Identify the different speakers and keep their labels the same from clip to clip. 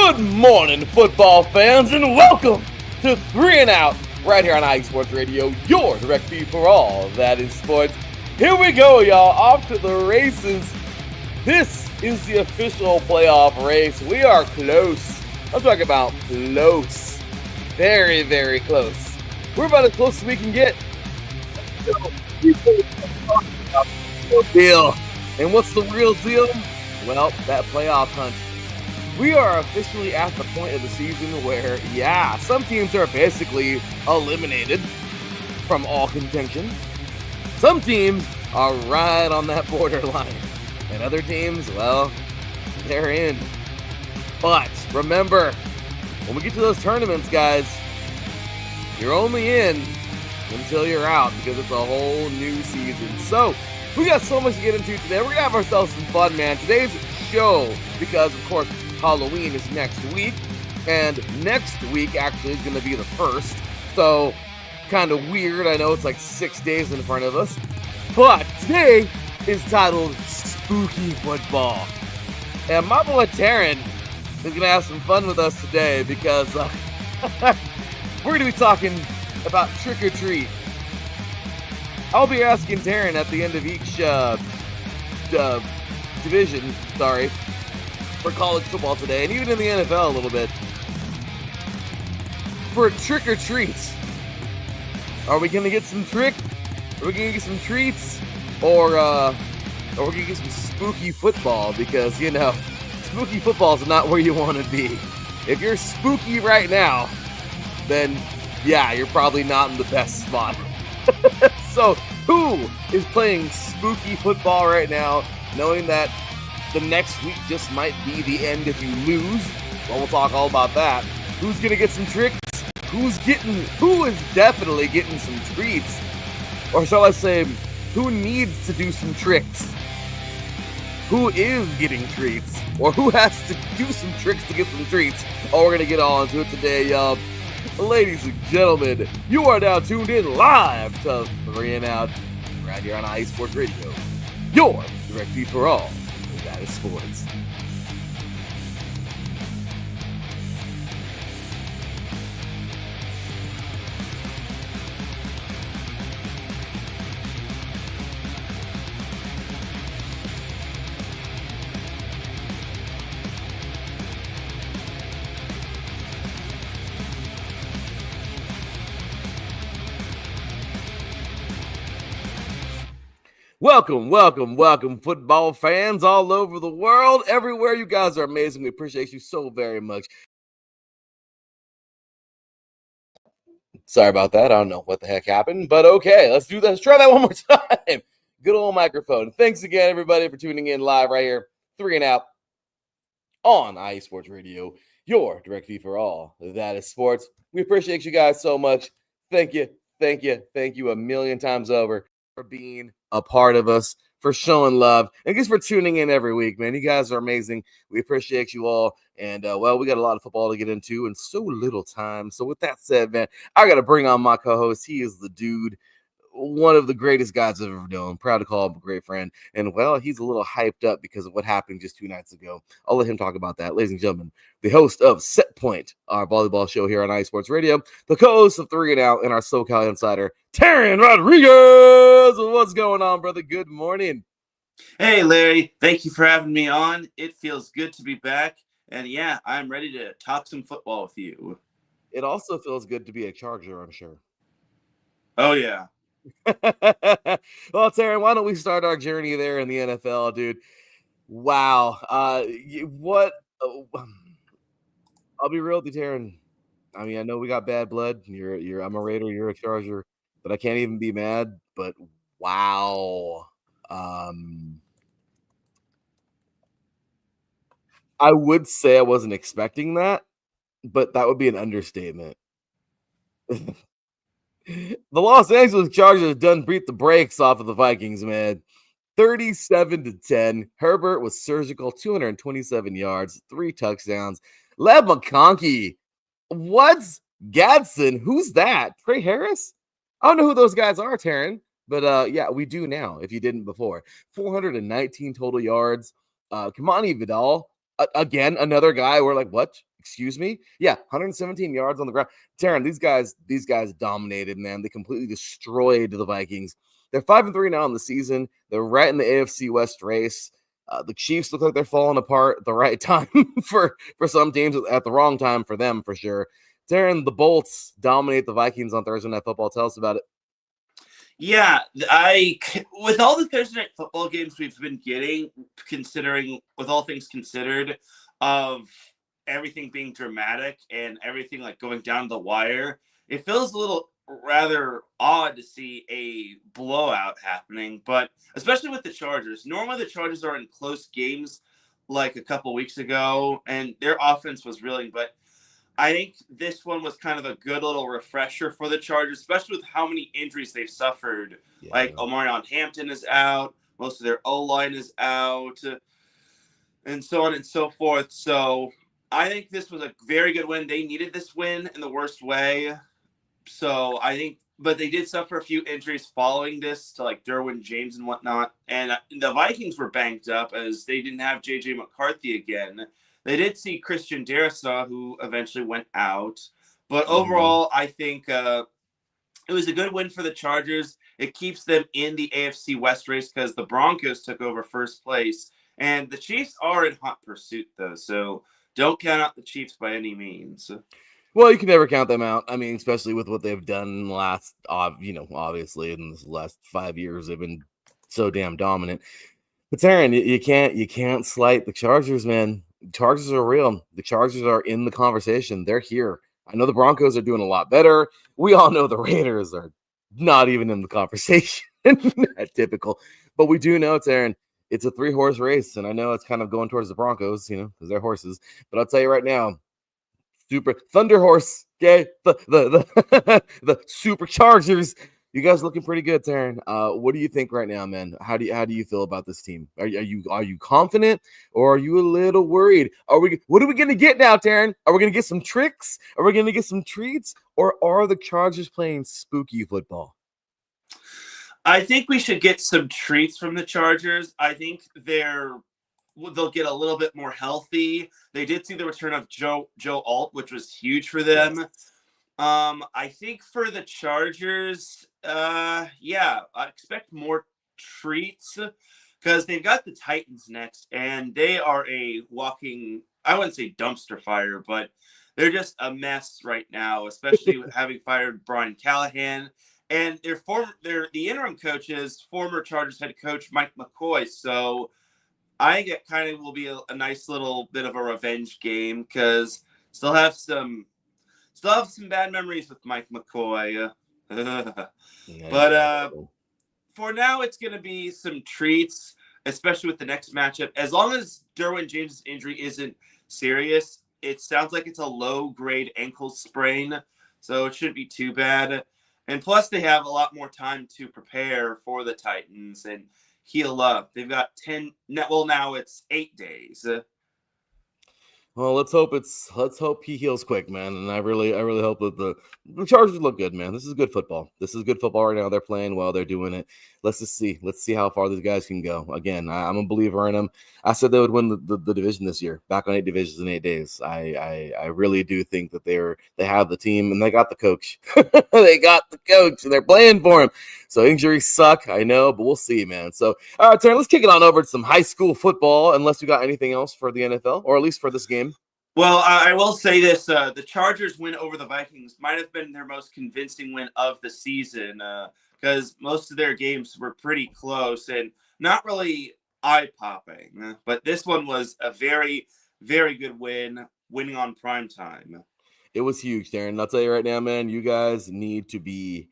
Speaker 1: Good morning, football fans, and welcome to 3 and Out right here on iSports Radio, your direct feed for all that is sports. Here we go, y'all, off to the races. This is the official playoff race. We are close. I'm talking about close. Very, very close. We're about as close as we can get. Deal. And what's the real deal? Well, that playoff hunt. We are officially at the point of the season where, some teams are basically eliminated from all contention. Some teams are right on that borderline. And other teams, well, they're in. But remember, when we get to those tournaments, guys, you're only in until you're out because it's a whole new season. So, we got so much to get into today. We're going to have ourselves some fun, man. Today's show, because, of course, Halloween is next week, and next week actually is going to be the first, so kind of weird. I know it's like 6 days in front of us, but today is titled Spooky Football, and my boy Teran is going to have some fun with us today because we're going to be talking about trick or treat. I'll be asking Teran at the end of each division, for college football today, and even in the NFL a little bit, for trick or treats. Are we gonna get some tricks? Are we gonna get some treats? Or are we gonna get some spooky football? Because, spooky football is not where you want to be. If you're spooky right now, then, you're probably not in the best spot. So, who is playing spooky football right now, knowing that the next week just might be the end if you lose? Well, we'll talk all about that. Who's going to get some tricks? Who is definitely getting some treats? Or shall I say, who needs to do some tricks? Who is getting treats? Or who has to do some tricks to get some treats? Oh, we're going to get all into it today, y'all. Ladies and gentlemen, you are now tuned in live to 3 and Out right here on iSports Radio, your direct feed for all that is sports. Welcome, football fans all over the world, everywhere. You guys are amazing. We appreciate you so very much. Sorry about that. I don't know what the heck happened, but okay, let's do that. Let's try that one more time. Good old microphone. Thanks again, everybody, for tuning in live right here, 3 and Out on iSports Radio, your direct feed for all that is sports. We appreciate you guys so much. Thank you a million times over for being a part of us, for showing love, and just for tuning in every week, man. You guys are amazing. We appreciate you all. And, we got a lot of football to get into and so little time. So with that said, man, I got to bring on my co-host. He is the dude, one of the greatest guys I've ever known. Proud to call him a great friend. And, he's a little hyped up because of what happened just 2 nights ago. I'll let him talk about that. Ladies and gentlemen, the host of Set Point, our volleyball show here on iSports Radio, the co-host of 3 and Out, and our SoCal insider, Teran Rodriguez. What's going on, brother? Good morning.
Speaker 2: Hey, Larry. Thank you for having me on. It feels good to be back. And, I'm ready to talk some football with you.
Speaker 1: It also feels good to be a Charger, I'm sure.
Speaker 2: Oh, yeah.
Speaker 1: Well, Teran, why don't we start our journey there in the NFL, dude? Wow. I'll be real with you, Teran. I mean, I know we got bad blood. I'm a Raider, you're a Charger, but I can't even be mad. But wow. I would say I wasn't expecting that, but that would be an understatement. The Los Angeles Chargers done beat the brakes off of the Vikings, man. 37-10. Herbert was surgical, 227 yards, 3 touchdowns. Lev McConkey. What's Gadsden? Who's that? Trey Harris? I don't know who those guys are, Teran, but we do now, if you didn't before. 419 total yards. Kamani Vidal, again, another guy we're like, what? Excuse me? Yeah, 117 yards on the ground. Teran, these guys dominated, man. They completely destroyed the Vikings. They're 5-3 now in the season. They're right in the AFC West race. The Chiefs look like they're falling apart at the right time for some teams, at the wrong time for them, for sure. Teran, the Bolts dominate the Vikings on Thursday Night Football. Tell us about it.
Speaker 2: Yeah, with all the Thursday Night Football games we've been getting, considering with all things considered, of everything being dramatic and everything like going down the wire, it feels a little rather odd to see a blowout happening. But especially with the Chargers, normally the Chargers are in close games, like a couple weeks ago, and their offense was reeling, but I think this one was kind of a good little refresher for the Chargers, especially with how many injuries they've suffered.
Speaker 1: Yeah.
Speaker 2: Like Omarion Hampton is out, most of their O-line is out, and so on and so forth. So I think this was a very good win. They needed this win in the worst way. So I think, but they did suffer a few injuries following this to like Derwin James and whatnot. And the Vikings were banked up as they didn't have J.J. McCarthy again. They did see Christian Darrisaw, who eventually went out. But overall, I think it was a good win for the Chargers. It keeps them in the AFC West race because the Broncos took over first place. And the Chiefs are in hot pursuit, though. So don't count out the Chiefs by any means.
Speaker 1: Well, you can never count them out. I mean, especially with what they've done in the last, obviously in the last 5 years, they've been so damn dominant. But Teran, you can't slight the Chargers, man. The Chargers are real. The Chargers are in the conversation. They're here. I know the Broncos are doing a lot better. We all know the Raiders are not even in the conversation. Typical. But we do know, Teran, it's a 3-horse race, and I know it's kind of going towards the Broncos, because they're horses. But I'll tell you right now, Super Thunder Horse, okay? The Superchargers. You guys looking pretty good, Teran. What do you think right now, man? How do you feel about this team? Are you confident, or are you a little worried? What are we gonna get now, Teran? Are we gonna get some tricks? Are we gonna get some treats? Or are the Chargers playing spooky football?
Speaker 2: I think we should get some treats from the Chargers. I think they'll get a little bit more healthy. They did see the return of Joe Alt, which was huge for them.
Speaker 1: Yes.
Speaker 2: I think for the Chargers, I expect more treats because they've got the Titans next, and they are a walking, I wouldn't say dumpster fire, but they're just a mess right now, especially with having fired Brian Callahan. And the interim coach is former Chargers head coach Mike McCoy. So I think it kind of will be a nice little bit of a revenge game because still have some bad memories with Mike McCoy. But for now, it's going to be some treats, especially with the next matchup. As long as Derwin James' injury isn't serious, it sounds like it's a low-grade ankle sprain, so it shouldn't be too bad. And plus, they have a lot more time to prepare for the Titans and heal up. They've got now it's 8 days.
Speaker 1: Well, let's hope he heals quick, man. And I really hope that the Chargers look good, man. This is good football. This is good football right now. They're playing well. They're doing it. Let's see how far these guys can go. Again, I'm a believer in them. I said they would win the division this year, back on 8 divisions in 8 days. I really do think that they have the team and they got the coach. They got the coach and they're playing for him. So injuries suck, I know, but we'll see, man. So, all right, Teran, let's kick it on over to some high school football, unless you got anything else for the NFL, or at least for this game.
Speaker 2: Well, I will say this. The Chargers win over the Vikings might have been their most convincing win of the season because most of their games were pretty close and not really eye-popping. But this one was a very, very good win, winning on prime time.
Speaker 1: It was huge, Teran. I'll tell you right now, man, you guys should be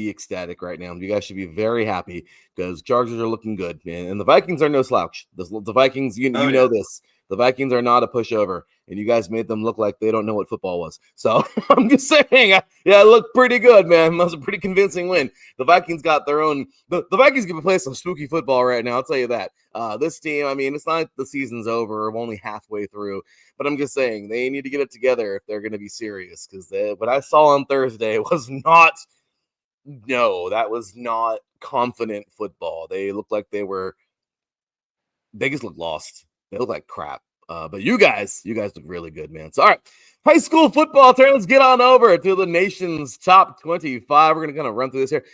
Speaker 1: ecstatic right now. You guys should be very happy because Chargers are looking good, man. And the Vikings are no slouch. The Vikings, you know this. The Vikings are not a pushover, and you guys made them look like they don't know what football was. So I'm just saying, it looked pretty good, man. That was a pretty convincing win. The Vikings got their own. The Vikings can play some spooky football right now. I'll tell you that. This team, I mean, it's not like the season's over. We're only halfway through, but I'm just saying they need to get it together if they're going to be serious. Because what I saw on Thursday was not. No, that was not confident football. They looked like they just looked lost. They look like crap. But you guys look really good, man. So, all right, high school football turn. Let's get on over to the nation's top 25. We're going to kind of run through this here.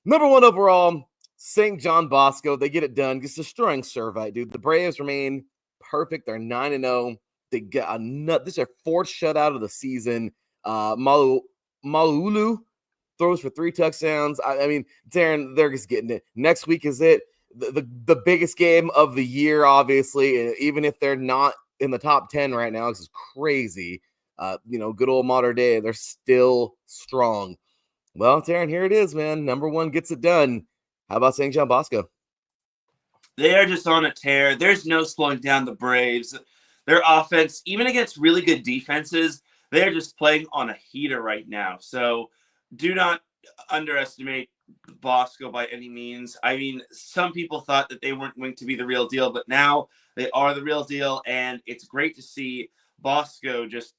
Speaker 1: Number 1 overall, St. John Bosco. They get it done. Just destroying Servite, dude. The Braves remain perfect. They're 9-0. They get a nut. This is their 4th shutout of the season. Malulu throws for 3 touchdowns. I mean, Teran, they're just getting it. Next week is it. The biggest game of the year, obviously, even if they're not in the top 10 right now. This is crazy. Good old modern day. They're still strong. Well, Teran, here it is, man. Number 1 gets it done. How about St. John Bosco?
Speaker 2: They are just on a tear. There's no slowing down the Braves. Their offense, even against really good defenses, they're just playing on a heater right now. So do not underestimate Bosco by any means. I mean, some people thought that they weren't going to be the real deal, but now they are the real deal, and it's great to see Bosco just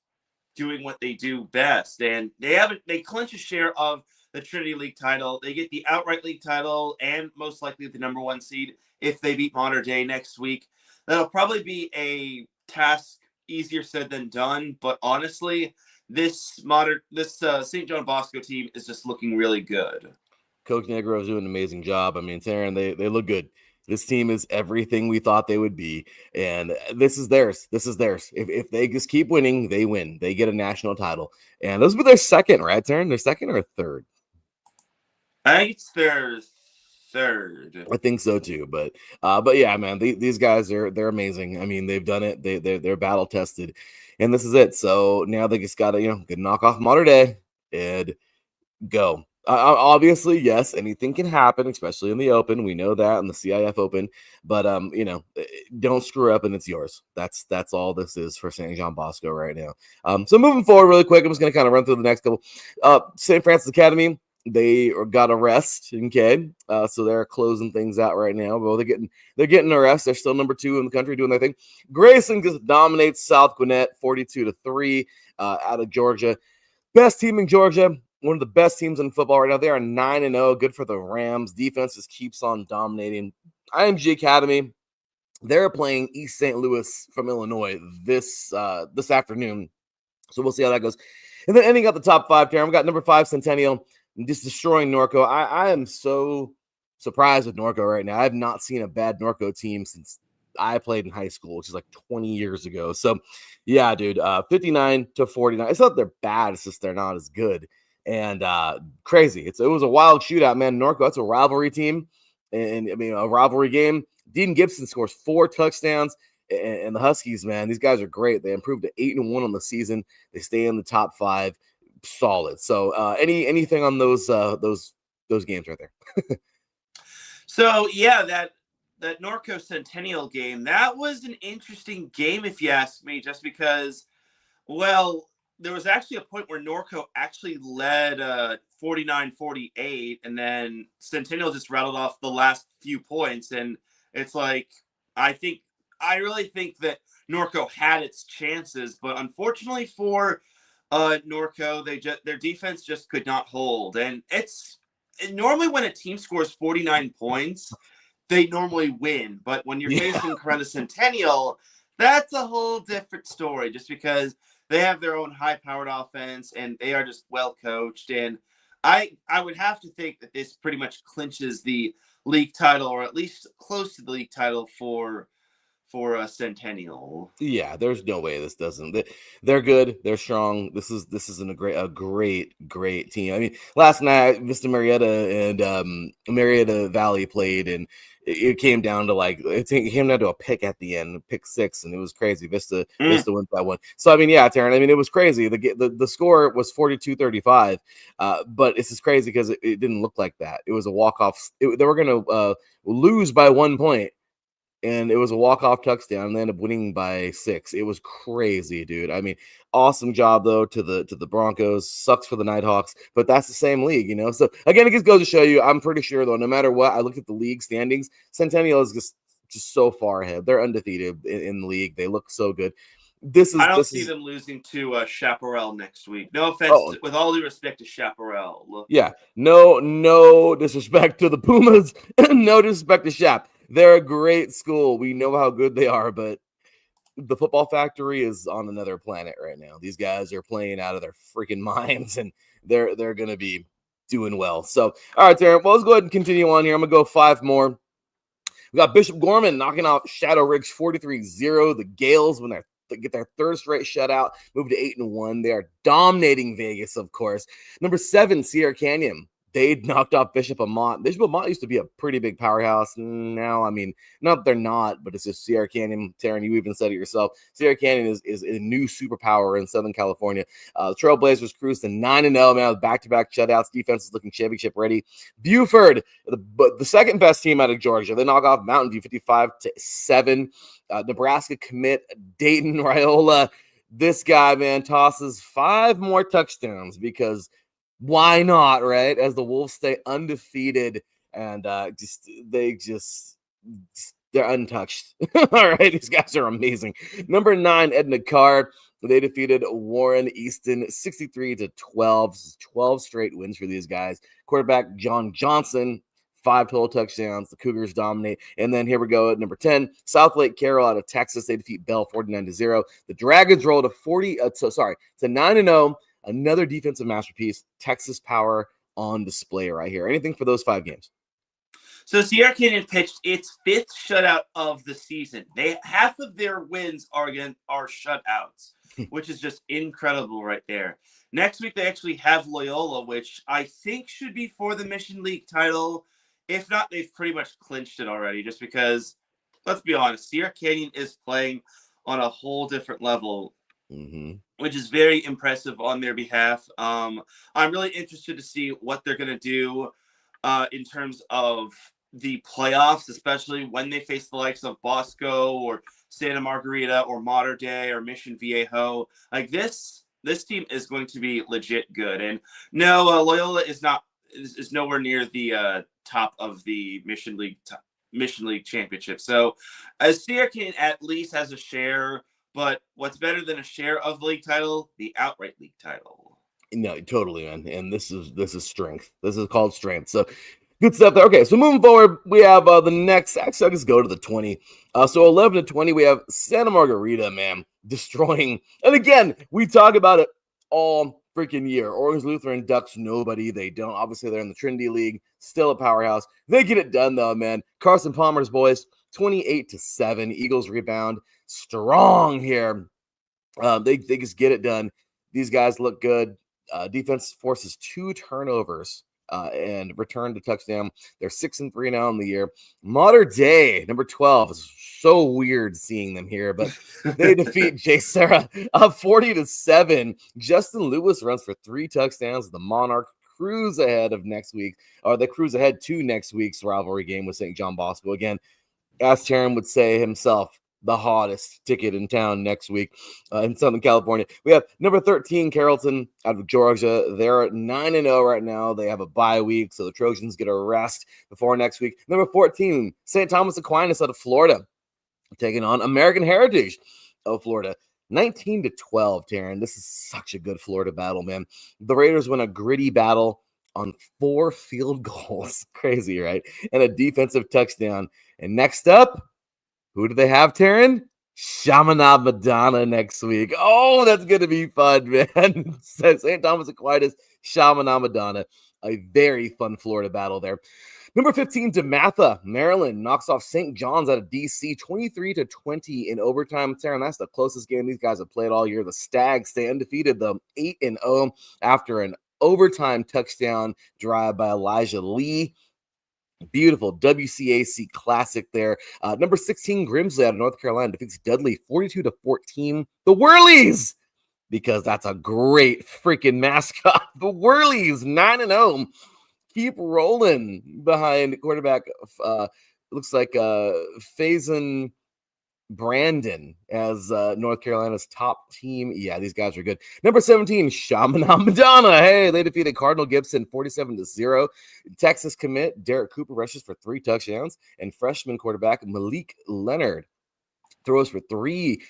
Speaker 2: doing what they do best. And they clinch a share of the Trinity League title. They get the outright league title and most likely the number 1 seed if they beat Mater Dei next week. That'll probably be a task easier said than done, but honestly, this St. John Bosco team is just looking really good.
Speaker 1: Coach Negro is doing an amazing job. I mean, Teran, they look good. This team is everything we thought they would be, and this is theirs. This is theirs. If they just keep winning, they win. They get a national title, and this will be their second, right, Teran? Their second or third?
Speaker 2: I think it's their third.
Speaker 1: I think so too. But yeah, man, these guys they're amazing. I mean, they've done it. They're battle tested, and this is it. So now they just gotta knock off Mater Dei and go. Obviously, yes, anything can happen, especially in the Open. We know that in the CIF Open, but don't screw up and it's yours. That's all this is for St. John Bosco right now. So moving forward really quick, I'm just going to kind of run through the next couple. St. Francis Academy, they got a rest, okay? So they're closing things out right now. Well, they're getting a rest. They're still number 2 in the country doing their thing. Grayson just dominates South Gwinnett 42-3 out of Georgia. Best team in Georgia. One of the best teams in football right now. They are 9-0. Good for the Rams. Defense just keeps on dominating. IMG Academy, they're playing East St. Louis from Illinois this afternoon. So we'll see how that goes. And then ending up the top 5 here, we got number 5 Centennial just destroying Norco. I am so surprised with Norco right now. I have not seen a bad Norco team since I played in high school, which is like 20 years ago. So yeah, dude, 59-49. It's not they're bad. It's just they're not as good. And crazy. It was a wild shootout, man. Norco, that's a rivalry team. And I mean, a rivalry game. Dean Gibson scores 4 touchdowns. And the Huskies, man, these guys are great. They improved to 8-1 on the season. They stay in the top 5. Solid. So anything on those games right there?
Speaker 2: So yeah, that Norco Centennial game, that was an interesting game if you ask me, just because, well, there was actually a point where Norco actually led 49-48, and then Centennial just rattled off the last few points. And it's like, I really think that Norco had its chances, but unfortunately for Norco, their defense just could not hold. And normally when a team scores 49 points, they normally win. But when you're facing Corunna Centennial, that's a whole different story, just because they have their own high-powered offense, and they are just well-coached. And I would have to think that this pretty much clinches the league title, or at least close to the league title for a Centennial.
Speaker 1: Yeah, there's no way this doesn't. They're good. They're strong. This is a great team. I mean, last night Vista Marietta and Marietta Valley played, and it came down to a pick at the end, pick 6, and it was crazy. Vista went by 1. So I mean, yeah, Teran. I mean, it was crazy. The score was 42-35, but it's just crazy because it didn't look like that. It was a walk-off. They were going to lose by 1 point. And it was a walk-off touchdown, and they ended up winning by 6. It was crazy, dude. I mean, awesome job though to the Broncos. Sucks for the Nighthawks, but that's the same league, you know. So again, it just goes to show you. I'm pretty sure though, no matter what, I looked at the league standings. Centennial is just so far ahead. They're undefeated in the league. They look so good.
Speaker 2: I don't see them losing to Chaparral next week. No offense, with all due respect to Chaparral.
Speaker 1: Yeah, no disrespect to the Pumas. No disrespect to Chap. They're a great school. We know how good they are, but the football factory is on another planet right now. These guys are playing out of their freaking minds, and they're going to be doing well. So, all right, Teran, well, let's go ahead and continue on here. I'm going to go 5 more. We got Bishop Gorman knocking out Shadow Ridge 43-0. The Gales, when they get their third straight shutout, move to 8-1. They are dominating Vegas, of course. Number 7, Sierra Canyon. They knocked off Bishop Amat. Bishop Amat used to be a pretty big powerhouse. Now, I mean, not that they're not, but it's just Sierra Canyon. Teran, you even said it yourself. Sierra Canyon is a new superpower in Southern California. Trailblazers cruise to 9-0, man, with back-to-back shutouts. Defense is looking championship ready. Buford, the second best team out of Georgia. They knock off Mountain View 55-7. Nebraska commit Dayton Raiola. This guy, man, tosses 5 more touchdowns because why not, right? As the Wolves stay undefeated and they're untouched. All right, these guys are amazing. Number 9, Edna Carr. They defeated Warren Easton 63-12. 12 straight wins for these guys. Quarterback John Johnson, 5 total touchdowns. The Cougars dominate. And then here we go at number 10, South Lake Carroll out of Texas. They defeat Bell 49-0. The Dragons roll to 9-0. Another defensive masterpiece. Texas power on display right here. Anything for those 5 games?
Speaker 2: So Sierra Canyon pitched its 5th shutout of the season. Half of their wins are shutouts, which is just incredible right there. Next week they actually have Loyola, which I think should be for the Mission League title. If not, they've pretty much clinched it already. Just because, let's be honest, Sierra Canyon is playing on a whole different level. Which is very impressive on their behalf. I'm really interested to see what they're going to do in terms of the playoffs, especially when they face the likes of Bosco or Santa Margarita or Mater Dei or Mission Viejo. Like this team is going to be legit good. And no, Loyola is nowhere near the top of the Mission League championship. So Sierra Canyon at least has a share. But what's better than a share of the league title? The outright league title.
Speaker 1: No, totally, man. And this is strength. This is called strength. So good stuff there. Okay, so moving forward, we have the next. Actually, I'll just go to the 20. So 11-20, we have Santa Margarita, man, destroying. And again, we talk about it all freaking year. Oregon's Lutheran Ducks, nobody. They don't. Obviously, they're in the Trinity League, still a powerhouse. They get it done, though, man. Carson Palmer's boys, 28-7. Eagles rebound. Strong here. They just get it done. These guys look good. Defense forces 2 turnovers and return to touchdown. They're 6-3 now in the year. Mater Dei, number 12. It's so weird seeing them here, but they defeat J. Sarah 40-7. Justin Lewis runs for 3 touchdowns. The Monarch cruise ahead of next week, or they cruise ahead to next week's rivalry game with St. John Bosco. Again, as Teran would say himself, the hottest ticket in town next week in Southern California. We have number 13, Carrollton out of Georgia. They're at 9-0 right now. They have a bye week, so the Trojans get a rest before next week. Number 14, St. Thomas Aquinas out of Florida, taking on American Heritage of Florida. 19-12, Teran. This is such a good Florida battle, man. The Raiders win a gritty battle on 4 field goals. Crazy, right? And a defensive touchdown. And next up, who do they have, Teran? Chaminade Madonna next week. Oh, that's going to be fun, man. St. Thomas Aquinas, Chaminade Madonna. A very fun Florida battle there. Number 15, DeMatha, Maryland, knocks off St. John's out of D.C. 23-20 in overtime. Teran, that's the closest game these guys have played all year. The Stags stay undefeated, though, 8-0 after an overtime touchdown drive by Elijah Lee. Beautiful WCAC classic there. Number 16, Grimsley out of North Carolina defeats Dudley 42-14. The Whirlies, because that's a great freaking mascot. The Whirlies, 9-0. Keep rolling behind quarterback. Looks like Faison Brandon as North Carolina's top team. Yeah, these guys are good. Number 17, Chaminade Madonna. Hey, they defeated Cardinal Gibson 47-0. Texas commit Derek Cooper rushes for 3 touchdowns, and freshman quarterback Malik Leonard throws for three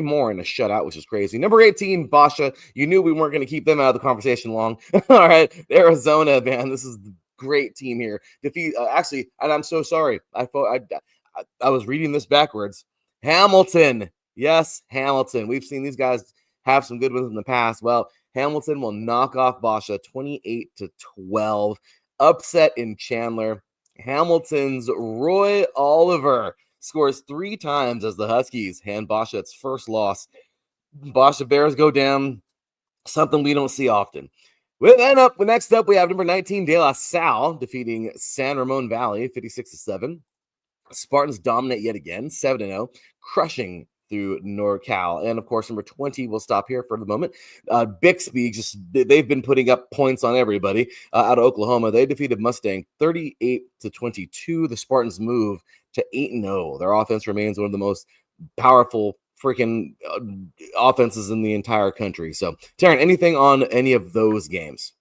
Speaker 1: more in a shutout, which is crazy. Number 18, Basha. You knew we weren't going to keep them out of the conversation long. All right, Arizona, man, this is the great team here. Defeat actually, and I'm so sorry. I was reading this backwards. Hamilton Yes, Hamilton. We've seen these guys have some good ones in the past. Well, Hamilton will knock off Basha 28-12. Upset in Chandler. Hamilton's Roy Oliver scores 3 times as the Huskies hand Basha its first loss. Basha Bears go down, something we don't see often. Next up, we have number 19, De La Salle, defeating San Ramon Valley 56-7. Spartans dominate yet again, 7-0, crushing through NorCal. And of course, number 20, we'll stop here for the moment. Bixby, they've been putting up points on everybody out of Oklahoma. They defeated Mustang 38-22. The Spartans move to 8-0. Their offense remains one of the most powerful freaking offenses in the entire country. So, Teran, anything on any of those games?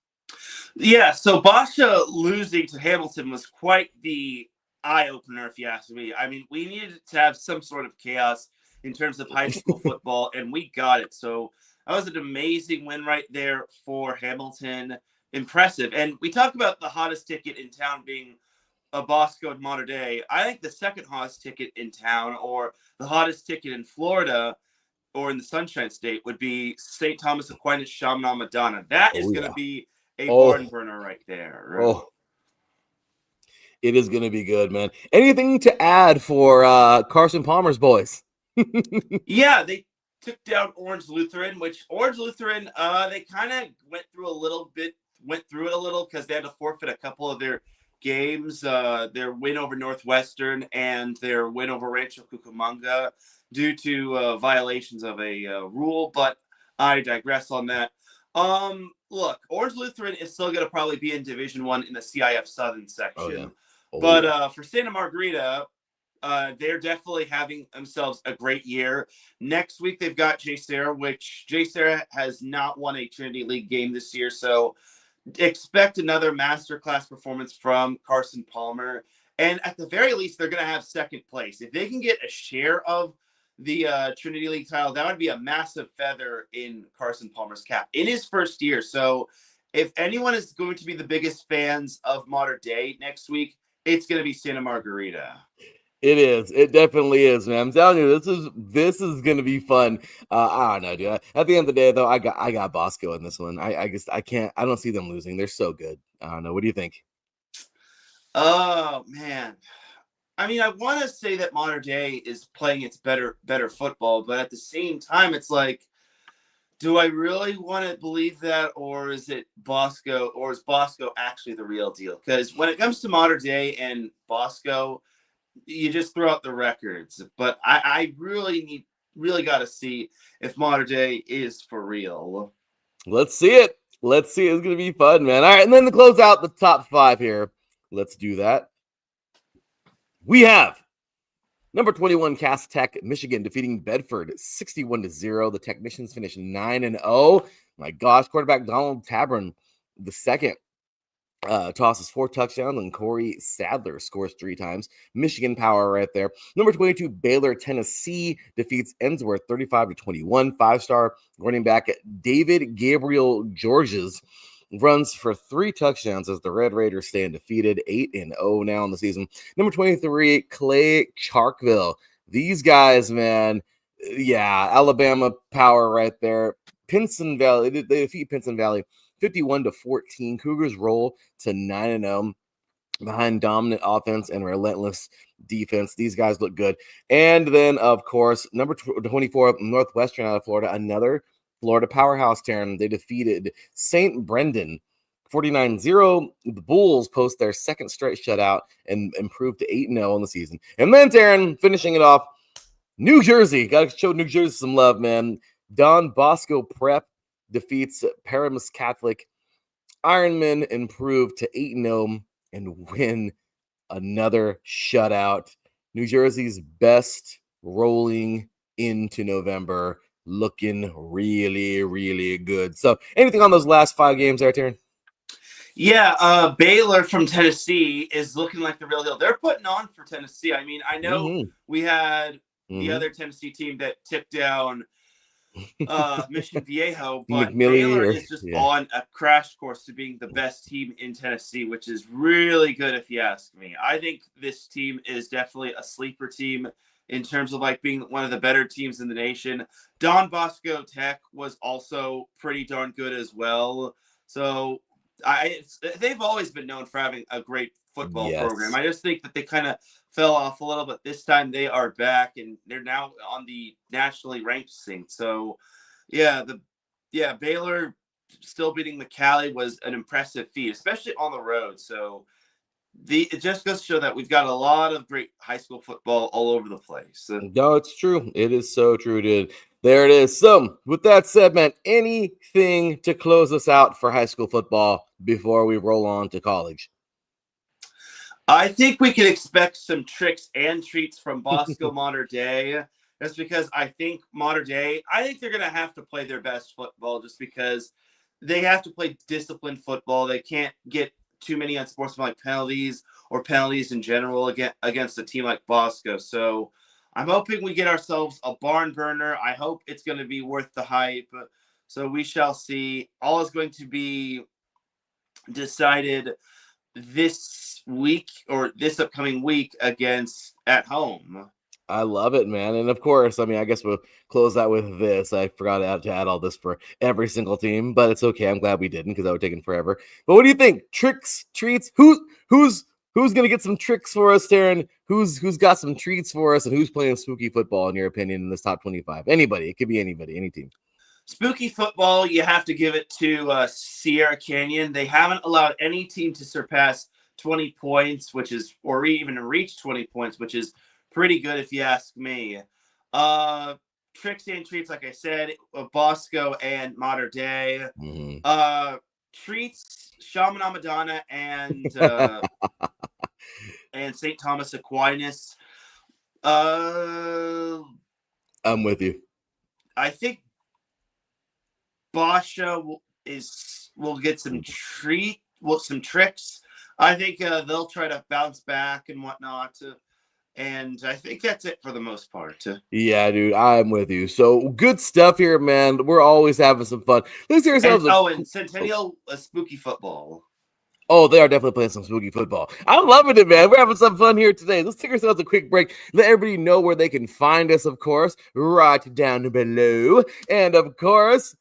Speaker 2: Yeah, so Basha losing to Hamilton was quite the eye-opener, if you ask me. I mean, we needed to have some sort of chaos in terms of high school football, and we got it. So that was an amazing win right there for Hamilton. Impressive. And we talk about the hottest ticket in town being a Bosco in Mater Dei. I think the second hottest ticket in town, or the hottest ticket in Florida, or in the Sunshine State, would be St. Thomas Aquinas Chaminade Madonna. That is going to be a barn burner right there.
Speaker 1: Oh, it is going to be good, man. Anything to add for Carson Palmer's boys?
Speaker 2: Yeah, they took down Orange Lutheran, which Orange Lutheran, they kind of went through it a little because they had to forfeit a couple of their games, their win over Northwestern and their win over Rancho Cucamonga due to violations of a rule, but I digress on that. Look, Orange Lutheran is still going to probably be in Division I in the CIF Southern section. For Santa Margarita, they're definitely having themselves a great year. Next week, they've got JSerra, which JSerra has not won a Trinity League game this year, so expect another masterclass performance from Carson Palmer. And at the very least, they're going to have second place. If they can get a share of the Trinity League title, that would be a massive feather in Carson Palmer's cap in his first year. So if anyone is going to be the biggest fans of Mater Dei next week, it's going to be Santa Margarita.
Speaker 1: It is. It definitely is, man. I'm telling you, this is going to be fun. I don't know, dude. At the end of the day, though, I got Bosco in this one. I don't see them losing. They're so good. I don't know. What do you think?
Speaker 2: Oh man. I mean, I want to say that Mater Dei is playing its better football, but at the same time, it's like, do I really want to believe that, or is it Bosco, or is Bosco actually the real deal? Because when it comes to Mater Dei and Bosco, you just throw out the records. But I really got to see if Mater Dei is for real.
Speaker 1: Let's see it. It's going to be fun, man. All right, and then to close out the top 5 here, let's do that. We have number 21, Cass Tech, Michigan, defeating Bedford 61-0. The Technicians finished 9-0. My gosh, quarterback Donald Tabron, the second, tosses 4 touchdowns, and Corey Sadler scores 3 times. Michigan power right there. Number 22, Baylor, Tennessee, defeats Ensworth 35-21. 5-star running back David Gabriel Georges runs for 3 touchdowns as the Red Raiders stay undefeated, 8-0 now in the season. Number 23, Clay Charkville. These guys, man, yeah, Alabama power right there. Pinson Valley, they defeat Pinson Valley 51-14. Cougars roll to 9-0 behind dominant offense and relentless defense. These guys look good. And then, of course, number 24, Northwestern out of Florida, another Florida powerhouse, Teran. They defeated St. Brendan 49-0. The Bulls post their second straight shutout and improved to 8-0 in the season. And then, Teran, finishing it off, New Jersey. Got to show New Jersey some love, man. Don Bosco Prep defeats Paramus Catholic. Ironman improved to 8-0 and win another shutout. New Jersey's best rolling into November, looking really, really good. So anything on those last 5 games there, Teran?
Speaker 2: Yeah, Baylor from Tennessee is looking like the real deal. They're putting on for Tennessee. I mean, I know we had the other Tennessee team that tipped down Mission Viejo, but Baylor is just on a crash course to being the best team in Tennessee, which is really good if you ask me. I think this team is definitely a sleeper team in terms of like being one of the better teams in the nation. Don Bosco Tech was also pretty darn good as well. So they've always been known for having a great football program. I just think that they kind of fell off a little bit. This time they are back and they're now on the nationally ranked scene. So Baylor still beating McCallie was an impressive feat, especially on the road. So it just goes to show that we've got a lot of great high school football all over the place.
Speaker 1: No, it's true. It is so true, dude. There it is. So, with that said, man, anything to close us out for high school football before we roll on to college?
Speaker 2: I think we can expect some tricks and treats from Bosco Mater Dei. Just because I think Mater Dei, I think they're going to have to play their best football just because they have to play disciplined football. They can't get too many unsportsmanlike penalties or penalties in general against a team like Bosco. So I'm hoping we get ourselves a barn burner. I hope it's going to be worth the hype. So we shall see. All is going to be decided this week or this upcoming week at home.
Speaker 1: I love it, man. And of course, I mean, I guess we'll close out with this. I forgot to add all this for every single team, but it's okay. I'm glad we didn't because that would have taken forever. But what do you think? Tricks, treats? Who's gonna get some tricks for us, Teran? Who's got some treats for us, and who's playing spooky football in your opinion in this top 25? Anybody. It could be anybody, any team.
Speaker 2: Spooky football, you have to give it to Sierra Canyon. They haven't allowed any team to surpass 20 points, or even reach 20 points, which is pretty good if you ask me. Tricks and treats, like I said, Bosco and Mater Dei. Mm-hmm. Treats, Shaman Amadana and and St. Thomas Aquinas.
Speaker 1: I'm with you.
Speaker 2: I think Basha will get some tricks. I think they'll try to bounce back and whatnot. And I think that's it for the most part.
Speaker 1: Yeah, dude, I'm with you. So good stuff here, man. We're always having some fun. Let's hear ourselves.
Speaker 2: And Centennial spooky football.
Speaker 1: Oh, they are definitely playing some spooky football. I'm loving it, man. We're having some fun here today. Let's take ourselves a quick break. Let everybody know where they can find us, of course, right down below. And of course,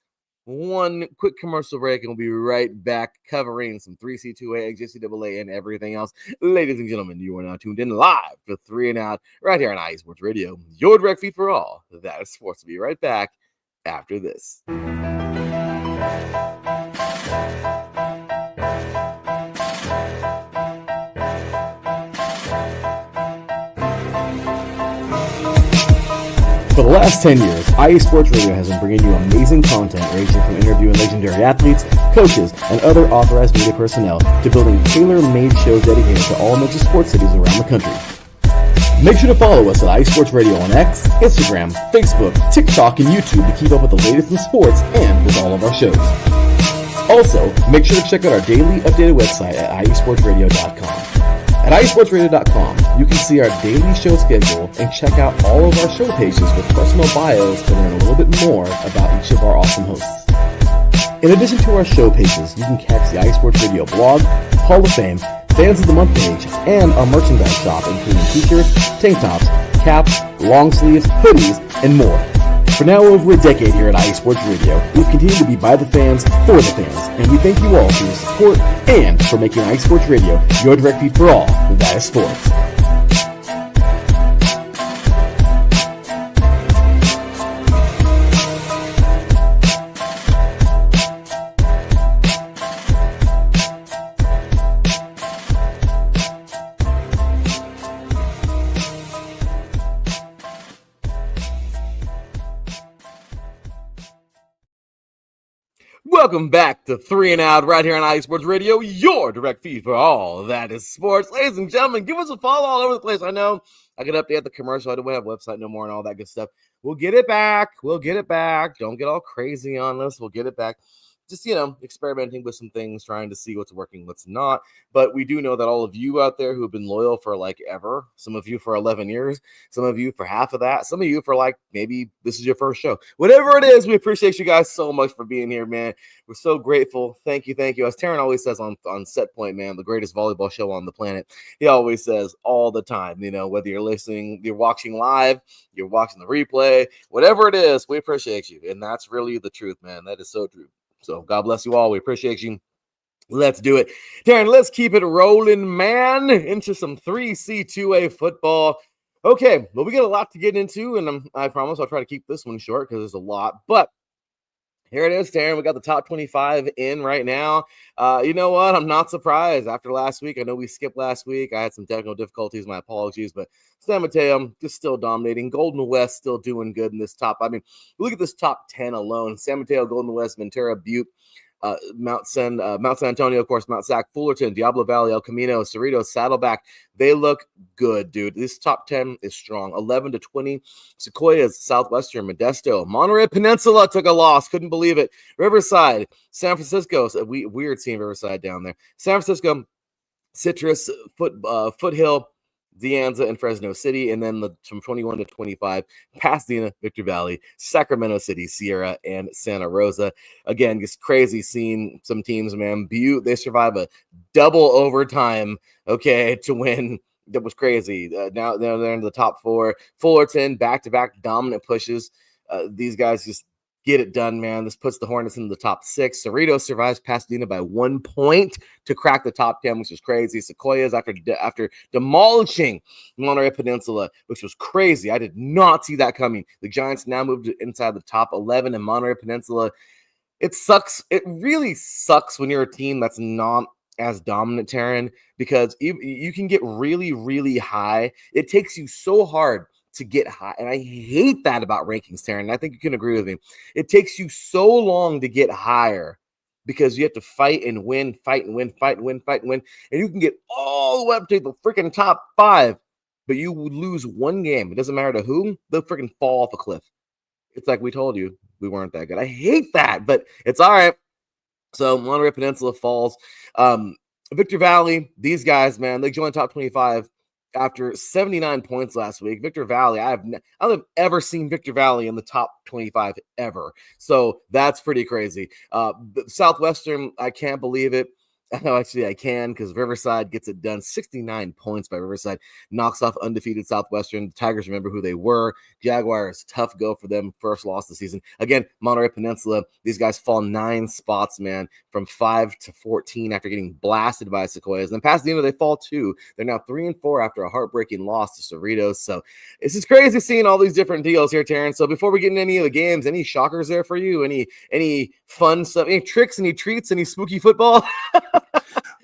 Speaker 1: one quick commercial break, and we'll be right back covering some 3C2A, XJCAA, and everything else. Ladies and gentlemen, you are now tuned in live to 3 and Out right here on IE Sports Radio, your direct feed for all that is sports. We'll be right back after this.
Speaker 3: For the last 10 years, IE Sports Radio has been bringing you amazing content ranging from interviewing legendary athletes, coaches, and other authorized media personnel to building tailor-made shows dedicated to all major sports cities around the country. Make sure to follow us at IE Sports Radio on X, Instagram, Facebook, TikTok, and YouTube to keep up with the latest in sports and with all of our shows. Also, make sure to check out our daily updated website at iesportsradio.com. At iesportsradio.com, you can see our daily show schedule and check out all of our show pages with personal bios to learn a little bit more about each of our awesome hosts. In addition to our show pages, you can catch the iSports Radio blog, Hall of Fame, Fans of the Month page, and our merchandise shop, including t-shirts, tank tops, caps, long sleeves, hoodies, and more. For now over a decade here at IE Sports Radio, we've continued to be by the fans, for the fans, and we thank you all for your support and for making IE Sports Radio your direct feed for all that is sports.
Speaker 1: Welcome back to 3 and Out right here on IE Sports Radio, your direct feed for all that is sports. Ladies and gentlemen, give us a follow all over the place. I know I could update the commercial. I don't have a website no more and all that good stuff. We'll get it back. Don't get all crazy on us. We'll get it back. just, experimenting with some things, trying to see what's working, what's not. But we do know that all of you out there who have been loyal for like ever, some of you for 11 years, some of you for half of that, some of you for like maybe this is your first show. Whatever it is, we appreciate you guys so much for being here, man. We're so grateful. Thank you. As Teran always says on Set Point, man, the greatest volleyball show on the planet. He always says all the time, whether you're listening, you're watching live, you're watching the replay, whatever it is, we appreciate you. And that's really the truth, man. That is so true. So God bless you all. We appreciate you. Let's do it. Teran, let's keep it rolling, man, into some 3C2A football. Okay, well, we got a lot to get into, and I promise I'll try to keep this one short because there's a lot. But here it is, Teran. We got the top 25 in right now. You know what? I'm not surprised. After last week, I know we skipped last week. I had some technical difficulties. My apologies. But San Mateo just still dominating. Golden West still doing good in this top. I mean, look at this top 10 alone. San Mateo, Golden West, Ventura, Butte, Mount San Antonio, of course, Mount Sac, Fullerton, Diablo Valley, El Camino, Cerritos, Saddleback. They look good, dude. This top 10 is strong. 11 to 20. Sequoias, Southwestern, Modesto, Monterey Peninsula took a loss. Couldn't believe it. Riverside, San Francisco. Weird seeing Riverside down there. San Francisco, Citrus, Foothill, De Anza, and Fresno City, and then from 21 to 25, Pasadena, Victor Valley, Sacramento City, Sierra, and Santa Rosa. Again, just crazy seeing some teams, man. Butte, they survive a double overtime, to win. That was crazy. Now they're in the top 4. Fullerton, back-to-back dominant pushes. These guys just get it done, man. This puts the Hornets in the top 6. Cerritos survives Pasadena by 1 point to crack the top 10, which is crazy. Sequoias, after demolishing Monterey Peninsula, which was crazy. I did not see that coming. The Giants now moved inside the top 11 in Monterey Peninsula. It sucks. It really sucks when you're a team that's not as dominant, Teran, because you can get really, really high. It takes you so hard to get high. And I hate that about rankings, Teran. I think you can agree with me. It takes you so long to get higher because you have to fight and win. And you can get all the way up to the freaking top 5, but you would lose one game. It doesn't matter to whom. They'll freaking fall off a cliff. It's like we told you we weren't that good. I hate that, but it's all right. So Monterey Peninsula falls. Victor Valley, these guys, man, they joined top 25 after 79 points last week. Victor Valley, I don't have ever seen Victor Valley in the top 25 ever. So that's pretty crazy. Southwestern, I can't believe it. No, actually, I can because Riverside gets it done. 69 points by Riverside. Knocks off undefeated Southwestern. The Tigers remember who they were. Jaguars, tough go for them. First loss of the season. Again, Monterey Peninsula. These guys fall 9 spots, man, from 5 to 14 after getting blasted by Sequoias. And then Pasadena, they fall 2. They're now 3-4 after a heartbreaking loss to Cerritos. So it's just crazy seeing all these different deals here, Teran. So before we get into any of the games, any shockers there for you? Any fun stuff? Any tricks? Any treats? Any spooky football?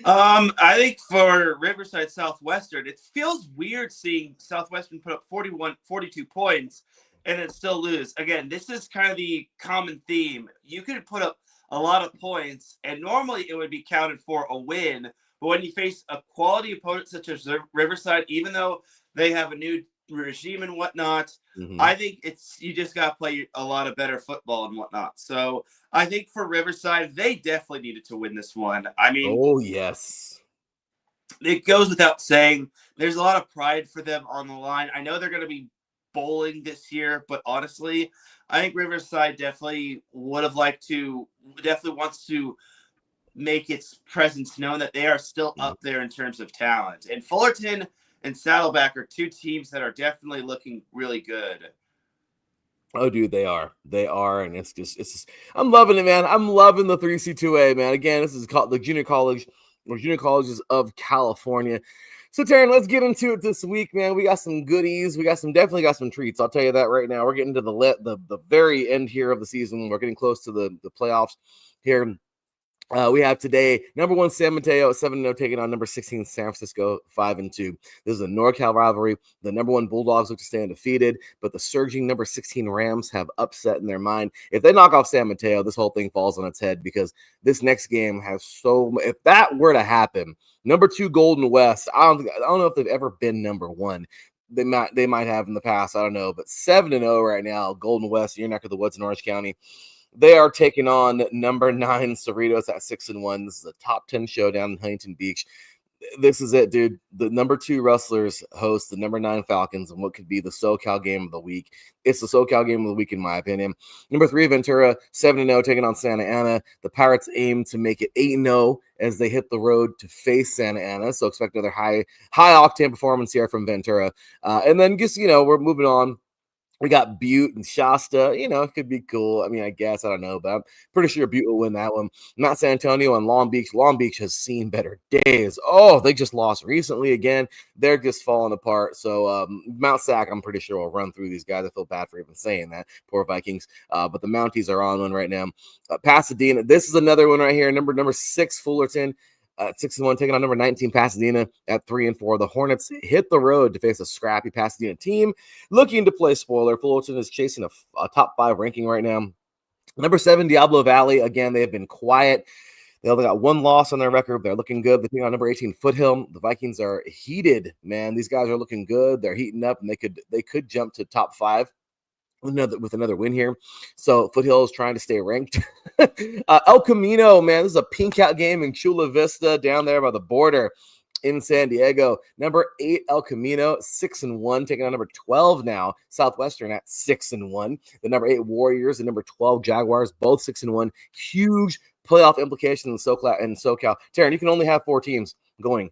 Speaker 2: I think for Riverside Southwestern, it feels weird seeing Southwestern put up 42 points and then still lose. Again, this is kind of the common theme. You could put up a lot of points, and normally it would be counted for a win. But when you face a quality opponent such as Riverside, even though they have a new regime and whatnot, I think you just got to play a lot of better football and whatnot. So I think for Riverside, they definitely needed to win this one. I mean,
Speaker 1: oh yes,
Speaker 2: it goes without saying. There's a lot of pride for them on the line. I know they're going to be bowling this year, but honestly, I think Riverside definitely wants to make its presence known that they are still up there in terms of talent. And Fullerton and Saddleback are 2 teams that are definitely looking really good.
Speaker 1: Oh, dude, they are, and it's just, I'm loving it, man. I'm loving the 3C2A, man. Again, this is called the junior colleges of California. So, Teran, let's get into it this week, man. We got some goodies. Definitely got some treats. I'll tell you that right now. We're getting to the very end here of the season. We're getting close to the playoffs here. We have today number 1 San Mateo 7-0 taking on number 16 San Francisco 5-2. This is a NorCal rivalry. The number 1 Bulldogs look to stay undefeated, but the surging number 16 Rams have upset in their mind. If they knock off San Mateo, this whole thing falls on its head because this next game has if that were to happen, number 2 Golden West, I don't know if they've ever been number 1. They might have in the past. I don't know, but 7-0 right now. Golden West, your neck of the woods in Orange County. They are taking on number 9 Cerritos at 6-1. This is a top 10 showdown in Huntington Beach. This is it, dude. The number 2 Rustlers host the number 9 Falcons and what could be the SoCal game of the week. It's the SoCal game of the week, in my opinion. Number 3 Ventura, 7-0, taking on Santa Ana. The Pirates aim to make it 8-0 as they hit the road to face Santa Ana. So expect another high octane performance here from Ventura. And then just, we're moving on. We got Butte and Shasta. It could be cool. I mean, I guess. I don't know, but I'm pretty sure Butte will win that one. Mount San Antonio and Long Beach. Long Beach has seen better days. Oh, they just lost recently again. They're just falling apart. So Mount Sac, I'm pretty sure, will run through these guys. I feel bad for even saying that. Poor Vikings. But the Mounties are on one right now. Pasadena. This is another one right here. Number 6, Fullerton. 6-1, taking on number 19 Pasadena at 3-4. The Hornets hit the road to face a scrappy Pasadena team looking to play spoiler. Fullerton is chasing a top 5 ranking right now. Number 7 Diablo Valley. Again, they have been quiet. They only got 1 loss on their record. They're looking good. They're on number 18 Foothill. The Vikings are heated, man. These guys are looking good. They're heating up, and they could jump to top 5. With another win here. So Foothill is trying to stay ranked. El Camino, man, this is a pink out game in Chula Vista down there by the border in San Diego. Number 8 El Camino, 6-1, taking on number 12 now, Southwestern at 6-1. The number 8 Warriors and number 12 Jaguars, both 6-1. Huge playoff implications in SoCal. Teran, you can only have 4 teams going.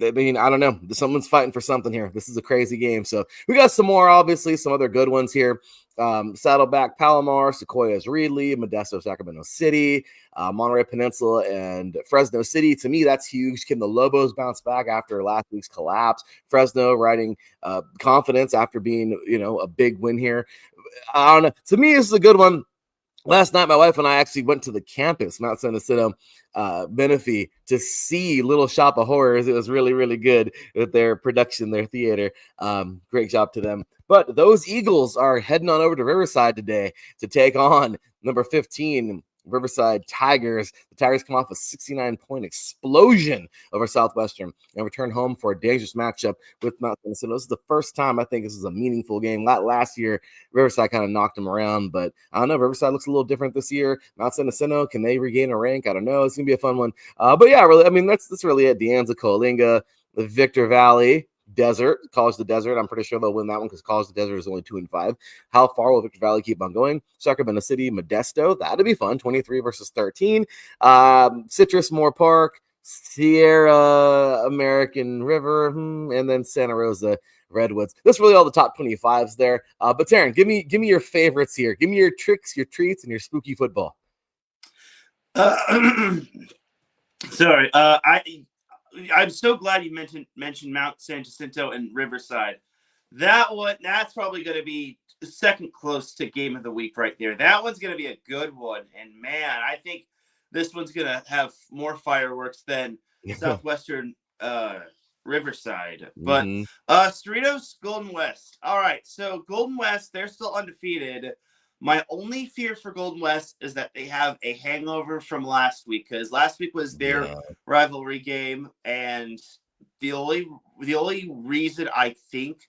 Speaker 1: I mean, I don't know. Someone's fighting for something here. This is a crazy game. So we got some more, obviously, some other good ones here. Saddleback, Palomar, Sequoias, Reedley, Modesto, Sacramento City, Monterey Peninsula, and Fresno City. To me, that's huge. Can the Lobos bounce back after last week's collapse? Fresno riding confidence after being, a big win here. I don't know. To me, this is a good one. Last night, my wife and I actually went to the campus, Mount San Jacinto, Menifee, to see Little Shop of Horrors. It was really, really good with their production, their theater. Great job to them. But those Eagles are heading on over to Riverside today to take on number 15, Riverside Tigers. The Tigers come off a 69-point explosion over Southwestern and return home for a dangerous matchup with Mount San Jacinto. This is the first time I think this is a meaningful game. Last year, Riverside kind of knocked them around, but I don't know. Riverside looks a little different this year. Mount San Jacinto, can they regain a rank? I don't know. It's going to be a fun one. But yeah, really, I mean, that's really it. De Anza, Coalinga, the Victor Valley, Desert, College the Desert. I'm pretty sure they'll win that one because College the Desert is only 2-5. How far will Victor Valley keep on going? Sacramento City, Modesto. That'd be fun. 23 versus 13. Citrus Moore Park, Sierra American River, and then Santa Rosa Redwoods. That's really all the top 25s there. But Teran, give me your favorites here. Give me your tricks, your treats, and your spooky football.
Speaker 2: Sorry. I'm so glad you mentioned Mount San Jacinto and Riverside. That's probably going to be second close to game of the week right there. That one's going to be a good one. And man, I think this one's going to have more fireworks than Southwestern Riverside. But Cerritos, Golden West. All right, so Golden West, they're still undefeated. My only fear for Golden West is that they have a hangover from last week, because last week was their rivalry game, and the only reason I think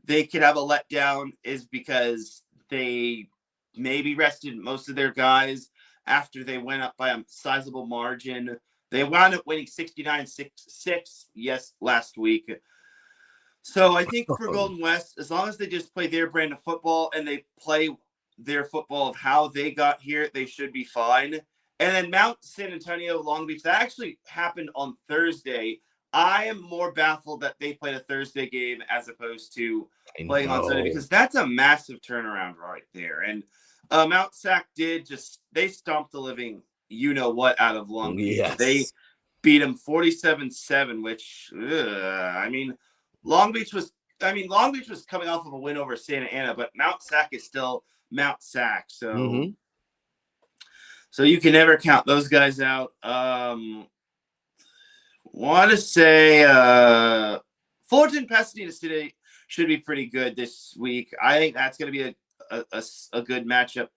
Speaker 2: they could have a letdown is because they maybe rested most of their guys after they went up by a sizable margin. They wound up winning 69-6 last week. So I think for Golden West, as long as they just play their brand of football and they play their football of how they got here, they should be fine. And then Mount San Antonio, Long Beach, that actually happened on Thursday. I am more baffled that they played a Thursday game as opposed to playing on Sunday, because that's a massive turnaround right there. And Mount Sac they stomped the living out of Long Beach.
Speaker 1: Yes.
Speaker 2: They beat them 47-7, which Long Beach was coming off of a win over Santa Ana, but Mount Sac is still Mount Sac. So so you can never count those guys out. Want to say Fullerton Pasadena City should be pretty good this week. I think that's going to be a good matchup.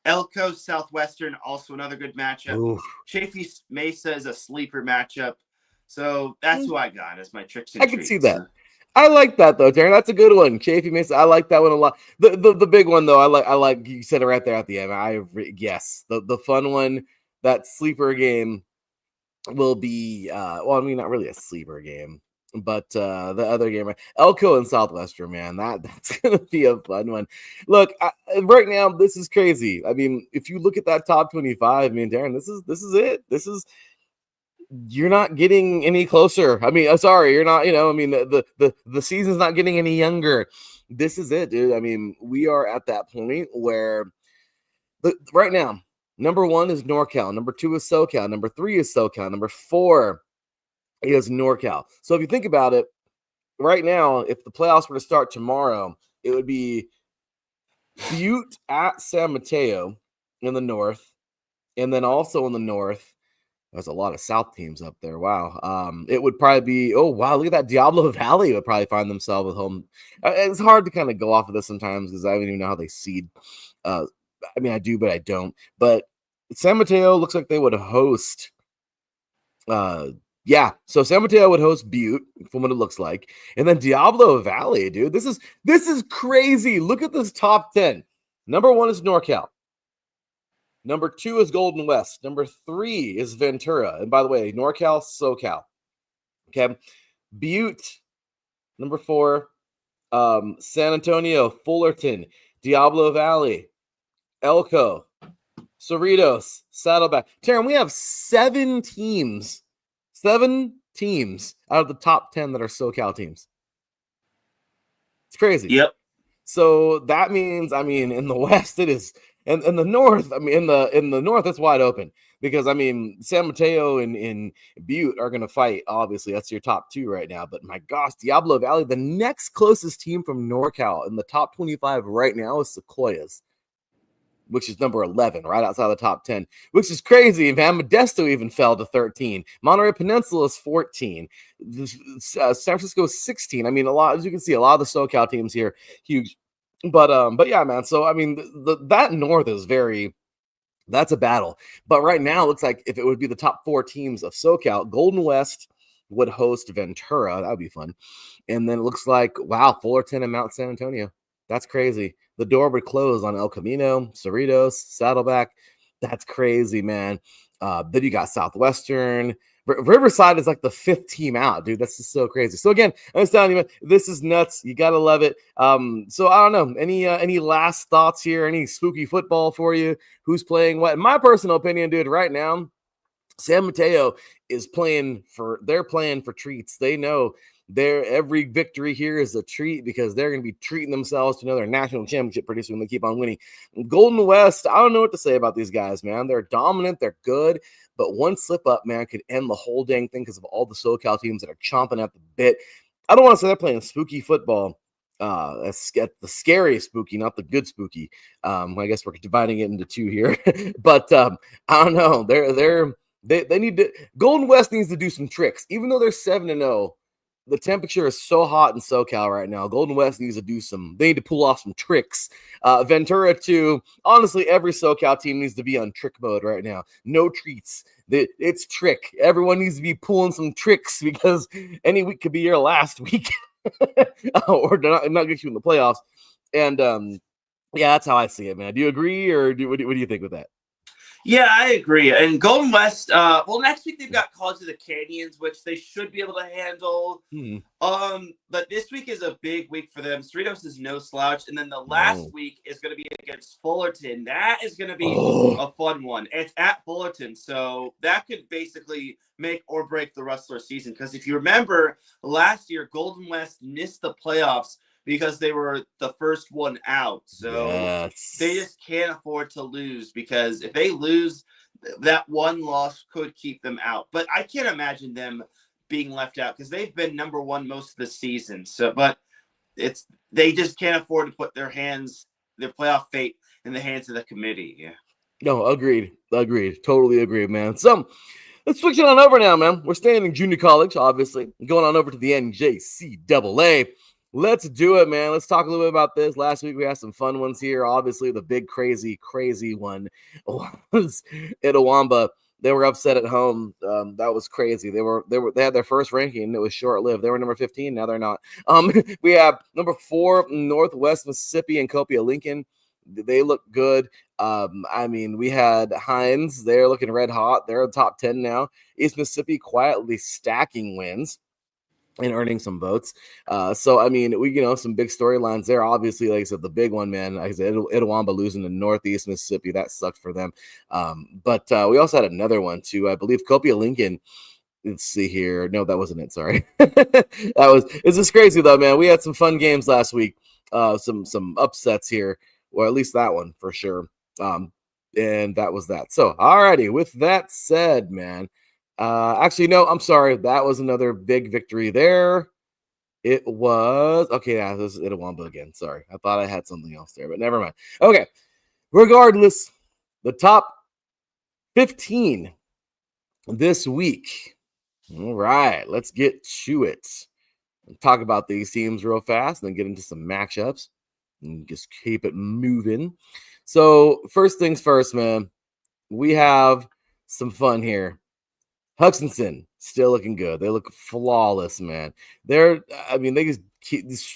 Speaker 2: Elko Southwestern, also another good matchup. Chaffee Mesa is a sleeper matchup. So that's who I got as my tricks and treats.
Speaker 1: I can see that. I like that though, Teran. That's a good one. Chafee Mason. I like that one a lot. The big one though. I like you said it right there at the end. Yes. The fun one, that sleeper game will be well, I mean, not really a sleeper game, but the other game, Elko and Southwestern, man, that's gonna be a fun one. Look, right now, this is crazy. I mean, if you look at that top 25, I mean, Teran, this is it. You're not getting any closer. I mean, sorry, you're not, I mean, the season's not getting any younger. This is it, dude. I mean, we are at that point where right now, number 1 is NorCal, number 2 is SoCal, number 3 is SoCal, number 4 is NorCal. So if you think about it, right now, if the playoffs were to start tomorrow, it would be Butte at San Mateo in the north, and then also in the north, there's a lot of South teams up there. Wow. It would probably be, oh, wow, look at that. Diablo Valley would probably find themselves with home. It's hard to kind of go off of this sometimes because I don't even know how they seed. I mean, I do, but I don't. But San Mateo looks like they would host. Yeah, so San Mateo would host Butte from what it looks like. And then Diablo Valley, dude. This is crazy. Look at this top 10. Number 1 is NorCal. Number 2 is Golden West. Number 3 is Ventura. And by the way, NorCal, SoCal. Okay. Butte, number 4. San Antonio, Fullerton, Diablo Valley, Elko, Cerritos, Saddleback. Teran, we have 7 teams. 7 teams out of the top 10 that are SoCal teams. It's crazy.
Speaker 2: Yep.
Speaker 1: So that means, I mean, in the West, it is. And in the north, I mean, in the north, it's wide open because I mean, San Mateo and Butte are going to fight. Obviously, that's your top 2 right now. But my gosh, Diablo Valley, the next closest team from NorCal in the top 25 right now is Sequoias, which is number 11, right outside the top 10, which is crazy. Man, Modesto even fell to 13. Monterey Peninsula is 14. San Francisco is 16. I mean, as you can see, a lot of the SoCal teams here, huge. But yeah, man. So I mean, that north is that's a battle. But right now, it looks like if it would be the top 4 teams of SoCal, Golden West would host Ventura. That would be fun. And then it looks like, wow, Fullerton and Mount San Antonio. That's crazy. The door would close on El Camino, Cerritos, Saddleback. That's crazy, man. Then you got Southwestern. Riverside is like the 5th team out, dude. That's just so crazy. So again, I'm just telling you, man, this is nuts. You gotta love it. So I don't know. Any last thoughts here? Any spooky football for you? Who's playing what? In my personal opinion, dude, right now, San Mateo is playing for treats. They know every victory here is a treat because they're going to be treating themselves to another national championship pretty soon. They keep on winning. Golden West, I don't know what to say about these guys, man. They're dominant. They're good. But one slip up, man, could end the whole dang thing because of all the SoCal teams that are chomping at the bit. I don't want to say they're playing spooky football. That's the scary spooky, not the good spooky. I guess we're dividing it into 2 here. But I don't know. They need to. Golden West needs to do some tricks, even though they're 7-0. The temperature is so hot in SoCal right now. Golden West needs to they need to pull off some tricks. Ventura too. Honestly, every SoCal team needs to be on trick mode right now. No treats. It's trick. Everyone needs to be pulling some tricks because any week could be your last week, or not get you in the playoffs. And yeah, that's how I see it, man. Do you agree, or what do you think with that?
Speaker 2: Yeah, I agree. And Golden West, well, next week they've got College of the Canyons, which they should be able to handle. But this week is a big week for them. Cerritos is no slouch. And then the last week is going to be against Fullerton. That is going to be a fun one. It's at Fullerton. So that could basically make or break the rest of their season. Because if you remember, last year, Golden West missed the playoffs because they were the first one out. So they just can't afford to lose because if they lose, that one loss could keep them out. But I can't imagine them being left out because they've been number 1 most of the season. So, but they just can't afford to put their playoff fate in the hands of the committee. Yeah. No,
Speaker 1: agreed. Totally agreed, man. So let's switch it on over now, man. We're staying in junior college, obviously. Going on over to the NJCAA. Let's do it, man. Let's talk a little bit about this. Last week, we had some fun ones here. Obviously, the big, crazy one was Itawamba they were upset at home. That was crazy. They had their first ranking. It was short lived. They were number 15. Now they're not. We have number 4 Northwest Mississippi and Copia Lincoln. They look good. I mean, we had Hines. They're looking red hot. They're in the top 10 now. East Mississippi quietly stacking wins and earning some votes. So, I mean, some big storylines there. Obviously, like I said, the big one, man, like I said, Itawamba losing to Northeast Mississippi. That sucked for them. But we also had another one, too. I believe Copia Lincoln. Let's see here. No, that wasn't it. Sorry. It's just crazy, though, man. We had some fun games last week. Some upsets here. Or at least that one for sure. And that was that. So, alrighty. With that said, man, actually, no, I'm sorry. That was another big victory there. It was okay. Yeah, this is Itawamba again. Sorry. I thought I had something else there, but never mind. Okay. Regardless, the top 15 this week. All right. Let's get to it. Talk about these teams real fast and then get into some matchups. And just keep it moving. So first things first, man, we have some fun here. Hutchinson still looking good. They look flawless, man. They just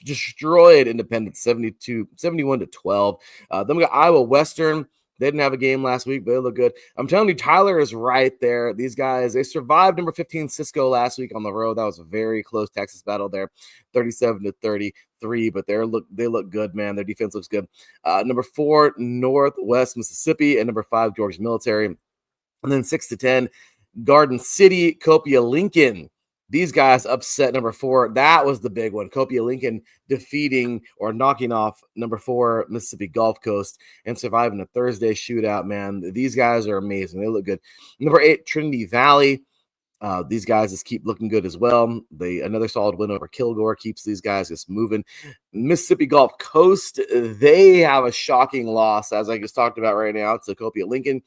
Speaker 1: destroyed Independence 71-12. Then we got Iowa Western. They didn't have a game last week, but they look good. I'm telling you, Tyler is right there. These guys, they survived number 15 Cisco last week on the road. That was a very close Texas battle there, 37-33. But they look good, man. Their defense looks good. Number 4 Northwest Mississippi and number 5 Georgia Military, and then 6-10 Garden City Copia Lincoln. These guys upset number 4. That was the big one. Copia Lincoln defeating or knocking off number 4 Mississippi Gulf Coast and surviving a Thursday shootout, man. These guys are amazing. They look good. Number 8 Trinity Valley. These guys just keep looking good as well. Another solid win over Kilgore keeps these guys just moving. Mississippi Gulf Coast, they have a shocking loss, as I just talked about right now, to Copia Lincoln.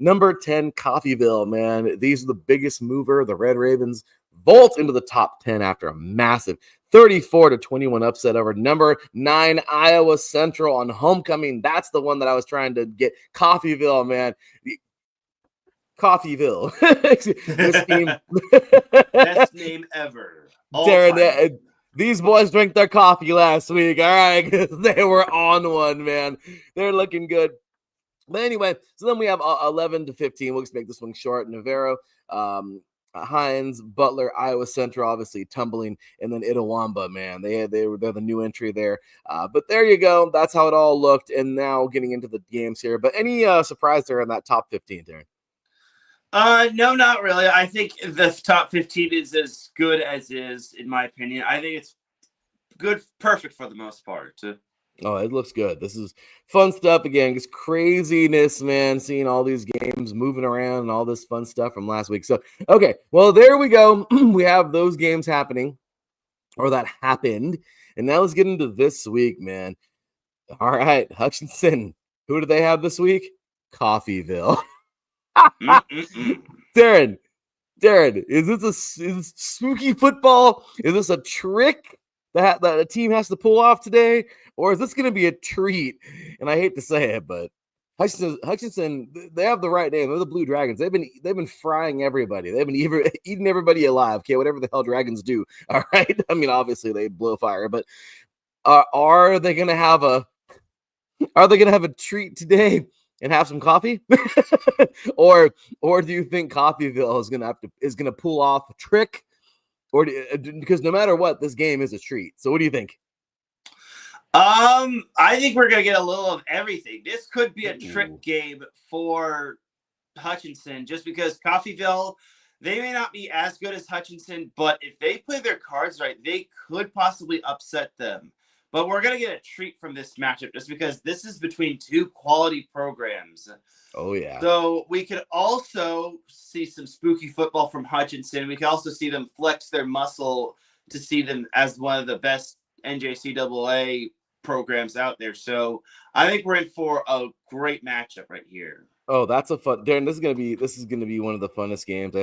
Speaker 1: Number 10 Coffeyville, man. These are the biggest mover. The Red Ravens vault into the top 10 after a massive 34-21 upset over number 9 Iowa Central on homecoming. That's the one that I was trying to get. Coffeyville, man. Coffeyville. This team.
Speaker 2: Best name ever.
Speaker 1: Teran, these boys drank their coffee last week. All right. They were on one, man. They're looking good. But anyway, so then we have 11-15. We'll just make this one short. Navarro, Hines, Butler, Iowa Central, obviously tumbling, and then Itawamba, man. They're the new entry there. But there you go. That's how it all looked. And now getting into the games here. But any surprise there in that top 15 there?
Speaker 2: No, not really. I think the top 15 is as good as is, in my opinion. I think it's good, perfect for the most part.
Speaker 1: Oh, it looks good. This is fun stuff again. Just craziness, man. Seeing all these games moving around and all this fun stuff from last week. So, okay. Well, there we go. We have those games happening, or that happened. And now let's get into this week, man. All right. Hutchinson. Who do they have this week? Coffeyville. Teran, is this spooky football? Is this a trick that a team has to pull off today? Or is this going to be a treat? And I hate to say it, but Hutchinson, they have the right name. They're the Blue Dragons. They've been frying everybody. They've been eating everybody alive. Okay, whatever the hell dragons do. All right. I mean, obviously they blow fire, but are they going to have a treat today and have some coffee? or do you think Coffeyville is gonna pull off a trick? Or because no matter what, this game is a treat. So what do you think?
Speaker 2: I think we're gonna get a little of everything. This could be a trick game for Hutchinson, just because Coffeyville, they may not be as good as Hutchinson, but if they play their cards right, they could possibly upset them. But we're going to get a treat from this matchup just because this is between two quality programs.
Speaker 1: Oh, yeah.
Speaker 2: So we could also see some spooky football from Hutchinson. We can also see them flex their muscle to see them as one of the best NJCAA programs out there. So I think we're in for a great matchup right here.
Speaker 1: Oh, that's a fun, Darren. This is gonna be one of the funnest games.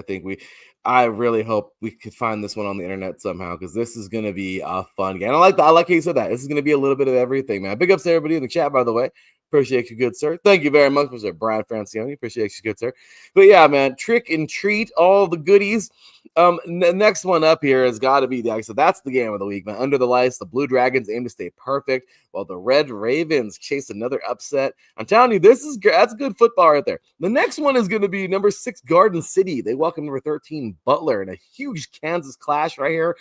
Speaker 1: I really hope we could find this one on the internet somehow, because this is gonna be a fun game. I like how you said that. This is gonna be a little bit of everything, man. Big ups to everybody in the chat, by the way. Appreciate you, good sir. Thank you very much, Mr. Brian Francione. Appreciate you, good sir. But yeah, man, trick and treat, all the goodies. Next one up here has got to be so that's the game of the week, man. Under the lights, the Blue Dragons aim to stay perfect, while the Red Ravens chase another upset. I'm telling you, that's good football right there. The next one is going to be number 6 Garden City. They welcome number 13 Butler in a huge Kansas clash right here.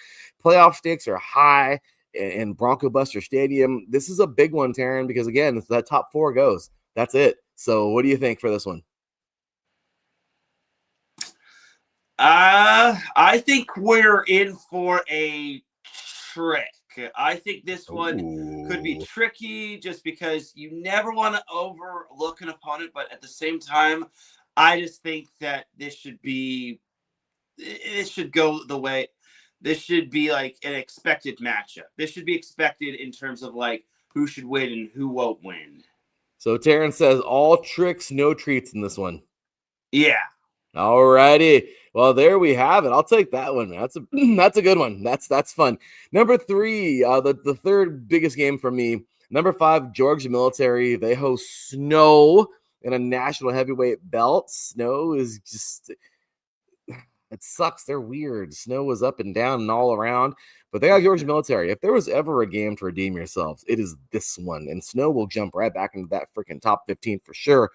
Speaker 1: Playoff stakes are high in Bronco Buster Stadium. This is a big one, Teran, because again, if that top 4 goes, that's it. So what do you think for this one?
Speaker 2: I think we're in for a trick. I think this one could be tricky just because you never want to overlook an opponent, but at the same time, I just think that this should go the way. This should be like an expected matchup. This should be expected in terms of like who should win and who won't win. So
Speaker 1: Teran says all tricks, no treats in this one.
Speaker 2: Yeah.
Speaker 1: All righty. Well, there we have it. I'll take that one. That's a good one. That's fun. Number 3, the third biggest game for me. Number 5, Georgia Military. They host Snow in a national heavyweight belt. Snow is just, it sucks. They're weird. Snow was up and down and all around, but they got Georgia Military. If there was ever a game to redeem yourselves, it is this one. And Snow will jump right back into that freaking top 15 for sure.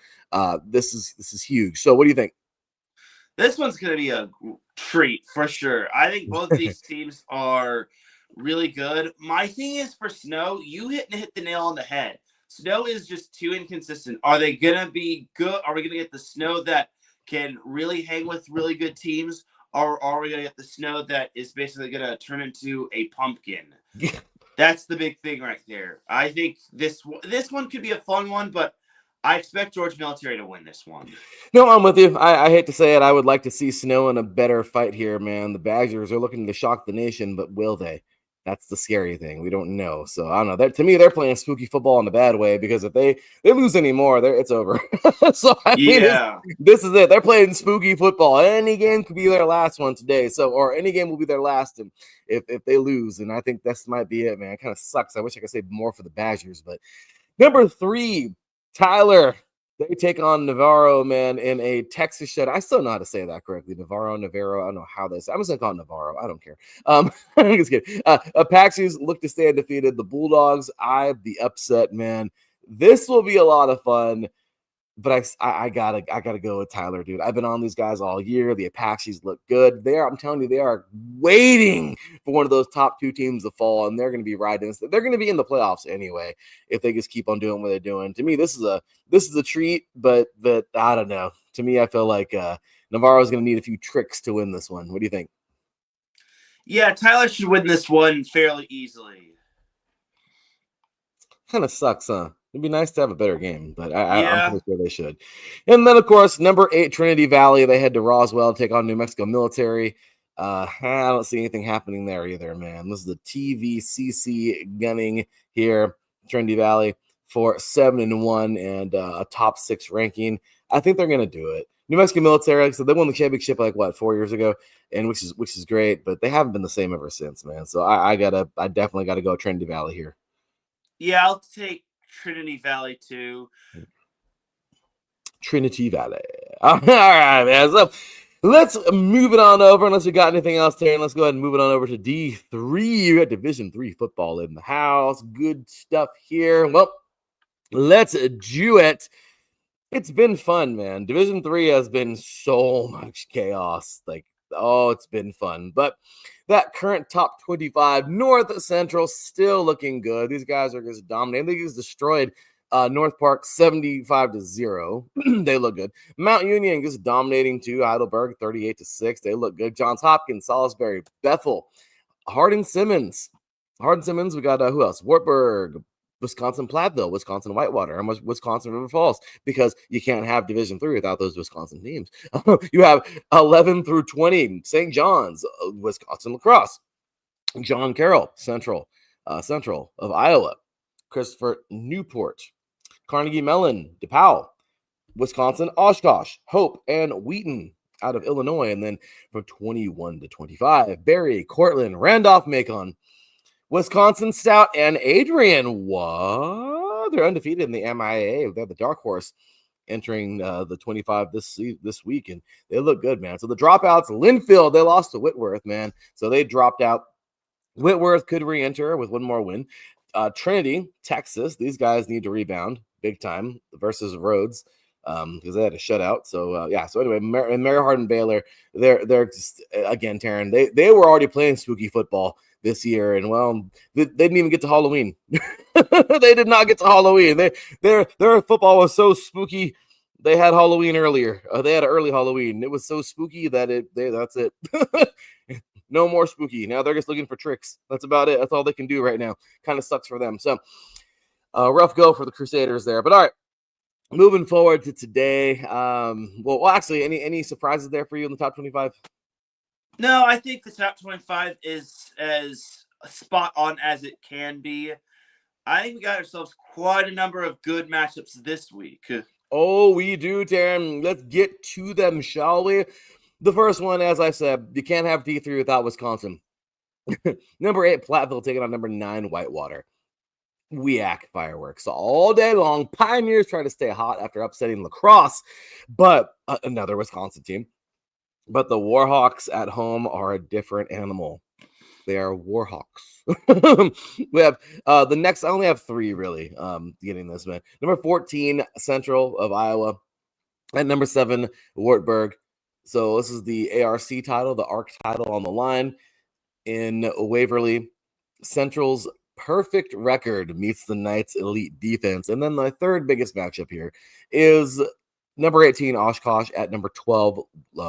Speaker 1: This is huge. So what do you think?
Speaker 2: This one's going to be a treat for sure. I think both these teams are really good. My thing is for Snow, you hit the nail on the head. Snow is just too inconsistent. Are they going to be good? Are we going to get the Snow that can really hang with really good teams? Or are we going to get the Snow that is basically going to turn into a pumpkin? That's the big thing right there. I think this one could be a fun one, but I expect Georgia Military to win this one.
Speaker 1: No, I'm with you. I hate to say it. I would like to see Snow in a better fight here, man. The Badgers are looking to shock the nation, but will they? That's the scary thing. We don't know. So I don't know. To me, they're playing spooky football in a bad way because if they lose anymore, it's over. So I mean, this is it. They're playing spooky football. Any game could be their last one today. So or any game will be their last, and if they lose, and I think this might be it, man. It kind of sucks. I wish I could say more for the Badgers, but number 3. Tyler, they take on Navarro, man, in a Texas shut. I still know how to say that correctly. Navarro. I don't know how this. I'm just gonna call it Navarro. I don't care. I'm just kidding. Apaches look to stay undefeated. The Bulldogs eye the upset, man. This will be a lot of fun. But I gotta go with Tyler, dude. I've been on these guys all year. The Apaches look good. I'm telling you, they are waiting for one of those top 2 teams to fall, and they're going to be right in. They're going to be in the playoffs anyway if they just keep on doing what they're doing. To me, this is a treat, but I don't know. To me, I feel like Navarro's going to need a few tricks to win this one. What do you think?
Speaker 2: Yeah, Tyler should win this one fairly easily.
Speaker 1: Kind of sucks, huh? It'd be nice to have a better game, but I'm pretty sure they should. And then, of course, number 8, Trinity Valley. They head to Roswell to take on New Mexico Military. I don't see anything happening there either, man. This is the TVCC gunning here, Trinity Valley, for 7-1 and a top 6 ranking. I think they're going to do it. New Mexico Military, like I said, they won the championship 4 years ago, and which is great, but they haven't been the same ever since, man. So I definitely got to go Trinity Valley here.
Speaker 2: Yeah, I'll take Trinity Valley too.
Speaker 1: Trinity Valley. All right, man. So let's move it on over. Unless you got anything else, Teran, let's go ahead and move it on over to D3. You got Division 3 football in the house. Good stuff here. Well, let's do it. It's been fun, man. Division 3 has been so much chaos. It's been fun. But that current top 25, North Central, still looking good. These guys are just dominating. They just destroyed North Park 75-0. They look good. Mount Union just dominating too. Heidelberg 38-6. They look good. Johns Hopkins, Salisbury, Bethel, Hardin Simmons. We got who else? Wartburg, Wisconsin Platteville, Wisconsin Whitewater, and Wisconsin River Falls, because you can't have Division 3 without those Wisconsin teams. You have 11 through 20, St. John's, Wisconsin Lacrosse, John Carroll, Central of Iowa, Christopher Newport, Carnegie Mellon, DePaul, Wisconsin Oshkosh, Hope, and Wheaton out of Illinois. And then from 21 to 25, Barry, Cortland, Randolph-Macon, Wisconsin Stout, and Adrian. What? they're undefeated in the MIA. They're the dark horse entering the 25 this week, and they look good, man. So the dropouts, Linfield, they lost to Whitworth, man. So they dropped out. Whitworth could re-enter with one more win. Trinity, Texas, these guys need to rebound big time versus Rhodes because they had a shutout. So so anyway, Mary Hardin Baylor, they're just, again, Teran, they were already playing spooky football this year, and well, they didn't even get to Halloween. They did not get to Halloween. Their football was so spooky. They had Halloween earlier. They had an early Halloween. It was so spooky that that's it. No more spooky. Now they're just looking for tricks. That's about it. That's all they can do right now. Kind of sucks for them. So rough go for the Crusaders there. But all right, moving forward to today. Well, actually, any surprises there for you in the top 25?
Speaker 2: No, I think the top 25 is as spot on as it can be. I think we got ourselves quite a number of good matchups this week.
Speaker 1: Oh, we do, Teran. Let's get to them, shall we? The first one, as I said, you can't have D3 without Wisconsin. Number 8, Platteville taking on number 9, Whitewater. WEAC fireworks all day long. Pioneers try to stay hot after upsetting La Crosse, but another Wisconsin team. But the Warhawks at home are a different animal. They are Warhawks. We have the next. I only have 3 really. Getting this, man. Number 14, Central of Iowa, and number 7, Wartburg. So this is the ARC title, the ARC title on the line in Waverly. Central's perfect record meets the Knights' elite defense. And then the third biggest matchup here is number 18, Oshkosh, at number 12,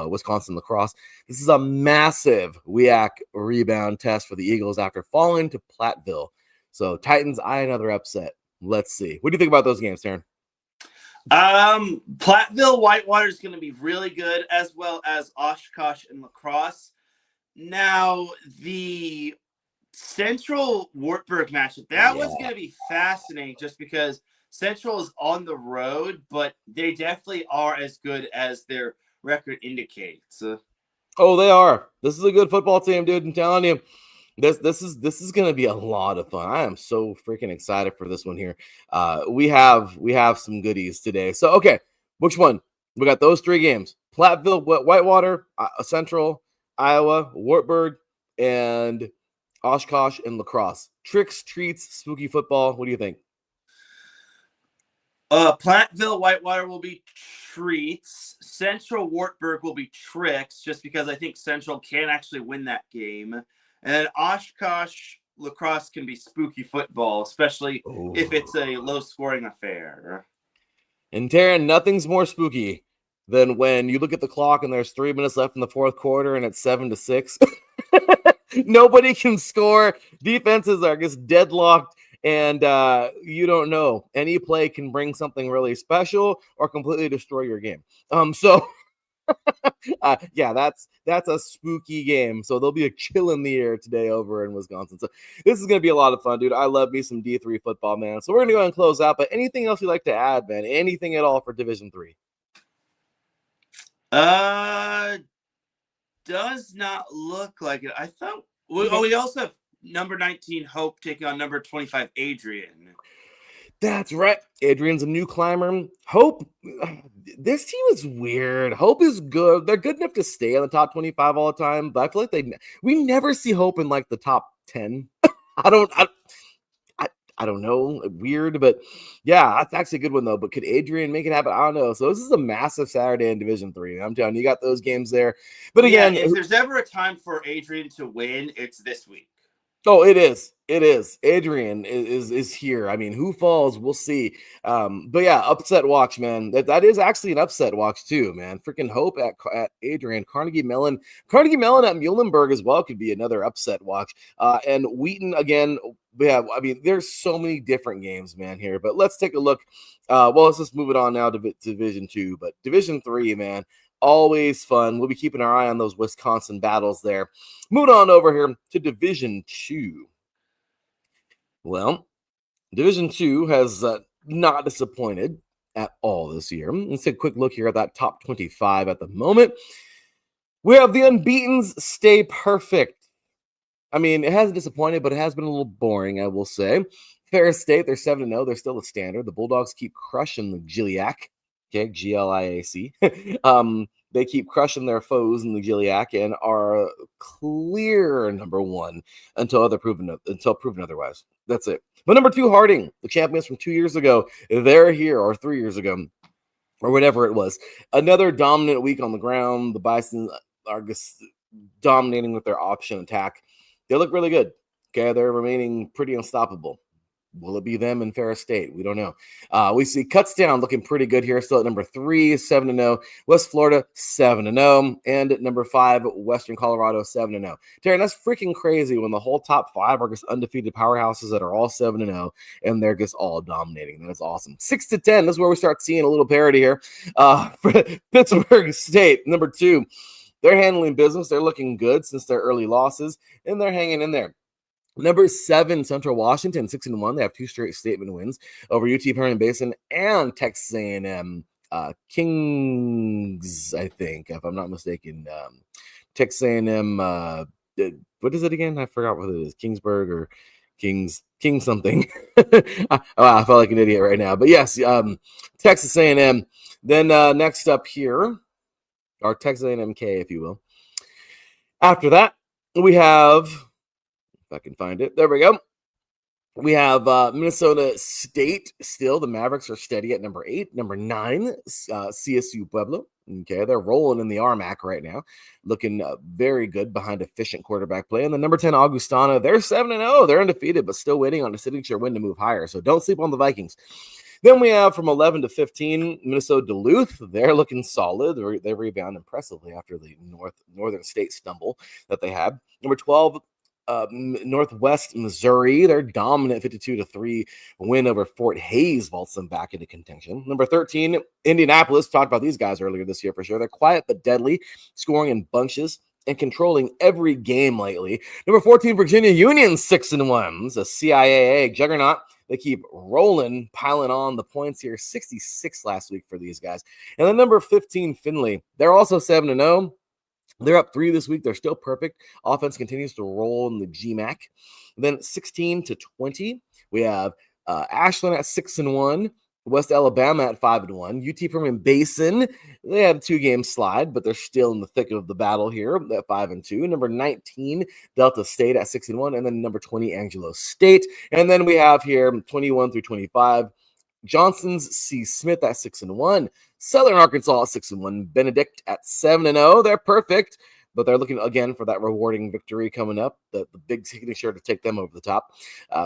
Speaker 1: Wisconsin La Crosse. This is a massive WEAC rebound test for the Eagles after falling to Platteville. So Titans eye another upset. Let's see. What do you think about those games, Teran?
Speaker 2: Platteville Whitewater is going to be really good, as well as Oshkosh and La Crosse. Now, the Central Wartburg matchup, that one's going to be fascinating just because Central is on the road, but they definitely are as good as their record indicates.
Speaker 1: Oh, they are. This is a good football team, dude. I'm telling you. This is going to be a lot of fun. I am so freaking excited for this one here. We have some goodies today. So, okay, which one? We got those 3 games. Platteville, Whitewater, Central, Iowa, Wartburg, and Oshkosh and La Crosse. Tricks, treats, spooky football. What do you think?
Speaker 2: Platteville Whitewater will be treats. Central Wartburg will be tricks, just because I think Central can actually win that game. And then Oshkosh La Crosse can be spooky football, especially if it's a low-scoring affair.
Speaker 1: And Teran, nothing's more spooky than when you look at the clock and there's 3 minutes left in the fourth quarter and it's 7-6. Nobody can score. Defenses are just deadlocked, and you don't know. Any play can bring something really special or completely destroy your game. That's a spooky game. So there'll be a chill in the air today over in Wisconsin. So this is going to be a lot of fun, dude. I love me some D3 football, man. So we're going to go and close out. But anything else you'd like to add, man? Anything at all for Division 3?
Speaker 2: Does not look like it. I thought we also have number 19 Hope taking on number 25 Adrian.
Speaker 1: That's right. Adrian's a new climber. Hope, this team is weird. Hope is good. They're good enough to stay in the top 25 all the time, but I feel like we never see Hope in like the top 10. I don't know. Weird, but yeah, that's actually a good one though. But could Adrian make it happen? I don't know. So this is a massive Saturday in Division 3. I'm telling you, you got those games there. But again,
Speaker 2: if there's ever a time for Adrian to win, it's this week.
Speaker 1: Oh, it is. It is. Adrian is here. I mean, who falls? We'll see. But yeah, upset watch, man. That is actually an upset watch too, man. Freaking Hope at Adrian. Carnegie Mellon at Muhlenberg as well could be another upset watch. And Wheaton again. Yeah, I mean, there's so many different games, man, here. But let's take a look. Let's just move it on now to Division 2. But Division 3, man. Always fun. We'll be keeping our eye on those Wisconsin battles there. Moving on over here to Division 2. Well, Division 2 has not disappointed at all this year. Let's take a quick look here at that top 25 at the moment. We have the unbeatens stay perfect. I mean, it hasn't disappointed, but it has been a little boring, I will say. Ferris State, they're 7-0. They're still a standard. The Bulldogs keep crushing the Giliac. Okay, G-L-I-A-C. They keep crushing their foes in the Giliac and are clear number one until proven otherwise. That's it. But number 2, Harding, the champions from 2 years ago, they're here, or 3 years ago, or whatever it was. Another dominant week on the ground. The Bison are just dominating with their option attack. They look really good. Okay, they're remaining pretty unstoppable. Will it be them in Ferris State? We don't know. We see Kutztown looking pretty good here, still at number 3, 7-0. West Florida, 7-0. And at number 5, Western Colorado, 7-0. Teran, that's freaking crazy when the whole top 5 are just undefeated powerhouses that are all 7-0, and they're just all dominating. That's awesome. 6-10, this is where we start seeing a little parity here. Pittsburgh State, number 2. They're handling business. They're looking good since their early losses, and they're hanging in there. Number 7, Central Washington, 6-1. They have 2 straight statement wins over UT Permian Basin and Texas A&M Kings, I think, if I'm not mistaken. Texas A&M, what is it again? I forgot what it is. Kingsburg or King something. I felt like an idiot right now. But yes, Texas A&M. Then next up here, or Texas A&M K, if you will. After that, we have... I can find it. There we go. We have Minnesota State still. The Mavericks are steady at number 8. Number 9, CSU Pueblo. Okay, they're rolling in the RMAC right now, looking very good behind efficient quarterback play. And the number 10, Augustana, they're 7-0. They're undefeated, but still waiting on a signature win to move higher. So don't sleep on the Vikings. Then we have from 11 to 15, Minnesota Duluth. They're looking solid. They rebound impressively after the Northern State stumble that they had. Number 12, Northwest Missouri, they're dominant 52-3 win over Fort Hays, vaults them back into contention. Number 13, Indianapolis, talked about these guys earlier this year for sure. They're quiet but deadly, scoring in bunches and controlling every game lately. Number 14, Virginia Union, 6-1. It's a CIAA juggernaut. They keep rolling, piling on the points here. 66 last week for these guys. And then number 15, Findlay, they're also 7-0. They're up 3 this week. They're still perfect. Offense continues to roll in the GMAC. Then 16-20, we have Ashland at 6-1, West Alabama at 5-1, UT Permian Basin. They have a 2-game slide, but they're still in the thick of the battle here at 5-2. Number 19, Delta State at 6-1, and then number 20, Angelo State. And then we have here 21 through 25. Johnson's C. Smith at 6-1. Southern Arkansas at 6-1. Benedict at 7-0. They're perfect, but they're looking again for that rewarding victory coming up. The big signature to take them over the top.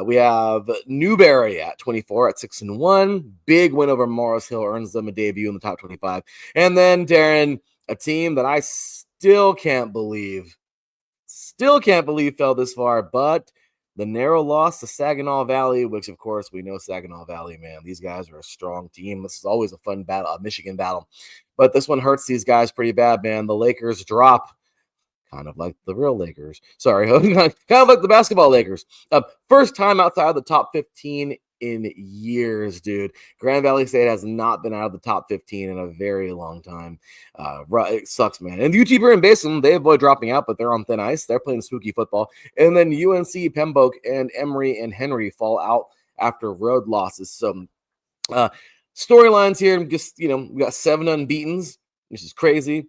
Speaker 1: We have Newberry at 24 at 6-1. Big win over Morris Hill earns them a debut in the top 25. And then Darren, a team that I still can't believe fell this far, but the narrow loss to Saginaw Valley, which, of course, we know Saginaw Valley, man. These guys are a strong team. This is always a fun battle, a Michigan battle. But this one hurts these guys pretty bad, man. The Lakers drop, kind of like the real Lakers. Sorry, kind of like the basketball Lakers. First time outside of the top 15 in years, dude. Grand Valley State has not been out of the top 15 in a very long time. It sucks, man. And UT Permian Basin, they avoid dropping out, but they're on thin ice. They're playing spooky football. And then UNC, Pembroke, and Emory and Henry fall out after road losses. So storylines here, just, we got 7 unbeatens, which is crazy.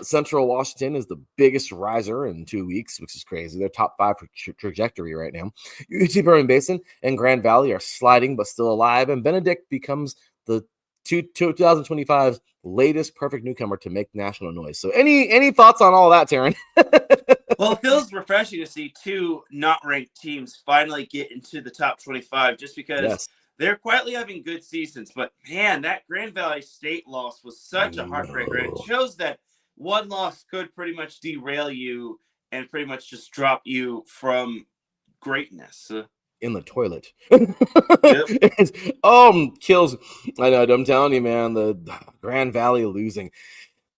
Speaker 1: Central Washington is the biggest riser in 2 weeks, which is crazy. They're top 5 for trajectory right now. UT Permian Basin and Grand Valley are sliding but still alive, and Benedict becomes the 2025's latest perfect newcomer to make national noise. So any thoughts on all that, Teran?
Speaker 2: Well, it feels refreshing to see 2 not ranked teams finally get into the top 25 just because they're quietly having good seasons. But man, that Grand Valley State loss was such a heartbreaker. And it shows that one loss could pretty much derail you and pretty much just drop you from greatness.
Speaker 1: In the toilet.
Speaker 2: Yep.
Speaker 1: Kills. I know, I'm telling you, man, the Grand Valley losing.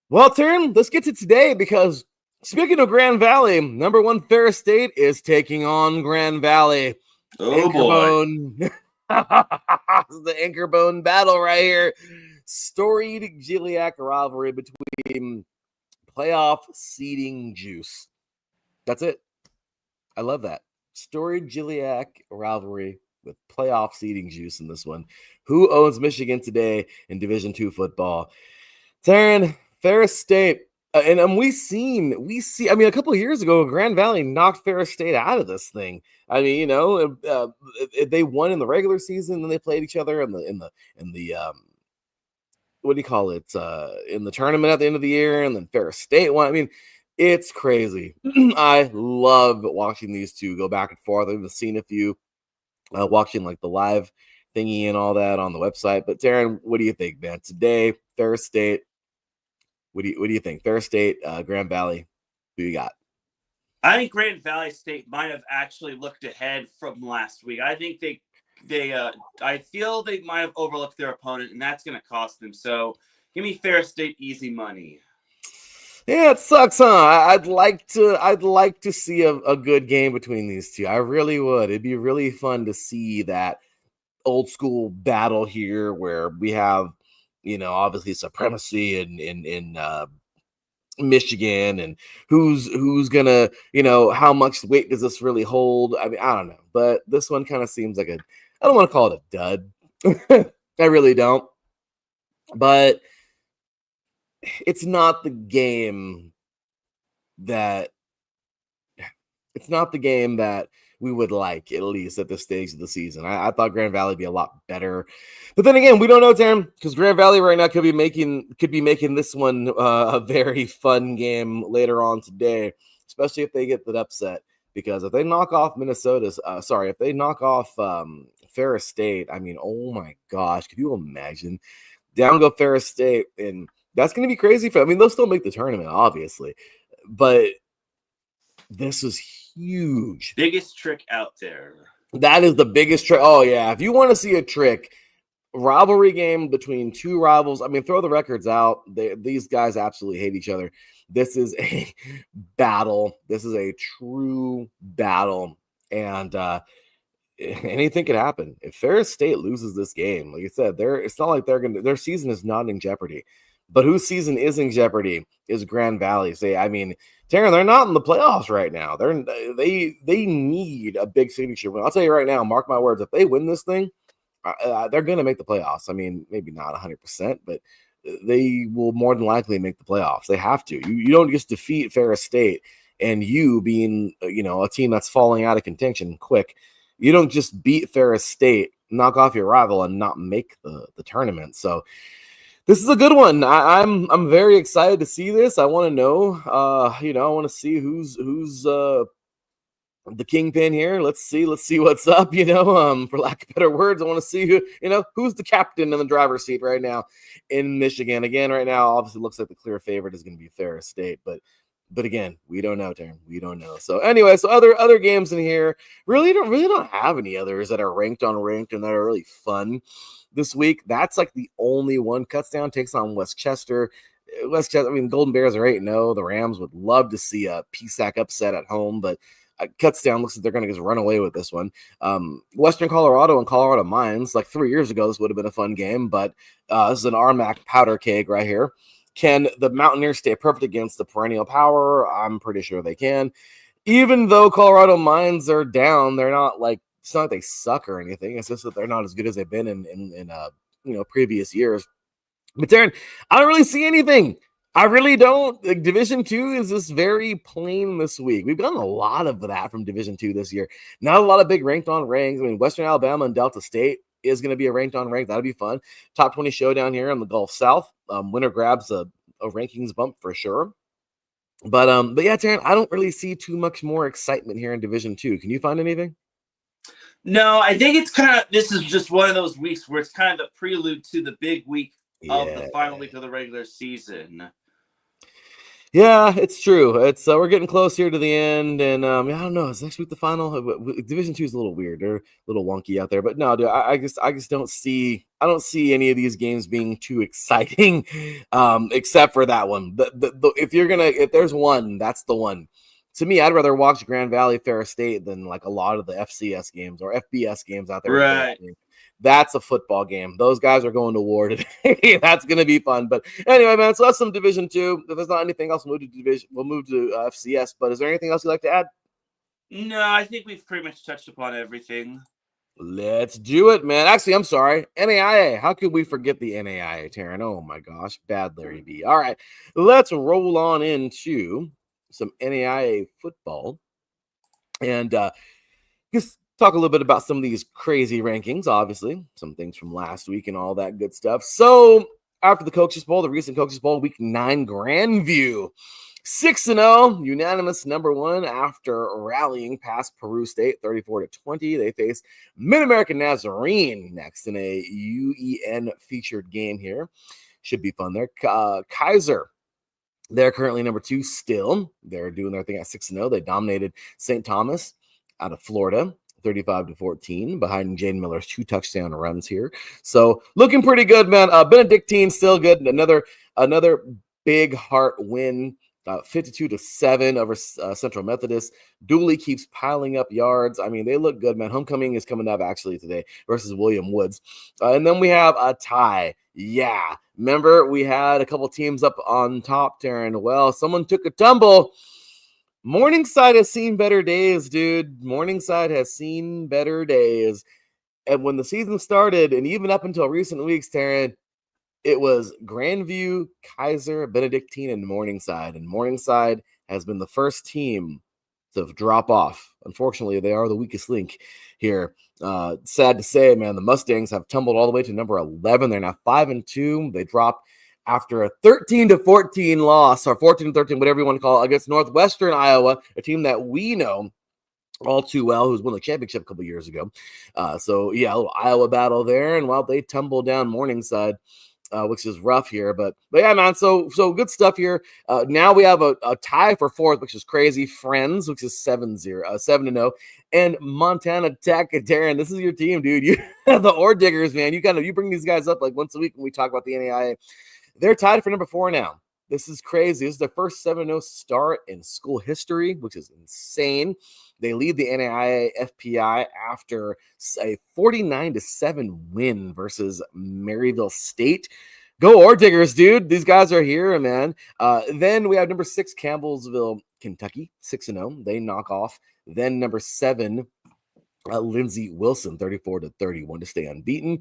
Speaker 1: Well, Teran, let's get to today, because speaking of Grand Valley, number 1 Ferris State is taking on Grand Valley.
Speaker 2: Oh, boy.
Speaker 1: The anchor bone battle right here. Storied Giliac rivalry between playoff seeding juice. That's it. I love that. Storied Giliac rivalry with playoff seeding juice in this one. Who owns Michigan today in Division II football? Teran, Ferris State. And we see. I mean, a couple of years ago, Grand Valley knocked Ferris State out of this thing. I mean, they won in the regular season, and they played each other in the what do you call it? In the tournament at the end of the year, and then Ferris State won. I mean, it's crazy. I love watching these two go back and forth. I've seen a few watching like the live thingy and all that on the website. But Teran, what do you think, man? Today, Ferris State. What do you think? Ferris State, Grand Valley. Who you got?
Speaker 2: I think Grand Valley State might have actually looked ahead from last week. I think I feel they might have overlooked their opponent, and that's going to cost them. So give me Ferris State easy money.
Speaker 1: Yeah, it sucks, huh? I'd like to see a good game between these two. I really would. It'd be really fun to see that old school battle here where we have, obviously supremacy in Michigan, and who's gonna, how much weight does this really hold? I mean, I don't know, but this one kind of seems like I don't want to call it a dud. I really don't, but it's not the game that we would like, at least at this stage of the season. I thought Grand Valley would be a lot better, but then again, we don't know, Teran, because Grand Valley right now could be making this one a very fun game later on today, especially if they get that upset. Because if they knock off if they knock off Ferris State, I mean, oh my gosh, could you imagine? Down go Ferris State, and that's going to be crazy for. I mean, they'll still make the tournament, obviously, but this is huge.
Speaker 2: Biggest trick out there.
Speaker 1: That is the biggest trick. Oh yeah, if you want to see a trick, rivalry game between two rivals. I mean, throw the records out. These guys absolutely hate each other. This is a battle. This is a true battle, and anything could happen. If Ferris State loses this game, like I said, it's not like their season is not in jeopardy. But whose season is in jeopardy is Grand Valley. I mean, Teran, they're not in the playoffs right now. They need a big signature win. I'll tell you right now, mark my words, if they win this thing, they're going to make the playoffs. I mean, maybe not 100%, but they will more than likely make the playoffs. They have to. You don't just defeat Ferris State, and you being, a team that's falling out of contention quick, you don't just beat Ferris State, knock off your rival, and not make the tournament. So this is a good one. I'm very excited to see this. I want to know, I want to see who's the kingpin here. Let's see what's up, for lack of better words. I want to see who's the captain in the driver's seat right now in Michigan. Again, right now, obviously looks like the clear favorite is going to be Ferris State, but again, we don't know, Teran. We don't know. So anyway, so other games in here really don't have any others that are ranked and that are really fun this week. That's like the only one. Kutztown takes on Westchester. I mean, Golden Bears are 8-0. The Rams would love to see a PSAC upset at home, but Kutztown looks like they're going to just run away with this one. Western Colorado and Colorado Mines, like 3 years ago, this would have been a fun game, but this is an RMAC powder keg right here. Can the Mountaineers stay perfect against the perennial power? I'm pretty sure they can. Even though Colorado Mines are down, they're not like, it's not like they suck or anything. It's just that they're not as good as they've been in previous years. But Teran, I don't really see anything. I really don't. Like, Division II is just very plain this week. We've gotten a lot of that from Division II this year. Not a lot of big ranked on ranks. I mean, Western Alabama and Delta State is going to be a ranked on rank. That'll be fun. Top 20 showdown here in the Gulf South. Winner grabs a rankings bump for sure. But yeah, Teran, I don't really see too much more excitement here in Division II. Can you find anything?
Speaker 2: No, I think this is just one of those weeks where it's kind of the prelude to the big week of the final week of the regular season.
Speaker 1: Yeah, it's true. It's we're getting close here to the end, and I don't know. Is next week the final? Division II is a little weird. They're a little wonky out there, but no, dude, I just don't see. I don't see any of these games being too exciting, except for that one. If there's one, that's the one. To me, I'd rather watch Grand Valley Ferris State than like a lot of the FCS games or FBS games out there.
Speaker 2: Right.
Speaker 1: That's a football game. Those guys are going to war today. That's going to be fun. But anyway, man, so that's some Division II. If there's not anything else, we'll move to FCS. But is there anything else you'd like to add?
Speaker 2: No, I think we've pretty much touched upon everything.
Speaker 1: Let's do it, man. Actually, I'm sorry. NAIA. How could we forget the NAIA, Teran? Oh my gosh. Bad Larry B. All right. Let's roll on into some NAIA football. And just talk a little bit about some of these crazy rankings, obviously. Some things from last week and all that good stuff. So after the Coaches Bowl, the recent Coaches Bowl, week 9 Grandview. 6-0, unanimous number 1 after rallying past Peru State 34-20. They face Mid-American Nazarene next in a UEN featured game here. Should be fun there. Kaiser, they're currently number 2 still. They're doing their thing at 6-0. They dominated St. Thomas out of Florida 35-14 behind Jane Miller's 2 touchdown runs here. So looking pretty good, man. Benedictine still good. Another big heart win. 52-7 over Central Methodist. Dooley keeps piling up yards. I mean, they look good, man. Homecoming is coming up actually today versus William Woods. And then we have a tie. Yeah. Remember, we had a couple teams up on top, Teran. Well, someone took a tumble. Morningside has seen better days, dude. Morningside has seen better days. And when the season started, and even up until recent weeks, Teran, it was Grandview, Kaiser, Benedictine, and Morningside. And Morningside has been the first team to drop off. Unfortunately, they are the weakest link here. Sad to say, man, the Mustangs have tumbled all the way to number 11. They're now 5-2. They dropped after a 13-14 loss, or 14-13, whatever you want to call it, against Northwestern Iowa, a team that we know all too well, who's won the championship a couple years ago. So, yeah, a little Iowa battle there. And while they tumbled down Morningside, which is rough here, but yeah, man. So good stuff here. Now we have a tie for 4th, which is crazy. Friends, which is 7-0, and Montana Tech. And Teran, this is your team, dude. You the Ore Diggers, man. You bring these guys up like once a week when we talk about the NAIA. They're tied for number 4 now. This is crazy. This is their first 7-0 start in school history, which is insane. They lead the NAIA FPI after a 49-7 win versus Maryville State. Go Ore Diggers, dude. These guys are here, man. Then we have number 6, Campbellsville, Kentucky, 6-0. They knock off. Then number 7, Lindsey Wilson, 34-31 to stay unbeaten.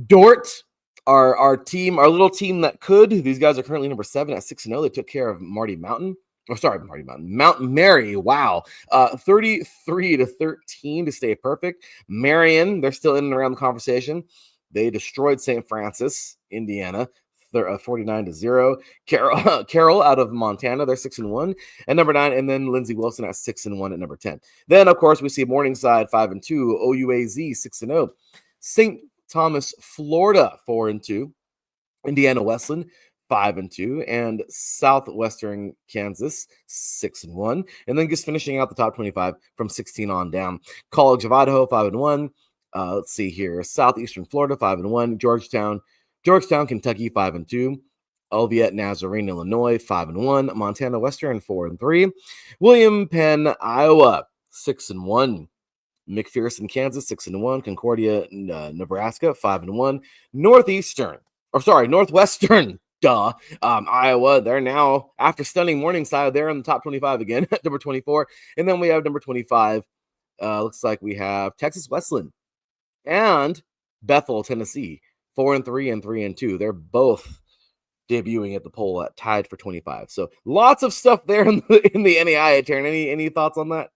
Speaker 1: Dort, our little team that could. These guys are currently number 7 at 6-0. They took care of Mount Mary. Wow. 33-13 to stay perfect. Marion, they're still in and around the conversation. They destroyed St. Francis, Indiana, 49-0. Carroll out of Montana, they're 6-1 at number 9, and then Lindsey Wilson at 6-1 at number 10. Then, of course, we see Morningside 5-2, OUAZ 6-0, St. Thomas, Florida 4-2, Indiana Wesleyan 5-2, and Southwestern Kansas 6-1, and then just finishing out the top 25 from 16 on down. College of Idaho 5-1. Let's see here. Southeastern Florida 5-1. Georgetown, Kentucky 5-2. Olivet Nazarene, Illinois 5-1. Montana Western 4-3. William Penn, Iowa 6-1. McPherson, Kansas 6-1. Concordia, Nebraska 5-1. Northwestern. Iowa, they're now, after stunning Morningside, they're in the top 25 again, number 24. And then we have number 25. Looks like we have Texas Wesleyan and Bethel, Tennessee, 4-3 and 3-2. They're both debuting at the poll at tied for 25. So lots of stuff there in the NAIA, Teran. Any thoughts on that?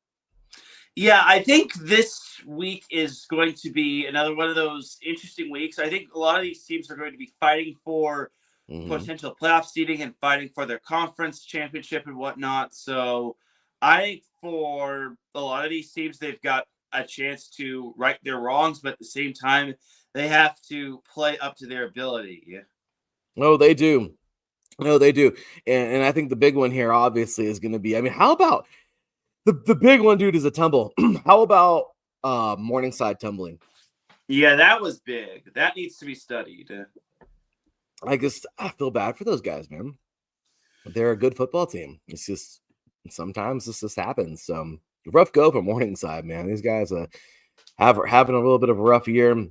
Speaker 2: Yeah, I think this week is going to be another one of those interesting weeks. I think a lot of these teams are going to be fighting for potential playoff seeding and fighting for their conference championship and whatnot. So I think for a lot of these teams, they've got a chance to right their wrongs, but at the same time, they have to play up to their ability.
Speaker 1: Oh, they do. No, they do. And I think the big one here, obviously, is going to be, how about the big one, dude, is a tumble. How about Morningside tumbling?
Speaker 2: Yeah, that was big. That needs to be studied.
Speaker 1: I feel bad for those guys, man. They're a good football team. It's just sometimes this just happens. Rough go for Morningside, man. These guys having a little bit of a rough year.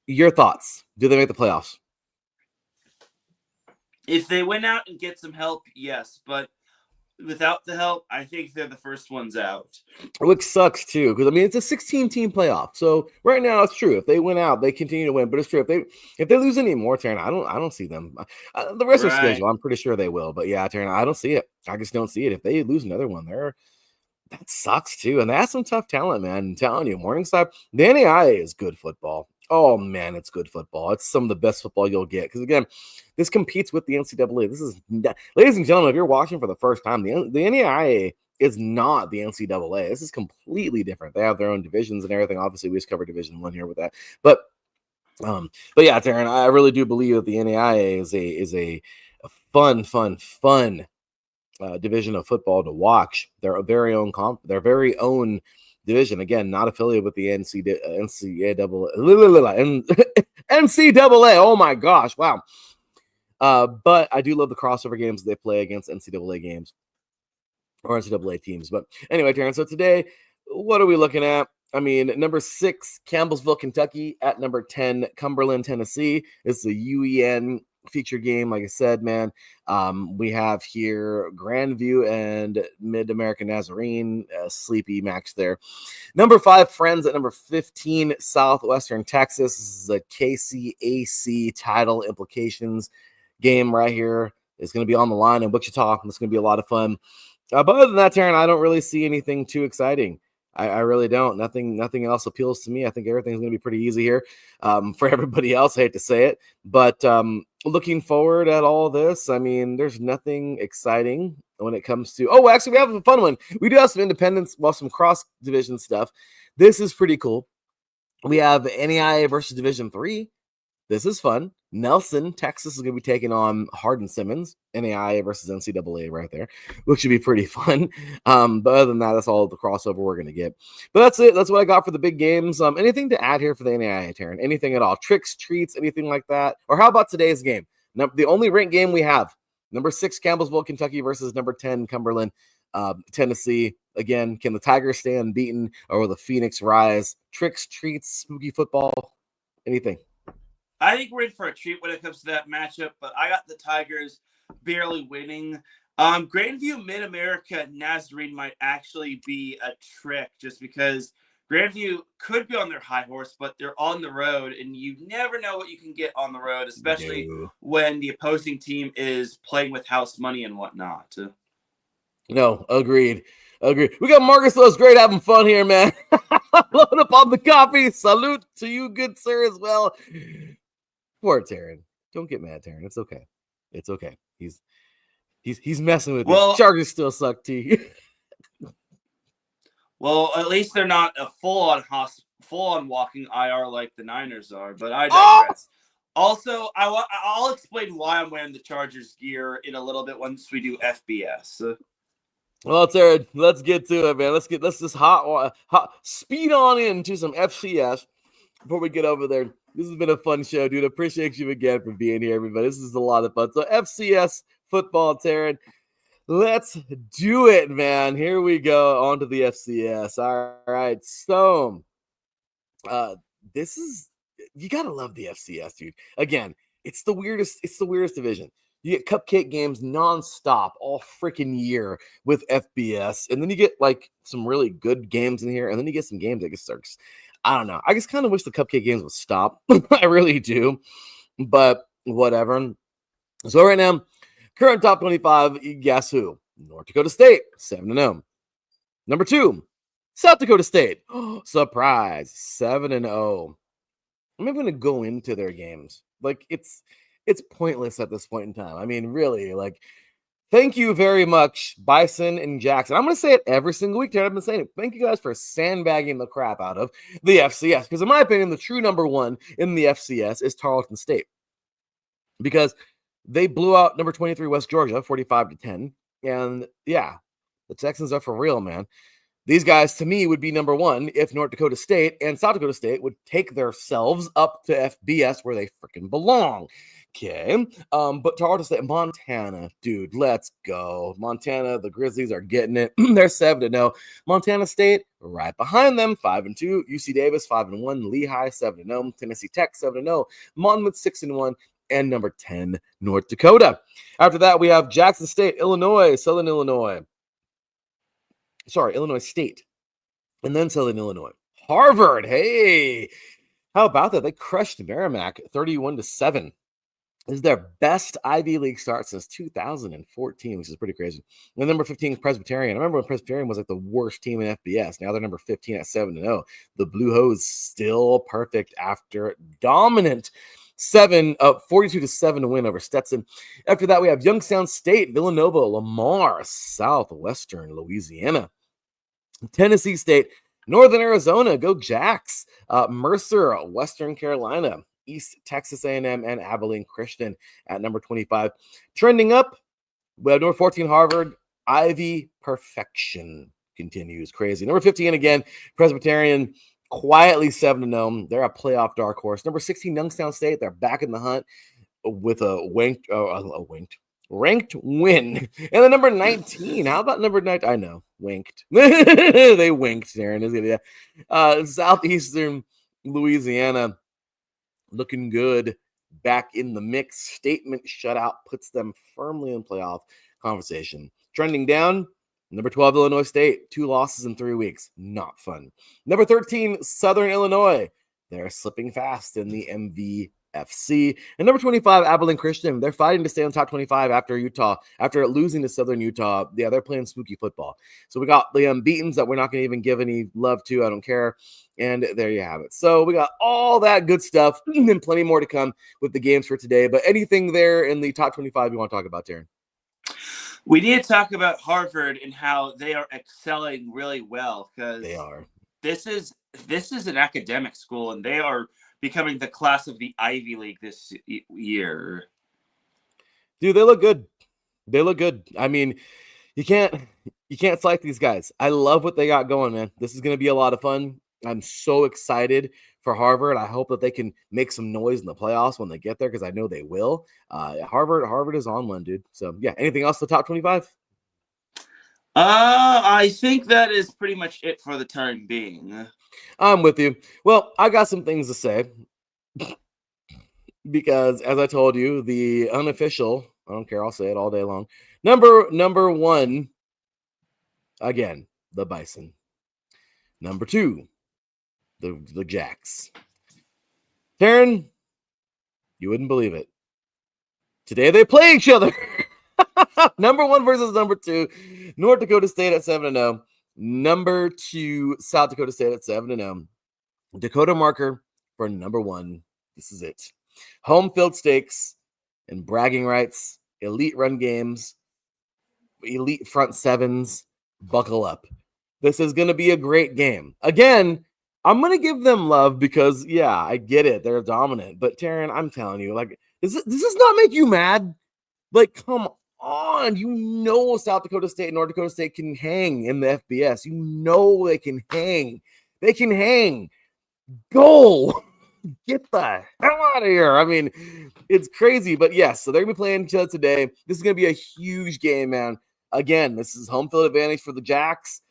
Speaker 1: Your thoughts? Do they make the playoffs?
Speaker 2: If they went out and get some help, yes. But without the help, I think they're the first ones out.
Speaker 1: Which sucks too, because I mean it's a 16-team playoff. So right now it's true. If they win out, they continue to win. But it's true if they lose any more, Taryn, I don't see them. The rest of the schedule, I'm pretty sure they will. But yeah, Taryn, I don't see it. I just don't see it. If they lose another one, that sucks too. And they have some tough talent, man. I'm telling you, Morningside, the NAIA is good football. Oh man, it's good football. It's some of the best football you'll get. Because again, this competes with the NCAA. This is, ladies and gentlemen, if you're watching for the first time, the NAIA is not the NCAA. This is completely different. They have their own divisions and everything. Obviously, we just covered Division 1 here with that. But yeah, Taryn, I really do believe that the NAIA is a fun division of football to watch. Their very own division. Again, not affiliated with the NCAA. Oh my gosh, wow. But I do love the crossover games they play against NCAA games or NCAA teams. But anyway, Taryn, so today, what are we looking at? I mean, number 6, Campbellsville, Kentucky, at number 10, Cumberland, Tennessee. It's a UEN feature game. Like I said, man, we have here Grandview and Mid-American Nazarene, a sleepy match there. Number 5, Friends at number 15, Southwestern Texas. This is a KCAC title implications game right here. It's going to be on the line in Wichita. It's going to be a lot of fun. But other than that, Taryn, I don't really see anything too exciting. I really don't. Nothing else appeals to me. I think everything's going to be pretty easy here for everybody else. I hate to say it, but looking forward at all this, I mean, there's nothing exciting when it comes to. Oh, actually, we have a fun one. We do have some independents, some cross division stuff. This is pretty cool. We have NAIA versus Division 3. This is fun. Nelson, Texas is going to be taking on Hardin-Simmons, NAIA versus NCAA right there, which should be pretty fun. But other than that, that's all the crossover we're going to get. But that's it. That's what I got for the big games. Anything to add here for the NAIA, Taryn? Anything at all? Tricks, treats, anything like that? Or how about today's game? The only ranked game we have, number 6, Campbellsville, Kentucky versus number 10, Cumberland, Tennessee. Again, can the Tigers stay unbeaten or will the Phoenix rise? Tricks, treats, spooky football, anything?
Speaker 2: I think we're in for a treat when it comes to that matchup, but I got the Tigers barely winning. Grandview Mid-America Nazarene might actually be a trick just because Grandview could be on their high horse, but they're on the road, and you never know what you can get on the road, especially when the opposing team is playing with house money and whatnot.
Speaker 1: No, agreed. We got Marcus Lowe's great having fun here, man. Load up on the coffee. Salute to you, good sir, as well. Poor Taryn. Don't get mad, Taryn. It's okay. It's okay. He's messing with you. Chargers still suck, T.
Speaker 2: Well, at least they're not a full-on walking IR like the Niners are, but I digress. Also, I'll explain why I'm wearing the Chargers gear in a little bit once we do FBS.
Speaker 1: Well, Taryn, let's get to it, man. Let's just hot speed on into some FCS before we get over there. This has been a fun show, dude. Appreciate you again for being here, everybody. This is a lot of fun. So FCS football, Taryn. Let's do it, man. Here we go. On to the FCS. All right. So this is, you gotta love the FCS, dude. Again, it's the weirdest division. You get cupcake games nonstop all freaking year with FBS, and then you get like some really good games in here, and then you get some games that just starts. I don't know. I just kind of wish the cupcake games would stop. I really do, but whatever. So right now, current top 25. Guess who? North Dakota State, 7-0. Number 2, South Dakota State. Surprise, 7-0. I'm even going to go into their games. Like it's pointless at this point in time. I mean, really, like, thank you very much, Bison and Jackson. I'm going to say it every single week. I've been saying it. Thank you guys for sandbagging the crap out of the FCS. Because in my opinion, the true number 1 in the FCS is Tarleton State. Because they blew out number 23 West Georgia 45-10. And yeah, the Texans are for real, man. These guys, to me, would be number 1 if North Dakota State and South Dakota State would take themselves up to FBS where they freaking belong. Okay. But Tarleton State, Montana, dude, let's go. Montana, the Grizzlies are getting it. They're 7-0. Montana State, right behind them, 5-2. UC Davis, 5-1. Lehigh, 7-0. Tennessee Tech, 7-0. Monmouth, 6-1. and number 10, North Dakota. After that, we have Jackson State, Illinois, Southern Illinois. Sorry, Illinois State, and then Southern Illinois. Harvard, hey, how about that? They crushed Merrimack 31-7. This is their best Ivy League start since 2014, which is pretty crazy. And number 15, Presbyterian. I remember when Presbyterian was like the worst team in FBS. Now they're number 15 at 7-0. The Blue Hose still perfect after dominant 42-7 win over Stetson. After that, we have Youngstown State, Villanova, Lamar, Southwestern Louisiana, Tennessee State, Northern Arizona, go Jacks, Mercer, Western Carolina, East Texas A&M, and Abilene Christian at number 25. Trending up, we have number 14, Harvard. Ivy perfection continues. Crazy. Number 15, again, Presbyterian, quietly 7-0. They're a playoff dark horse. Number 16, Youngstown State. They're back in the hunt with a ranked win. And then number 19. How about number 19? I know. Winked. They winked, Teran. Southeastern Louisiana. Looking good, back in the mix. Statement shutout puts them firmly in playoff conversation. Trending down, number 12, Illinois State. 2 losses in 3 weeks. Not fun. Number 13, Southern Illinois. They're slipping fast in the MVFC. And number 25, Abilene Christian. They're fighting to stay on top 25 after losing to Southern Utah. Yeah, they're playing spooky football. So we got the unbeatens that we're not going to even give any love to. I don't care. And there you have it. So we got all that good stuff and plenty more to come with the games for today. But anything there in the top 25 you want to talk about, Teran?
Speaker 2: We need to talk about Harvard and how they are excelling really well, because
Speaker 1: they are.
Speaker 2: This is an academic school, and they are becoming the class of the Ivy League this year.
Speaker 1: Dude, they look good. They look good. I mean, you can't slight these guys. I love what they got going, man. This is going to be a lot of fun. I'm so excited for Harvard. I hope that they can make some noise in the playoffs when they get there, because I know they will. Harvard is on one, dude. So, yeah, anything else to top 25?
Speaker 2: I think that is pretty much it for the time being.
Speaker 1: I'm with you. Well, I got some things to say because, as I told you, the unofficial, I don't care, I'll say it all day long, number 1, again, the Bison. Number 2, the Jacks. Teran, you wouldn't believe it. Today they play each other. Number 1 versus number 2. North Dakota State at 7-0. Number 2, South Dakota State at 7-0. Dakota marker for number 1. This is it. Home field stakes and bragging rights. Elite run games. Elite front sevens. Buckle up. This is going to be a great game. Again, I'm going to give them love because, yeah, I get it. They're dominant. But, Teran, I'm telling you, like, does this not make you mad? Like, come on. You know South Dakota State and North Dakota State can hang in the FBS. You know they can hang. They can hang. Go. Get the hell out of here. I mean, it's crazy. But, yes, so they're going to be playing each other today. This is going to be a huge game, man. Again, this is home field advantage for the Jacks.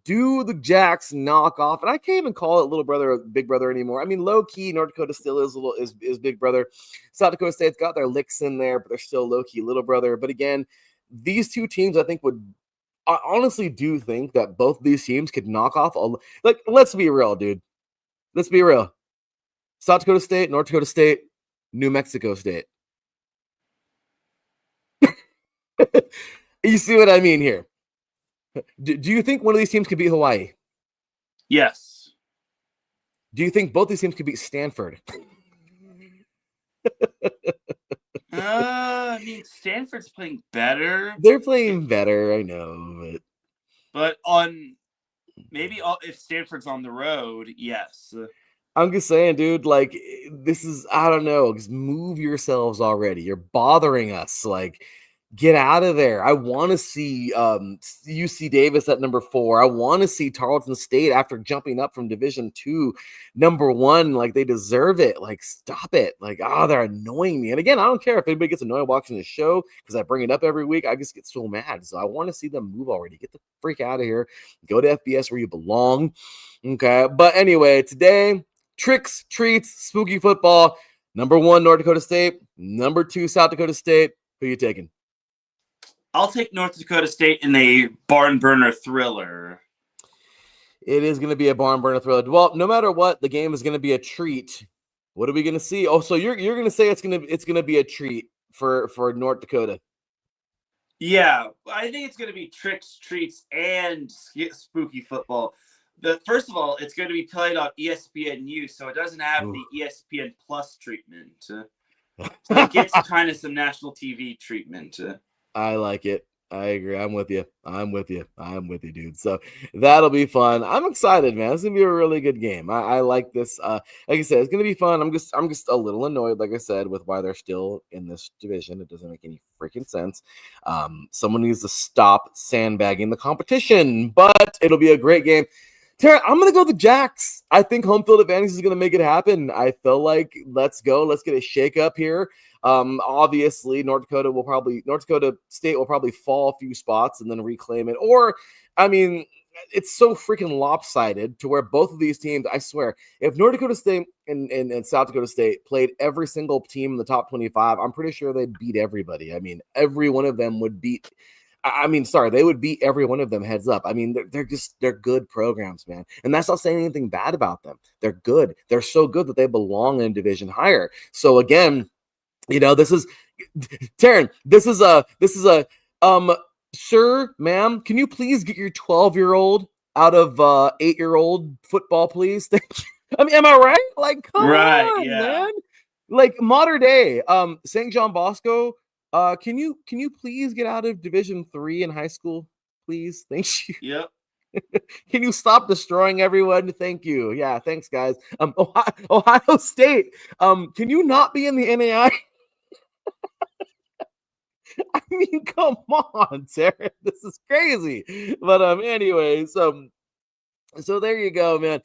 Speaker 1: Do the Jacks knock off? And I can't even call it little brother or big brother anymore. I mean, low key, North Dakota still is big brother. South Dakota State's got their licks in there, but they're still low key little brother. But again, these two teams, I think, I honestly do think that both these teams could knock off like, let's be real, dude. Let's be real. South Dakota State, North Dakota State, New Mexico State. You see what I mean here? Do you think one of these teams could beat Hawaii?
Speaker 2: Yes.
Speaker 1: Do you think both these teams could beat Stanford?
Speaker 2: I mean, Stanford's playing better.
Speaker 1: They're playing better, I know,
Speaker 2: but if Stanford's on the road, yes.
Speaker 1: I'm just saying, dude, like, this is, I don't know, just move yourselves already. You're bothering us. Like, get out of there. I want to see UC Davis at number 4. I want to see Tarleton State after jumping up from Division II, number 1. Like, they deserve it. Like, stop it. Like, they're annoying me. And again, I don't care if anybody gets annoyed watching the show because I bring it up every week. I just get so mad. So I want to see them move already. Get the freak out of here. Go to FBS where you belong. Okay. But anyway, today, tricks, treats, spooky football. Number 1, North Dakota State. Number 2, South Dakota State. Who are you taking?
Speaker 2: I'll take North Dakota State in a barn burner thriller.
Speaker 1: It is going to be a barn burner thriller. Well, no matter what, the game is going to be a treat. What are we going to see? Oh, so you're going to say it's going to be a treat for North Dakota.
Speaker 2: Yeah, I think it's going to be tricks, treats, and spooky football. First of all, it's going to be played on ESPNU, so it doesn't have the ESPN Plus treatment. So it gets kind of some national TV treatment.
Speaker 1: I like it. I agree. I'm with you, dude. So that'll be fun. I'm excited, man. It's gonna be a really good game. I like this. Like I said, it's gonna be fun. I'm just a little annoyed, like I said, with why they're still in this division. It doesn't make any freaking sense. Someone needs to stop sandbagging the competition, but it'll be a great game. Teran, I'm going to go the Jacks. I think home field advantage is going to make it happen. I feel like let's go. Let's get a shakeup here. Obviously, North Dakota State will probably fall a few spots and then reclaim it. Or, I mean, it's so freaking lopsided to where both of these teams, I swear, if North Dakota State and South Dakota State played every single team in the top 25, I'm pretty sure they'd beat everybody. I mean, every one of them would beat they would beat every one of them heads up. I mean, they're good programs, man. And that's not saying anything bad about them. They're good. They're so good that they belong in a division higher. So again, this is Teran. This is a sir, ma'am, can you please get your 12-year-old out of 8-year-old football, please? Thank you. I mean, am I right? Like, come on, man. Like modern day, St. John Bosco. Can you please get out of Division 3 in high school, please? Thank you.
Speaker 2: Yep.
Speaker 1: Can you stop destroying everyone? Thank you. Yeah, thanks, guys. Ohio State. Can you not be in the NAI? I mean, come on, Sarah. This is crazy. But anyway, so there you go, man.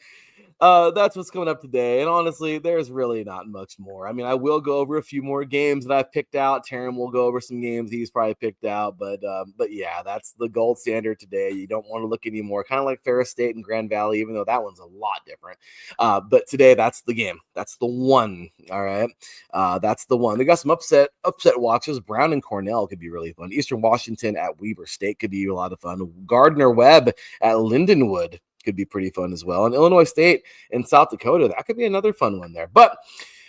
Speaker 1: That's what's coming up today. And honestly, there's really not much more. I mean, I will go over a few more games that I've picked out. Teran will go over some games he's probably picked out. But yeah, that's the gold standard today. You don't want to look anymore. Kind of like Ferris State and Grand Valley, even though that one's a lot different. But today, that's the game. That's the one. All right. That's the one. They got some upset watches. Brown and Cornell could be really fun. Eastern Washington at Weber State could be a lot of fun. Gardner-Webb at Lindenwood could be pretty fun as well. And Illinois State and South Dakota, that could be another fun one there. But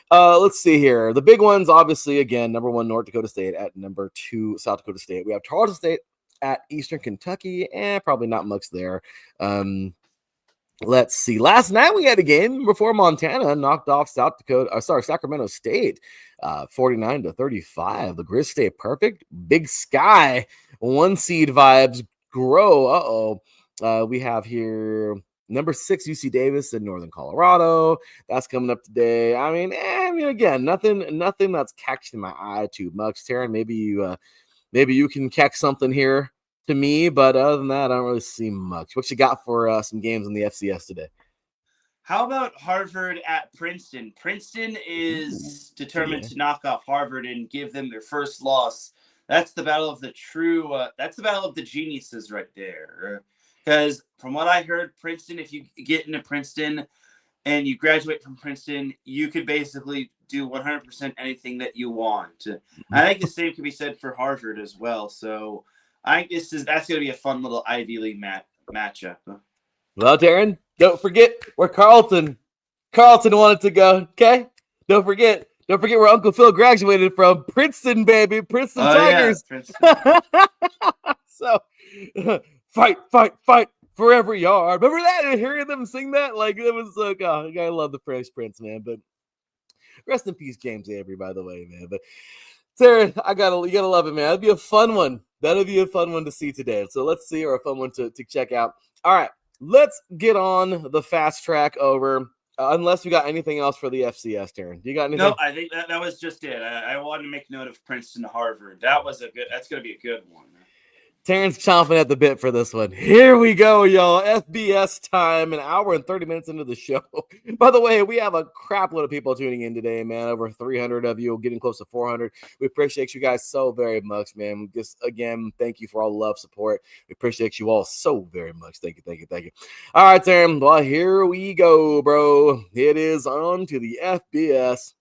Speaker 1: let's see here. The big ones, obviously, again, number 1, North Dakota State at number 2, South Dakota State. We have Tarleton State at Eastern Kentucky. Probably not much there. Let's see. Last night we had a game before Montana knocked off Sacramento State 49-35. The Grizz stay perfect. Big Sky, 1 seed vibes grow. We have here number 6 UC Davis in Northern Colorado. That's coming up today. I mean, again, nothing that's catching my eye too much. Teran, maybe you can catch something here to me, but other than that, I don't really see much. What you got for some games in the FCS today?
Speaker 2: How about Harvard at Princeton? Princeton is determined to knock off Harvard and give them their first loss. That's the battle of the that's the battle of the geniuses right there. Because from what I heard, Princeton, if you get into Princeton and you graduate from Princeton, you could basically do 100% anything that you want. I think the same can be said for Harvard as well. So I think that's going to be a fun little Ivy League matchup.
Speaker 1: Well, Teran, don't forget where Carlton wanted to go. Okay, don't forget where Uncle Phil graduated from. Princeton, baby, Princeton Tigers. Yeah, Princeton. So. Fight for every yard. Remember that? And hearing them sing that? Like, it was like, I love the Fresh Prince, man. But rest in peace, James Avery, by the way, man. But Teran, you gotta love it, man. That'd be a fun one. That'll be a fun one to see today. So let's see, or a fun one to check out. All right, let's get on the fast track over. Unless you got anything else for the FCS, Teran. Do you got anything?
Speaker 2: No, I think that was just it. I wanted to make note of Princeton to Harvard. That's going to be a good one.
Speaker 1: Teran's chomping at the bit for this one. Here we go, y'all. FBS time, an hour and 30 minutes into the show. By the way, we have a crap load of people tuning in today, man. Over 300 of you, getting close to 400. We appreciate you guys so very much, man. Just, again, thank you for all the love, support. We appreciate you all so very much. Thank you. All right, Teran. Well, here we go, bro. It is on to the FBS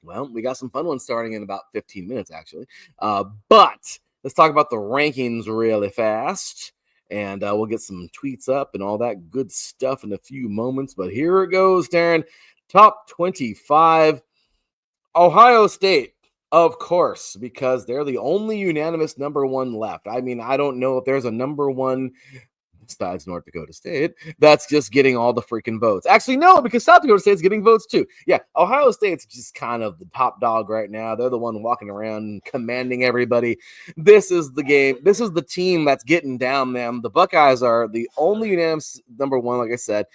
Speaker 1: Well, we got some fun ones starting in about 15 minutes, actually. But let's talk about the rankings really fast. And we'll get some tweets up and all that good stuff in a few moments. But here it goes, Darren. Top 25. Ohio State, of course, because they're the only unanimous number one left. I mean, I don't know if there's a number one besides North Dakota State that's just getting all the freaking votes. Actually, no, because South Dakota State's getting votes too. Yeah, Ohio State's just kind of the top dog right now. They're the one walking around commanding everybody. This is the game. This is the team that's getting down them. The Buckeyes are the only unanimous number one, like I said,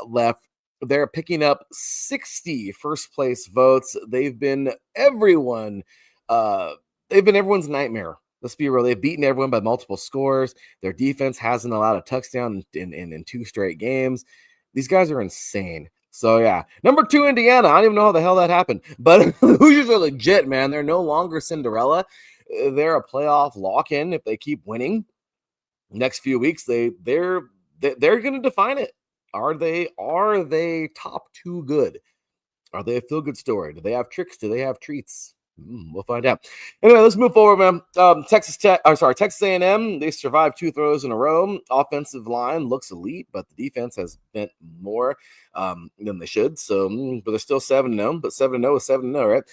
Speaker 1: left. They're picking up 60 first place votes. They've been everyone's nightmare. Let's be real. They've beaten everyone by multiple scores. Their defense hasn't allowed a touchdown in 2 straight games. These guys are insane. So, yeah. Number 2, Indiana. I don't even know how the hell that happened. But the Hoosiers are legit, man. They're no longer Cinderella. They're a playoff lock-in if they keep winning. Next few weeks, they're going to define it. Are they top 2 good? Are they a feel-good story? Do they have tricks? Do they have treats? We'll find out. Anyway, let's move forward, man. Texas A&M. They survived 2 throws in a row. Offensive line looks elite, but the defense has bent more than they should. So, but they're still 7-0. But 7-0 is 7-0, right?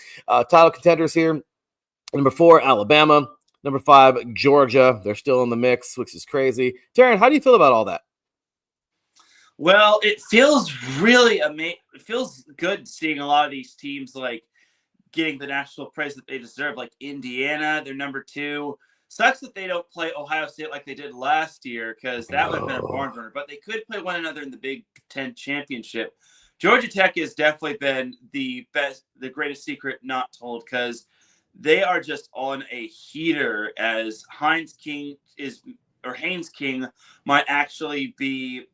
Speaker 1: Title contenders here. Number 4, Alabama. Number 5, Georgia. They're still in the mix, which is crazy. Teran, how do you feel about all that?
Speaker 2: Well, it feels really amazing. It feels good seeing a lot of these teams like getting the national praise that they deserve, like Indiana, they're number 2. Sucks that they don't play Ohio State like they did last year, because that would have been a barn burner. But they could play one another in the Big Ten championship. Georgia Tech has definitely been the best, the greatest secret not told, because they are just on a heater. As Haynes King might actually be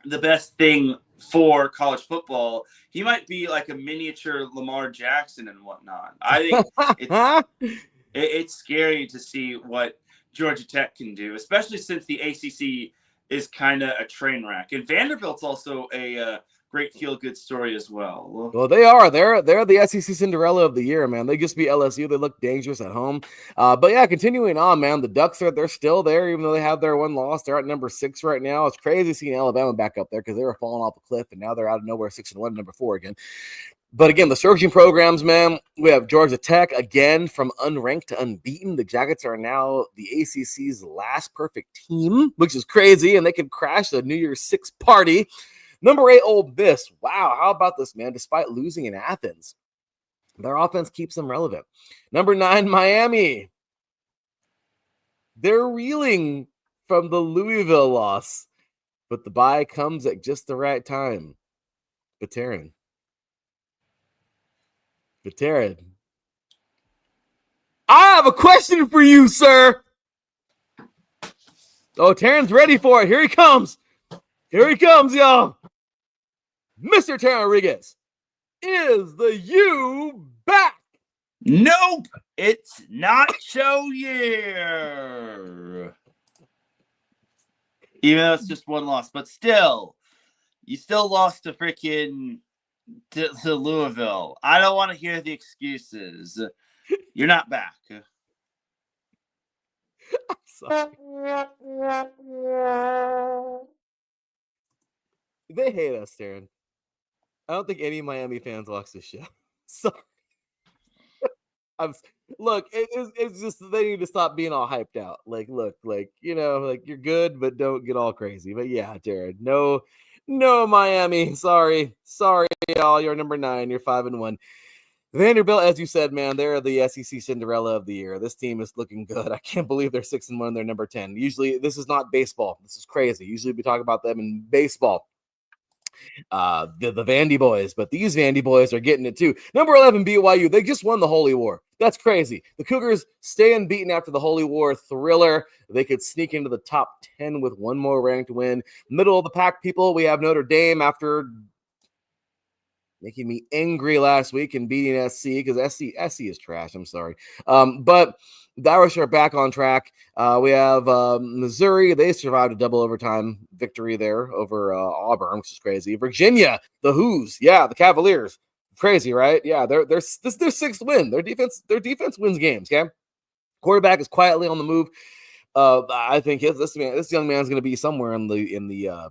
Speaker 2: the best thing for college football. He might be like a miniature Lamar Jackson and whatnot. I think it's scary to see what Georgia Tech can do, especially since the ACC is kind of a train wreck. And Vanderbilt's also a great feel-good story as well.
Speaker 1: Well, they are. They're the SEC Cinderella of the year, man. They just beat LSU. They look dangerous at home. But yeah, continuing on, man. The Ducks they're still there, even though they have their one loss. They're at number 6 right now. It's crazy seeing Alabama back up there because they were falling off a cliff, and now they're out of nowhere 6-1, number 4 again. But again, the surging programs, man. We have Georgia Tech again from unranked to unbeaten. The Jackets are now the ACC's last perfect team, which is crazy, and they could crash the New Year's 6 party. Number 8, Ole Miss. Wow, how about this, man? Despite losing in Athens, their offense keeps them relevant. Number 9, Miami. They're reeling from the Louisville loss, but the bye comes at just the right time. But Teran, I have a question for you, sir. Oh, Teran's ready for it. Here he comes. Here he comes, y'all. Mr. Teran Rodriguez, is the U back?
Speaker 2: Nope, it's not show year. Even though it's just one loss, but still, you still lost to freaking to Louisville. I don't want to hear the excuses. You're not back.
Speaker 1: They hate us, Teran. I don't think any Miami fans watch this show. Sorry. Look, it's just they need to stop being all hyped out. Like, look, like, you know, like you're good, but don't get all crazy. But yeah, Jared, no, Miami. Sorry, y'all. You're number 9. You're 5-1. Vanderbilt, as you said, man, they're the SEC Cinderella of the year. This team is looking good. I can't believe they're 6-1. They're number 10. Usually, this is not baseball. This is crazy. Usually, we talk about them in baseball. The Vandy boys, but these Vandy boys are getting it too. Number 11, BYU. They just won the Holy War. That's crazy. The Cougars stay unbeaten after the Holy War thriller. They could sneak into the top 10 with one more ranked win. Middle of the pack, people. We have Notre Dame after making me angry last week and beating SC because SC is trash. I'm sorry. But the Irish are back on track. We have Missouri. They survived a double overtime victory there over Auburn, which is crazy. Virginia, the Who's. Yeah, the Cavaliers. Crazy, right? Yeah, this is their 6th win. Their defense wins games. Okay, quarterback is quietly on the move. I think this young man's going to be somewhere in the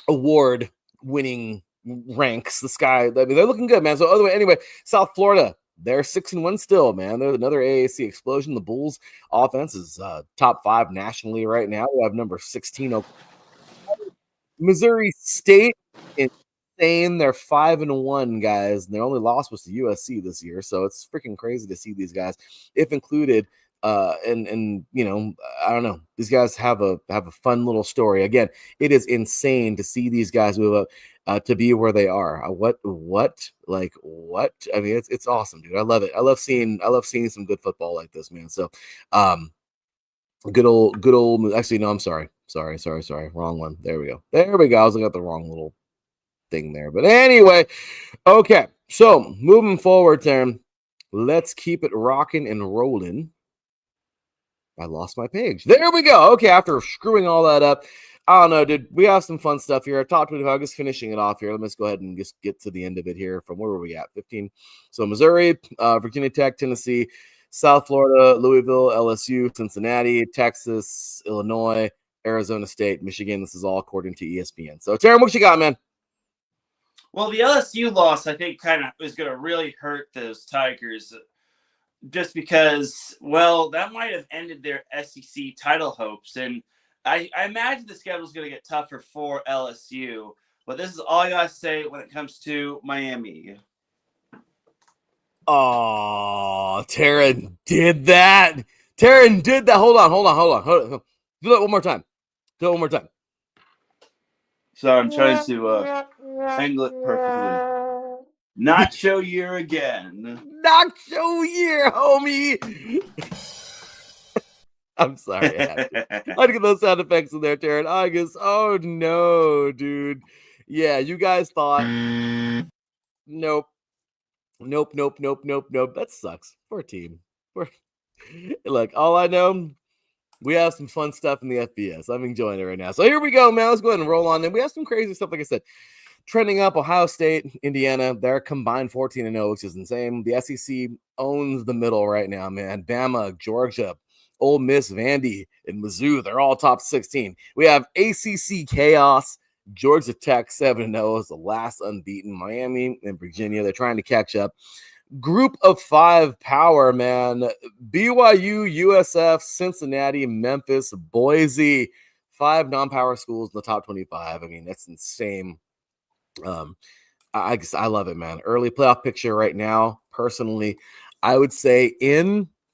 Speaker 1: award winning ranks. This guy, I mean, they're looking good, man. So anyway, South Florida, they're 6-1 still, man. They're another AAC explosion. The Bulls offense is top 5 nationally right now. We have number 16 Missouri State, insane. They're 5-1, guys. And their only loss was to USC this year. So it's freaking crazy to see these guys, if included. And you know, I don't know. These guys have a fun little story. Again, it is insane to see these guys move up to be where they are. What? I mean, it's awesome, dude. I love it. I love seeing some good football like this, man. So, good old. Actually, no, I'm sorry. Wrong one. There we go. I was looking at the wrong little thing there. But anyway, okay. So moving forward, Teran, let's keep it rocking and rolling. I lost my page. There we go. Okay, after screwing all that up, I don't know, dude. We have some fun stuff here. Top 25, just finishing it off here. Let's go ahead and just get to the end of it here. From where were we at? 15. So Missouri, Virginia Tech, Tennessee, South Florida, Louisville, LSU, Cincinnati, Texas, Illinois, Arizona State, Michigan. This is all according to ESPN. So, Teran, what you got, man?
Speaker 2: Well, the LSU loss, I think, kind of is going to really hurt those Tigers. Just because, well, that might have ended their SEC title hopes. And I imagine the schedule is going to get tougher for LSU. But this is all I got to say when it comes to Miami.
Speaker 1: Oh, Teran did that. Hold on. Do that one more time.
Speaker 2: So I'm trying to angle it perfectly. Nacho year again.
Speaker 1: Nacho year, homie. I'm sorry. I had to get those sound effects in there, Teran. I guess. Oh no, dude. Yeah, you guys thought. Nope. That sucks. Poor team. Look, all I know, we have some fun stuff in the FBS. I'm enjoying it right now. So here we go, man. Let's go ahead and roll on. And we have some crazy stuff, like I said. Trending up, Ohio State, Indiana, they're combined 14-0, which is insane. The SEC owns the middle right now, man. Bama, Georgia, Ole Miss, Vandy, and Mizzou, they're all top 16. We have ACC chaos. Georgia Tech 7-0 is the last unbeaten. Miami and Virginia, they're trying to catch up. Group of 5 power, man. BYU, USF, Cincinnati, Memphis, Boise. 5 non-power schools in the top 25. I mean, that's insane. I love it, man. Early playoff picture right now. Personally, I would say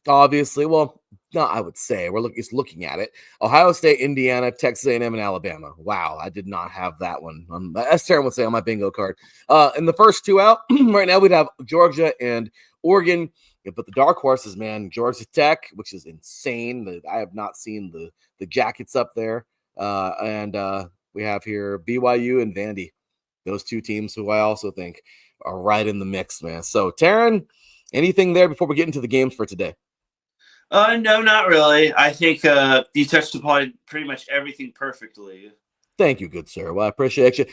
Speaker 1: obviously, well, not I would say we're looking at it. Ohio State, Indiana, Texas A&M, and Alabama. Wow, I did not have that one. As Teran would say on my bingo card. In the first 2 out right now, we'd have Georgia and Oregon. Yeah, but the dark horses, man, Georgia Tech, which is insane. I have not seen the jackets up there, and we have here BYU and Vandy. Those 2 teams who I also think are right in the mix, man. So, Teran, anything there before we get into the games for today?
Speaker 2: No, not really. I think you touched upon pretty much everything perfectly.
Speaker 1: Thank you, good sir. Well, I appreciate you.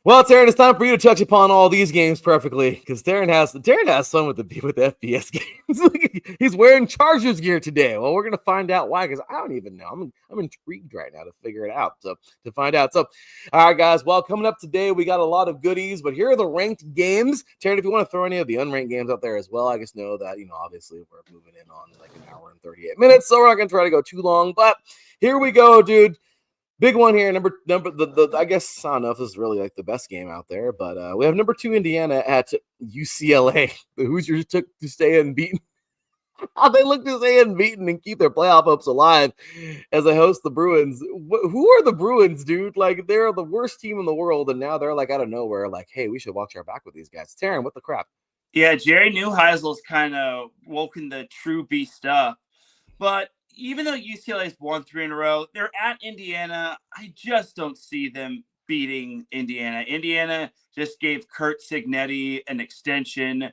Speaker 1: Well, Teran, it's time for you to touch upon all these games perfectly, because Teran has fun with the FBS games. He's wearing Chargers gear today. Well, we're gonna find out why, because I don't even know. I'm intrigued right now to figure it out. So to find out. So, all right, guys. Well, coming up today, we got a lot of goodies, but here are the ranked games. Teran, if you want to throw any of the unranked games out there as well, I just know that obviously we're moving in on like an hour and 38 minutes, so we're not gonna try to go too long. But here we go, dude. Big one here, I guess, I don't know if this is really like the best game out there, but we have number 2 Indiana at UCLA. The Hoosiers took to stay unbeaten. They look to stay unbeaten and keep their playoff hopes alive as they host the Bruins. Who are the Bruins, dude? Like, they're the worst team in the world, and now they're like out of nowhere, like, hey, we should watch our back with these guys. Teran, what the crap?
Speaker 2: Yeah, Jerry Neuheisel's kind of woken the true beast up, but even though UCLA's won 3 in a row, they're at Indiana. I just don't see them beating Indiana. Indiana just gave Kurt Signetti an extension.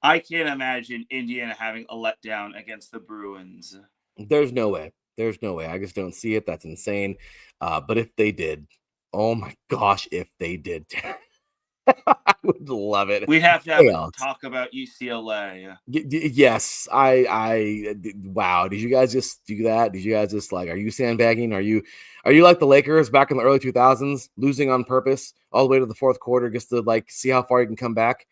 Speaker 2: I can't imagine Indiana having a letdown against the Bruins.
Speaker 1: There's no way. I just don't see it. That's insane. But if they did, oh my gosh, if they did. I would love it.
Speaker 2: We'd have to have
Speaker 1: Hey,
Speaker 2: a
Speaker 1: Alex.
Speaker 2: talk about UCLA.
Speaker 1: Yes, wow. Did you guys just do that? Did you guys just like, are you sandbagging? Are you like the Lakers back in the early 2000s, losing on purpose all the way to the fourth quarter just to like see how far you can come back?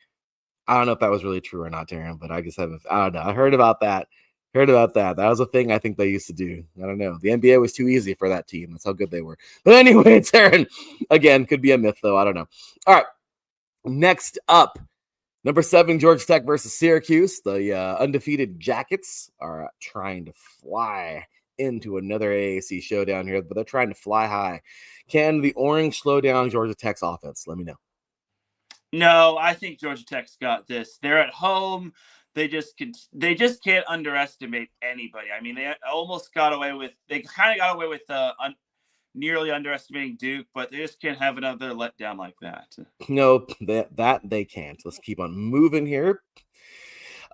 Speaker 1: I don't know if that was really true or not, Teran, but I just haven't. I don't know. I heard about that. That was a thing I think they used to do. I don't know. The NBA was too easy for that team. That's how good they were. But anyway, Teran, again, could be a myth though. I don't know. All right. Next up, number 7, Georgia Tech versus Syracuse. The undefeated Jackets are trying to fly into another AAC showdown here, but they're trying to fly high. Can the Orange slow down Georgia Tech's offense? Let me know.
Speaker 2: No, I think Georgia Tech's got this. They're at home. They just can't underestimate anybody. I mean, they almost got away with. They kind of got away with nearly underestimating Duke, but they just can't have another letdown like that.
Speaker 1: Nope, that they can't. Let's keep on moving here.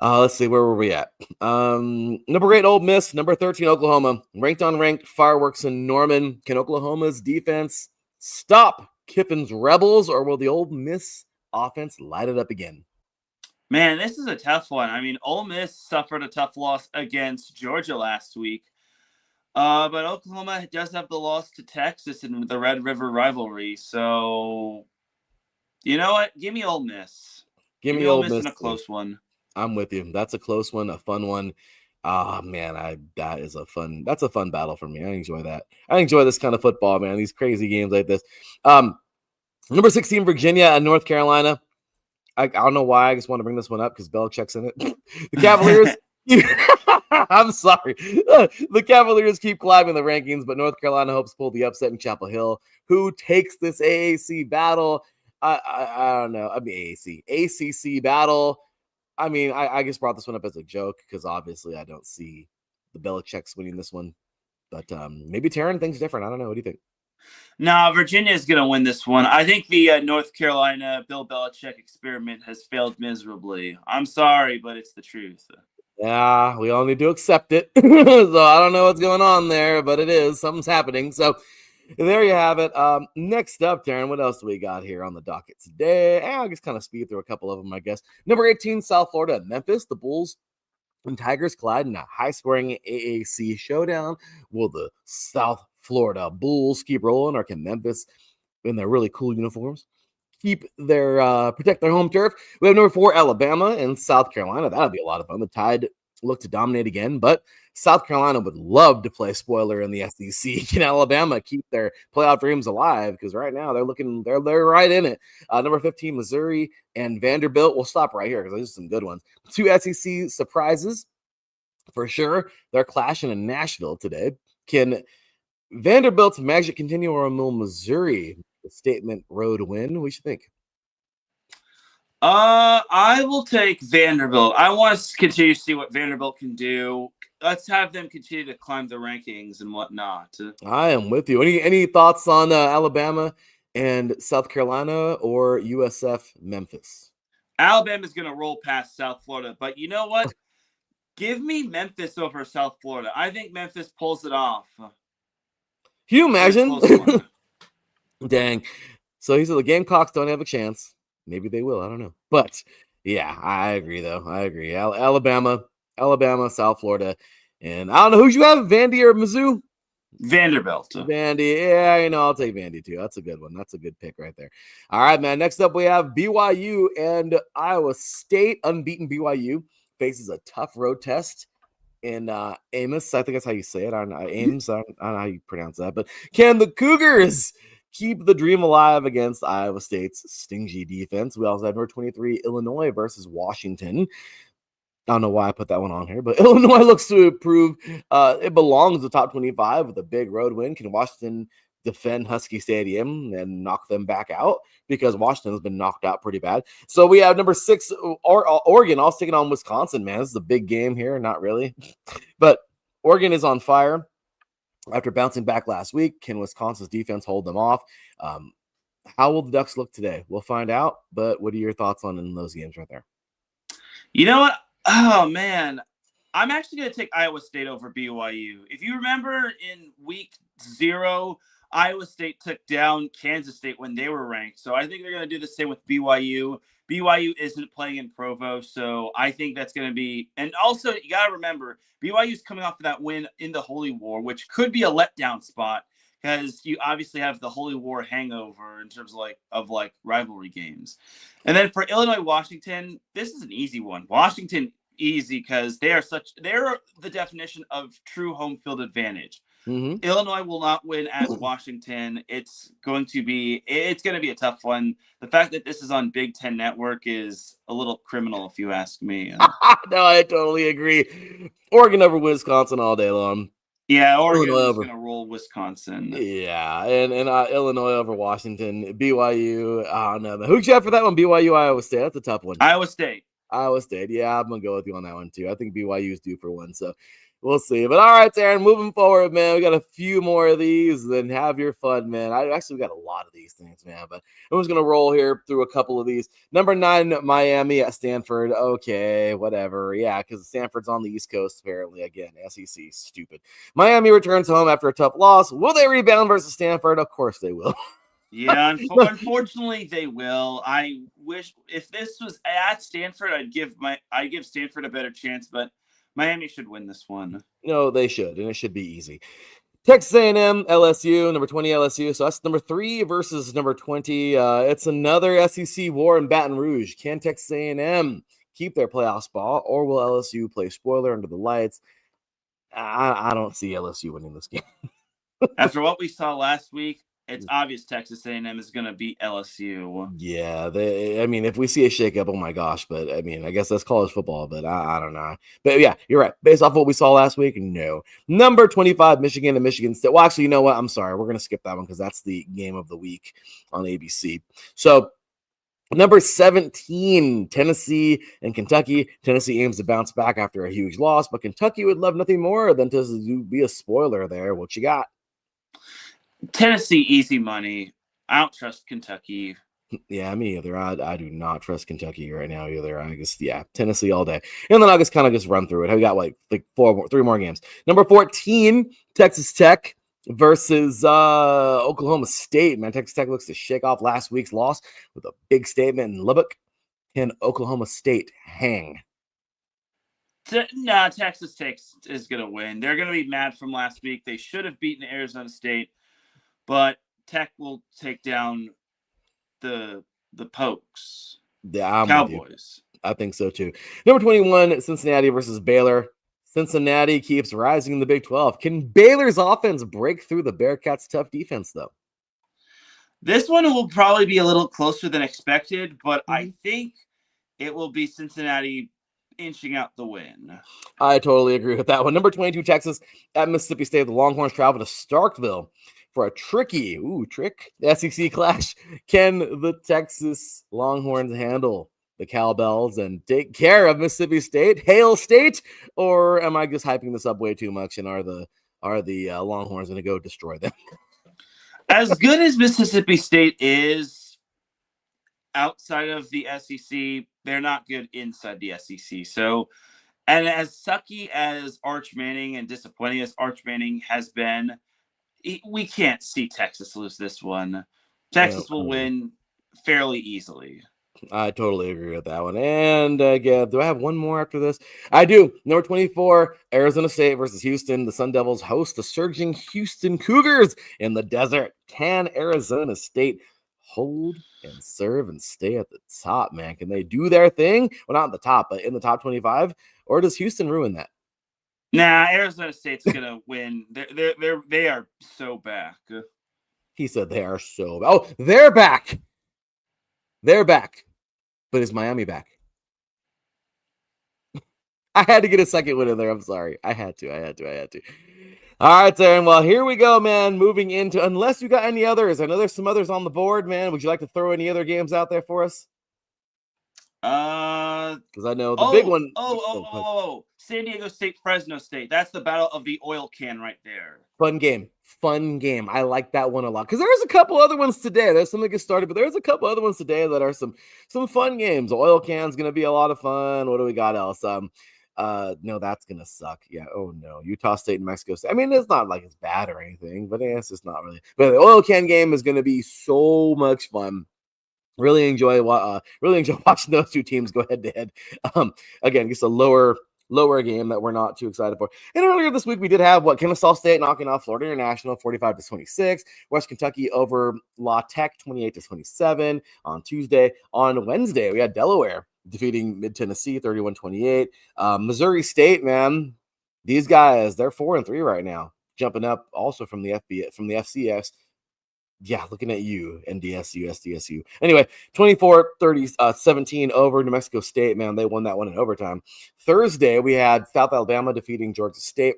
Speaker 1: Let's see, where were we at? Number 8, Ole Miss. Number 13, Oklahoma. Ranked on ranked, fireworks in Norman. Can Oklahoma's defense stop Kiffin's Rebels, or will the Ole Miss offense light it up again?
Speaker 2: Man, this is a tough one. I mean, Ole Miss suffered a tough loss against Georgia last week. But Oklahoma does have the loss to Texas in the Red River rivalry. So, you know what? Give me Ole Miss.
Speaker 1: Give me Ole Miss
Speaker 2: in a close one.
Speaker 1: I'm with you. That's a close one, a fun one. Oh man, that's a fun battle for me. I enjoy that. I enjoy this kind of football, man. These crazy games like this. Number 16, Virginia and North Carolina. I don't know why. I just want to bring this one up because Belichick's in it. The Cavaliers. I'm sorry. The Cavaliers keep climbing the rankings, but North Carolina hopes to pull the upset in Chapel Hill. Who takes this AAC battle? I don't know. I mean, ACC battle. I mean, I just brought this one up as a joke because obviously I don't see the Belichick's winning this one. But maybe Teran thinks different. I don't know. What do you think?
Speaker 2: No, Virginia is going to win this one. I think the North Carolina Bill Belichick experiment has failed miserably. I'm sorry, but it's the truth.
Speaker 1: Yeah, we all need to accept it. So I don't know what's going on there, but it is. Something's happening. So there you have it. Next up, Teran, what else do we got here on the docket today? I'll just kind of speed through a couple of them, I guess. Number 18, South Florida, Memphis. The Bulls and Tigers collide in a high-scoring AAC showdown. Will the South Florida Bulls keep rolling, or can Memphis, in their really cool uniforms, protect their home turf? We have number 4, Alabama and South Carolina. That'll be a lot of fun. The Tide look to dominate again, but South Carolina would love to play spoiler in the SEC. Can Alabama keep their playoff dreams alive? Because right now they're right in it. Number 15, Missouri and Vanderbilt. We'll stop right here because those are some good ones. 2 SEC surprises for sure. They're clashing in Nashville today. Can Vanderbilt's magic continue, or will Missouri the statement road win? We should think.
Speaker 2: I will take Vanderbilt. I want to continue to see what Vanderbilt can do. Let's have them continue to climb the rankings and whatnot.
Speaker 1: I am with you. Any thoughts on Alabama and South Carolina, or USF Memphis?
Speaker 2: Alabama's going to roll past South Florida, but you know what? Give me Memphis over South Florida. I think Memphis pulls it off.
Speaker 1: Can you imagine? Dang. So he said the Gamecocks don't have a chance. Maybe they will. I don't know. But yeah, I agree, though. I agree. Alabama, South Florida. And I don't know, who'd you have, Vandy or Mizzou?
Speaker 2: Vanderbilt.
Speaker 1: Vandy. Yeah, I'll take Vandy, too. That's a good one. That's a good pick right there. All right, man. Next up, we have BYU and Iowa State. Unbeaten BYU faces a tough road test in Amos. I think that's how you say it. I don't know. Ames. I don't know how you pronounce that. But can the Cougars keep the dream alive against Iowa State's stingy defense? We also have number 23, Illinois versus Washington. I don't know why I put that one on here, but Illinois looks to prove it belongs in the top 25 with a big road win. Can Washington defend Husky Stadium and knock them back out? Because Washington has been knocked out pretty bad. So we have number 6, Oregon, all sticking on Wisconsin, man. This is a big game here. Not really. But Oregon is on fire after bouncing back last week. Can Wisconsin's defense hold them off? How will the Ducks look today? We'll find out. But what are your thoughts on those games right there?
Speaker 2: You know what? Oh, man. I'm actually going to take Iowa State over BYU. If you remember in week 0, Iowa State took down Kansas State when they were ranked. So I think they're going to do the same with BYU. BYU isn't playing in Provo, so I think that's going to be – and also you got to remember, BYU's coming off of that win in the Holy War, which could be a letdown spot because you obviously have the Holy War hangover in terms of rivalry games. And then for Illinois-Washington, this is an easy one. Washington, easy because they're the definition of true home field advantage.
Speaker 1: Mm-hmm.
Speaker 2: Illinois will not win at Washington. It's going to be a tough one. The fact that this is on Big Ten Network is a little criminal, if you ask me.
Speaker 1: No, I totally agree. Oregon over Wisconsin all day long.
Speaker 2: Yeah, Oregon is going to roll Wisconsin.
Speaker 1: Yeah, and Illinois over Washington. BYU, no. Who'd you have for that one? BYU, Iowa State. That's a tough one.
Speaker 2: Iowa State. Yeah,
Speaker 1: I'm going to go with you on that one, too. I think BYU is due for one, so we'll see. But all right, Teran, moving forward, man, we got a few more of these. Then have your fun, man. We got a lot of these things, man. But I'm just going to roll here through a couple of these. Number 9, Miami at Stanford. Okay, whatever. Yeah, because Stanford's on the East Coast, apparently. Again, SEC, stupid. Miami returns home after a tough loss. Will they rebound versus Stanford? Of course they will.
Speaker 2: Yeah, unfortunately they will. I wish if this was at Stanford, I'd give Stanford a better chance, but Miami should win this one.
Speaker 1: No, they should, and it should be easy. Texas A&M, LSU, number 20 LSU. So that's number 3 versus number 20. It's another SEC war in Baton Rouge. Can Texas A&M keep their playoff spot, or will LSU play spoiler under the lights? I don't see LSU winning this game.
Speaker 2: After what we saw last week, it's obvious Texas A&M is going to beat LSU.
Speaker 1: Yeah, if we see a shakeup, oh my gosh. But, I guess that's college football, but I don't know. But, yeah, you're right. Based off what we saw last week, no. Number 25, Michigan and Michigan State. Well, actually, you know what? I'm sorry. We're going to skip that one because that's the game of the week on ABC. So, number 17, Tennessee and Kentucky. Tennessee aims to bounce back after a huge loss, but Kentucky would love nothing more than to be a spoiler there. What you got?
Speaker 2: Tennessee, easy money. I don't trust Kentucky.
Speaker 1: Yeah, me either. I do not trust Kentucky right now either. I guess, yeah, Tennessee all day. And then I'll just kind of just run through it. We got like 3 more games. Number 14, Texas Tech versus Oklahoma State. Man, Texas Tech looks to shake off last week's loss with a big statement in Lubbock. Can Oklahoma State hang?
Speaker 2: No, Texas Tech is going to win. They're going to be mad from last week. They should have beaten Arizona State, but Tech will take down the Pokes.
Speaker 1: Yeah,
Speaker 2: Cowboys.
Speaker 1: I think so too. Number 21, Cincinnati versus Baylor. Cincinnati keeps rising in the Big 12. Can Baylor's offense break through the Bearcats' tough defense, though?
Speaker 2: This one will probably be a little closer than expected, but I think it will be Cincinnati inching out the win.
Speaker 1: I totally agree with that one. Number 22, Texas at Mississippi State. The Longhorns travel to Starkville for a tricky SEC clash. Can the Texas Longhorns handle the Cowbells and take care of Mississippi State, Hail State, or am I just hyping this up way too much? And are the Longhorns going to go destroy them?
Speaker 2: As good as Mississippi State is outside of the SEC, they're not good inside the SEC. So, and as sucky as Arch Manning and disappointing as Arch Manning has been, we can't see Texas lose this one. Texas will win fairly easily.
Speaker 1: I totally agree with that one. And again, do I have one more after this? I do. Number 24, Arizona State versus Houston. The Sun Devils host the surging Houston Cougars in the desert. Can Arizona State hold and serve and stay at the top, man? Can they do their thing? Well, not at the top, but in the top 25? Or does Houston ruin that?
Speaker 2: Nah, Arizona State's gonna win. They are so back.
Speaker 1: He said they are so. Oh, they're back. They're back. But is Miami back? I had to get a second one in there. I'm sorry. I had to. All right, Teran. Well, here we go, man. Moving into, unless you got any others. I know there's some others on the board, man. Would you like to throw any other games out there for us? Because I know the big one.
Speaker 2: San Diego State, Fresno State. That's the battle of the oil can right there.
Speaker 1: Fun game. I like that one a lot because there's a couple other ones today. There's some that get started, but there's a couple other ones today that are some fun games. Oil can's going to be a lot of fun. What do we got else? No, that's gonna suck. Yeah. Oh no, Utah State and Mexico State. I mean, it's not like it's bad or anything, but it's just not really. But the oil can game is gonna be so much fun. Really enjoy watching those two teams go head to head. Again, just a lower game that we're not too excited for. And earlier this week, we did have Kennesaw State knocking off Florida International 45-26. West Kentucky over La Tech 28-27 on Tuesday. On Wednesday, we had Delaware defeating Mid Tennessee 31-28. Missouri State, man, these guys, they're 4-3 right now, jumping up also from the FCS. Yeah, looking at you, NDSU, SDSU. Anyway, 24-17 over New Mexico State. Man, they won that one in overtime. Thursday, we had South Alabama defeating Georgia State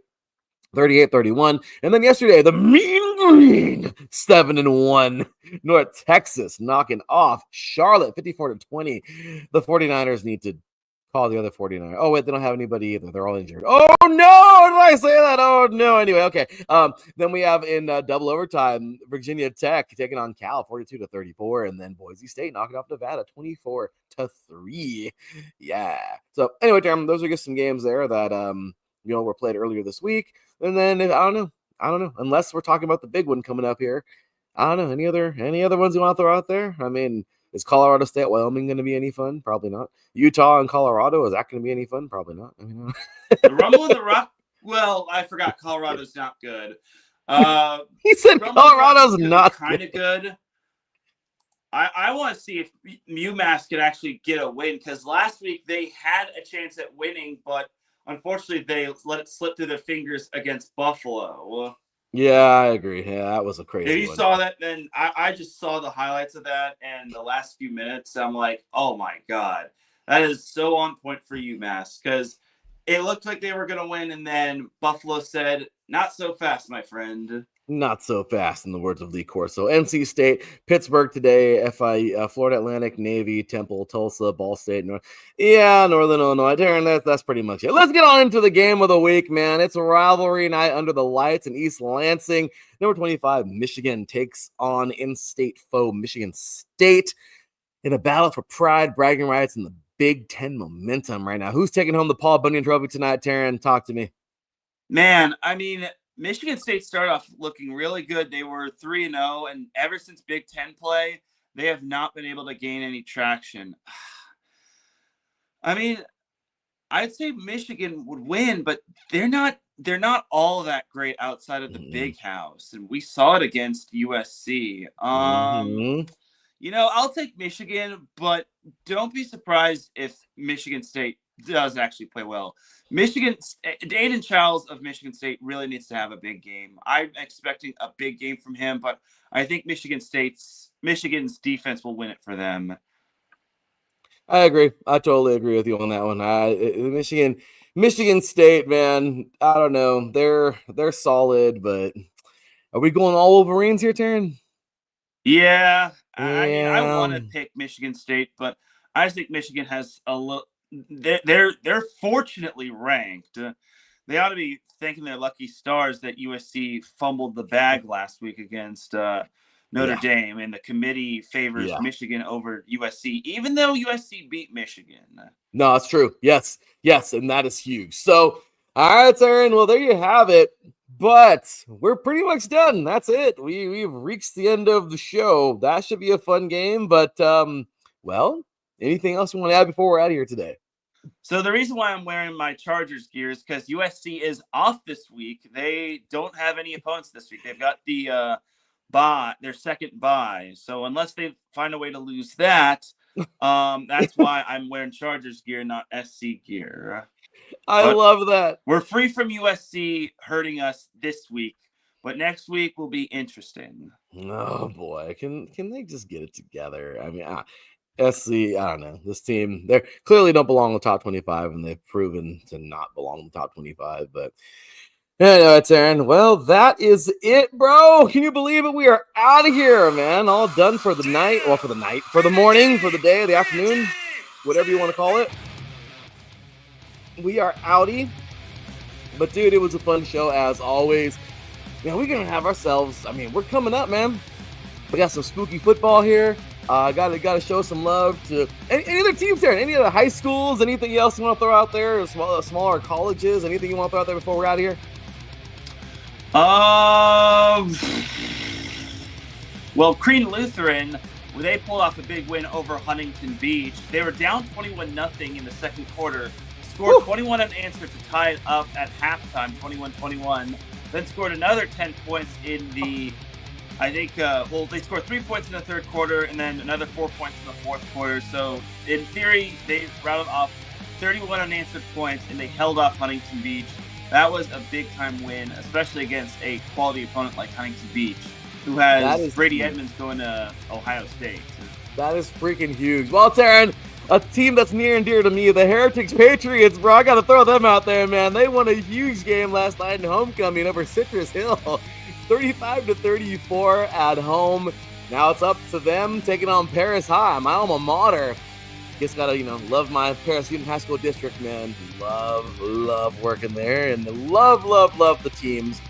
Speaker 1: 38-31. And then yesterday, the Mean Green 7-1. North Texas knocking off Charlotte 54-20. The 49ers need to call the other 49. Oh, wait, they don't have anybody either. They're all injured. Oh, no! Did I say that? Oh, no. Anyway, okay. Then we have in double overtime, Virginia Tech taking on Cal 42-34, and then Boise State knocking off Nevada 24-3. Yeah. So, anyway, Jeremy, those are just some games there that, were played earlier this week. And then, I don't know. Unless we're talking about the big one coming up here. I don't know. Any other ones you want to throw out there? I mean, is Colorado State, Wyoming going to be any fun? Probably not. Utah and Colorado, is that going to be any fun? Probably not. I mean,
Speaker 2: the Rumble and the Rock. Well, I forgot Colorado's not good.
Speaker 1: He said Rumble Colorado's not
Speaker 2: kind of good. I want to see if UMass could actually get a win, because last week they had a chance at winning, but unfortunately they let it slip through their fingers against Buffalo.
Speaker 1: Yeah, I agree. Yeah, that was a crazy
Speaker 2: If you
Speaker 1: one.
Speaker 2: saw that, then I just saw the highlights of that and the last few minutes. I'm like, oh my God, that is so on point for UMass, because it looked like they were going to win. And then Buffalo said, not so fast, my friend.
Speaker 1: Not so fast, in the words of Lee Corso. NC State, Pittsburgh today, FIU, Florida Atlantic, Navy, Temple, Tulsa, Ball State, Northern Illinois. Darren, that's pretty much it. Let's get on into the game of the week, man. It's a rivalry night under the lights in East Lansing. Number 25, Michigan takes on in-state foe Michigan State in a battle for pride, bragging rights, and the Big Ten momentum right now. Who's taking home the Paul Bunyan Trophy tonight, Taryn? Talk to me.
Speaker 2: Man, I mean, Michigan State started off looking really good. They were 3-0, and ever since Big Ten play, they have not been able to gain any traction. I mean, I'd say Michigan would win, but they're not all that great outside of the big house, and we saw it against USC. I'll take Michigan, but don't be surprised if Michigan State does actually play well. Aiden Childs of Michigan State really needs to have a big game. I'm expecting a big game from him, but I think Michigan's defense will win it for them.
Speaker 1: I agree. I totally agree with you on that one. Michigan State, man, I don't know. They're solid, but are we going all Wolverines here, Taryn?
Speaker 2: Yeah. I want to pick Michigan State, but I just think Michigan has a little. They're fortunately ranked. They ought to be thanking their lucky stars that USC fumbled the bag last week against Notre Dame, and the committee favors Michigan over USC, even though USC beat Michigan.
Speaker 1: No, it's true. Yes, and that is huge. So, all right, Aaron. Well, there you have it. But we're pretty much done. That's it. We've reached the end of the show. That should be a fun game. But, anything else you want to add before we're out of here today?
Speaker 2: So the reason why I'm wearing my Chargers gear is because USC is off this week. They don't have any opponents this week. They've got the their second bye. So unless they find a way to lose that, that's why I'm wearing Chargers gear, not SC gear.
Speaker 1: I love that.
Speaker 2: We're free from USC hurting us this week, but next week will be interesting.
Speaker 1: Oh boy, can they just get it together? I mean, SC, I don't know. This team, they clearly don't belong in the top 25, and they've proven to not belong in the top 25. But anyway, Aaron. Well, that is it, bro. Can you believe it? We are out of here, man. All done for the night, for the morning, for the day, the afternoon, whatever you want to call it. We are outie. But dude, it was a fun show as always. We're gonna have ourselves. I mean, we're coming up, man. We got some spooky football here. Gotta show some love to any other teams there, any other high schools, anything else you want to throw out there, smaller colleges, anything you want to throw out there before we're out of here?
Speaker 4: Well, Crean Lutheran, they pulled off a big win over Huntington Beach. They were down 21-0 in the second quarter, scored 21 unanswered to tie it up at halftime, 21-21. Then scored another 10 points in the, they scored 3 points in the third quarter and then another 4 points in the fourth quarter. So in theory, they rattled off 31 unanswered points and they held off Huntington Beach. That was a big time win, especially against a quality opponent like Huntington Beach, who has Brady Edmonds going to Ohio State.
Speaker 1: That is freaking huge. Well, Teran, a team that's near and dear to me, the Heretics Patriots, bro. I got to throw them out there, man. They won a huge game last night in homecoming over Citrus Hill, 35-34 at home. Now it's up to them taking on Paris High, my alma mater. Just gotta, love my Paris Union High School district, man. Love working there, and love the teams,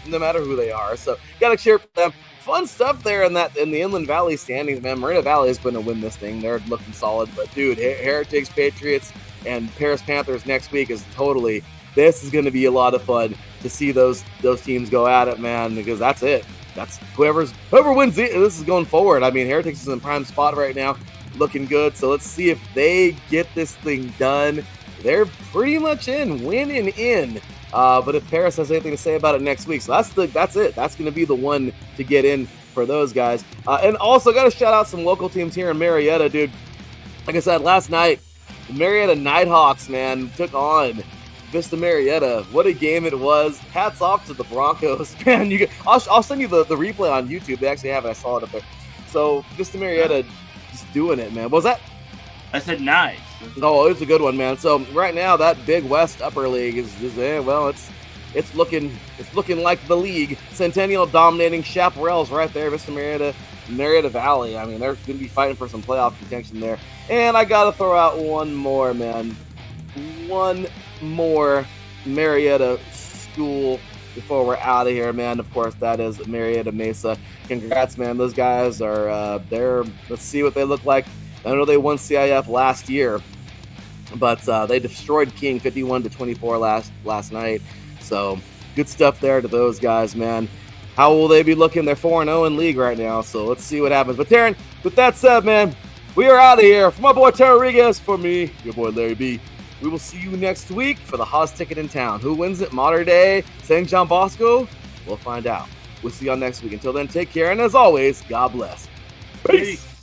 Speaker 1: no matter who they are. So gotta cheer for them. Fun stuff there in the Inland Valley standings, man. Moreno Valley is going to win this thing. They're looking solid, but dude, Heretics, Patriots, and Paris Panthers next week is this is going to be a lot of fun to see those teams go at it, man. Because that's it. That's whoever wins this is going forward. I mean, Heretics is in prime spot right now, looking good. So let's see if they get this thing done. They're pretty much winning in. But if Paris has anything to say about it next week, so that's it. That's going to be the one to get in for those guys. And also got to shout out some local teams here in Marietta, dude. Like I said, last night, the Marietta Nighthawks, man, took on Vista Marietta. What a game it was. Hats off to the Broncos, man. I'll send you the replay on YouTube. They actually have it. I saw it up there. So Vista Marietta just doing it, man. What was that?
Speaker 4: I said nice.
Speaker 1: Oh, it's a good one, man. So right now, that Big West Upper League is it's looking like the league. Centennial dominating Chaparral's right there. Vista Marietta Valley. I mean, they're going to be fighting for some playoff contention there. And I got to throw out one more, man. One more Marietta school before we're out of here, man. Of course, that is Marietta Mesa. Congrats, man. Those guys are there. Let's see what they look like. I know they won CIF last year, but they destroyed King 51-24 last night. So good stuff there to those guys, man. How will they be looking? They're 4-0 in league right now, so let's see what happens. But Teran, with that said, man, we are out of here. For my boy Teran Rodriguez, for me, your boy Larry B. We will see you next week for the hottest ticket in town. Who wins it? Mater Dei, St. John Bosco? We'll find out. We'll see y'all next week. Until then, take care, and as always, God bless. Peace.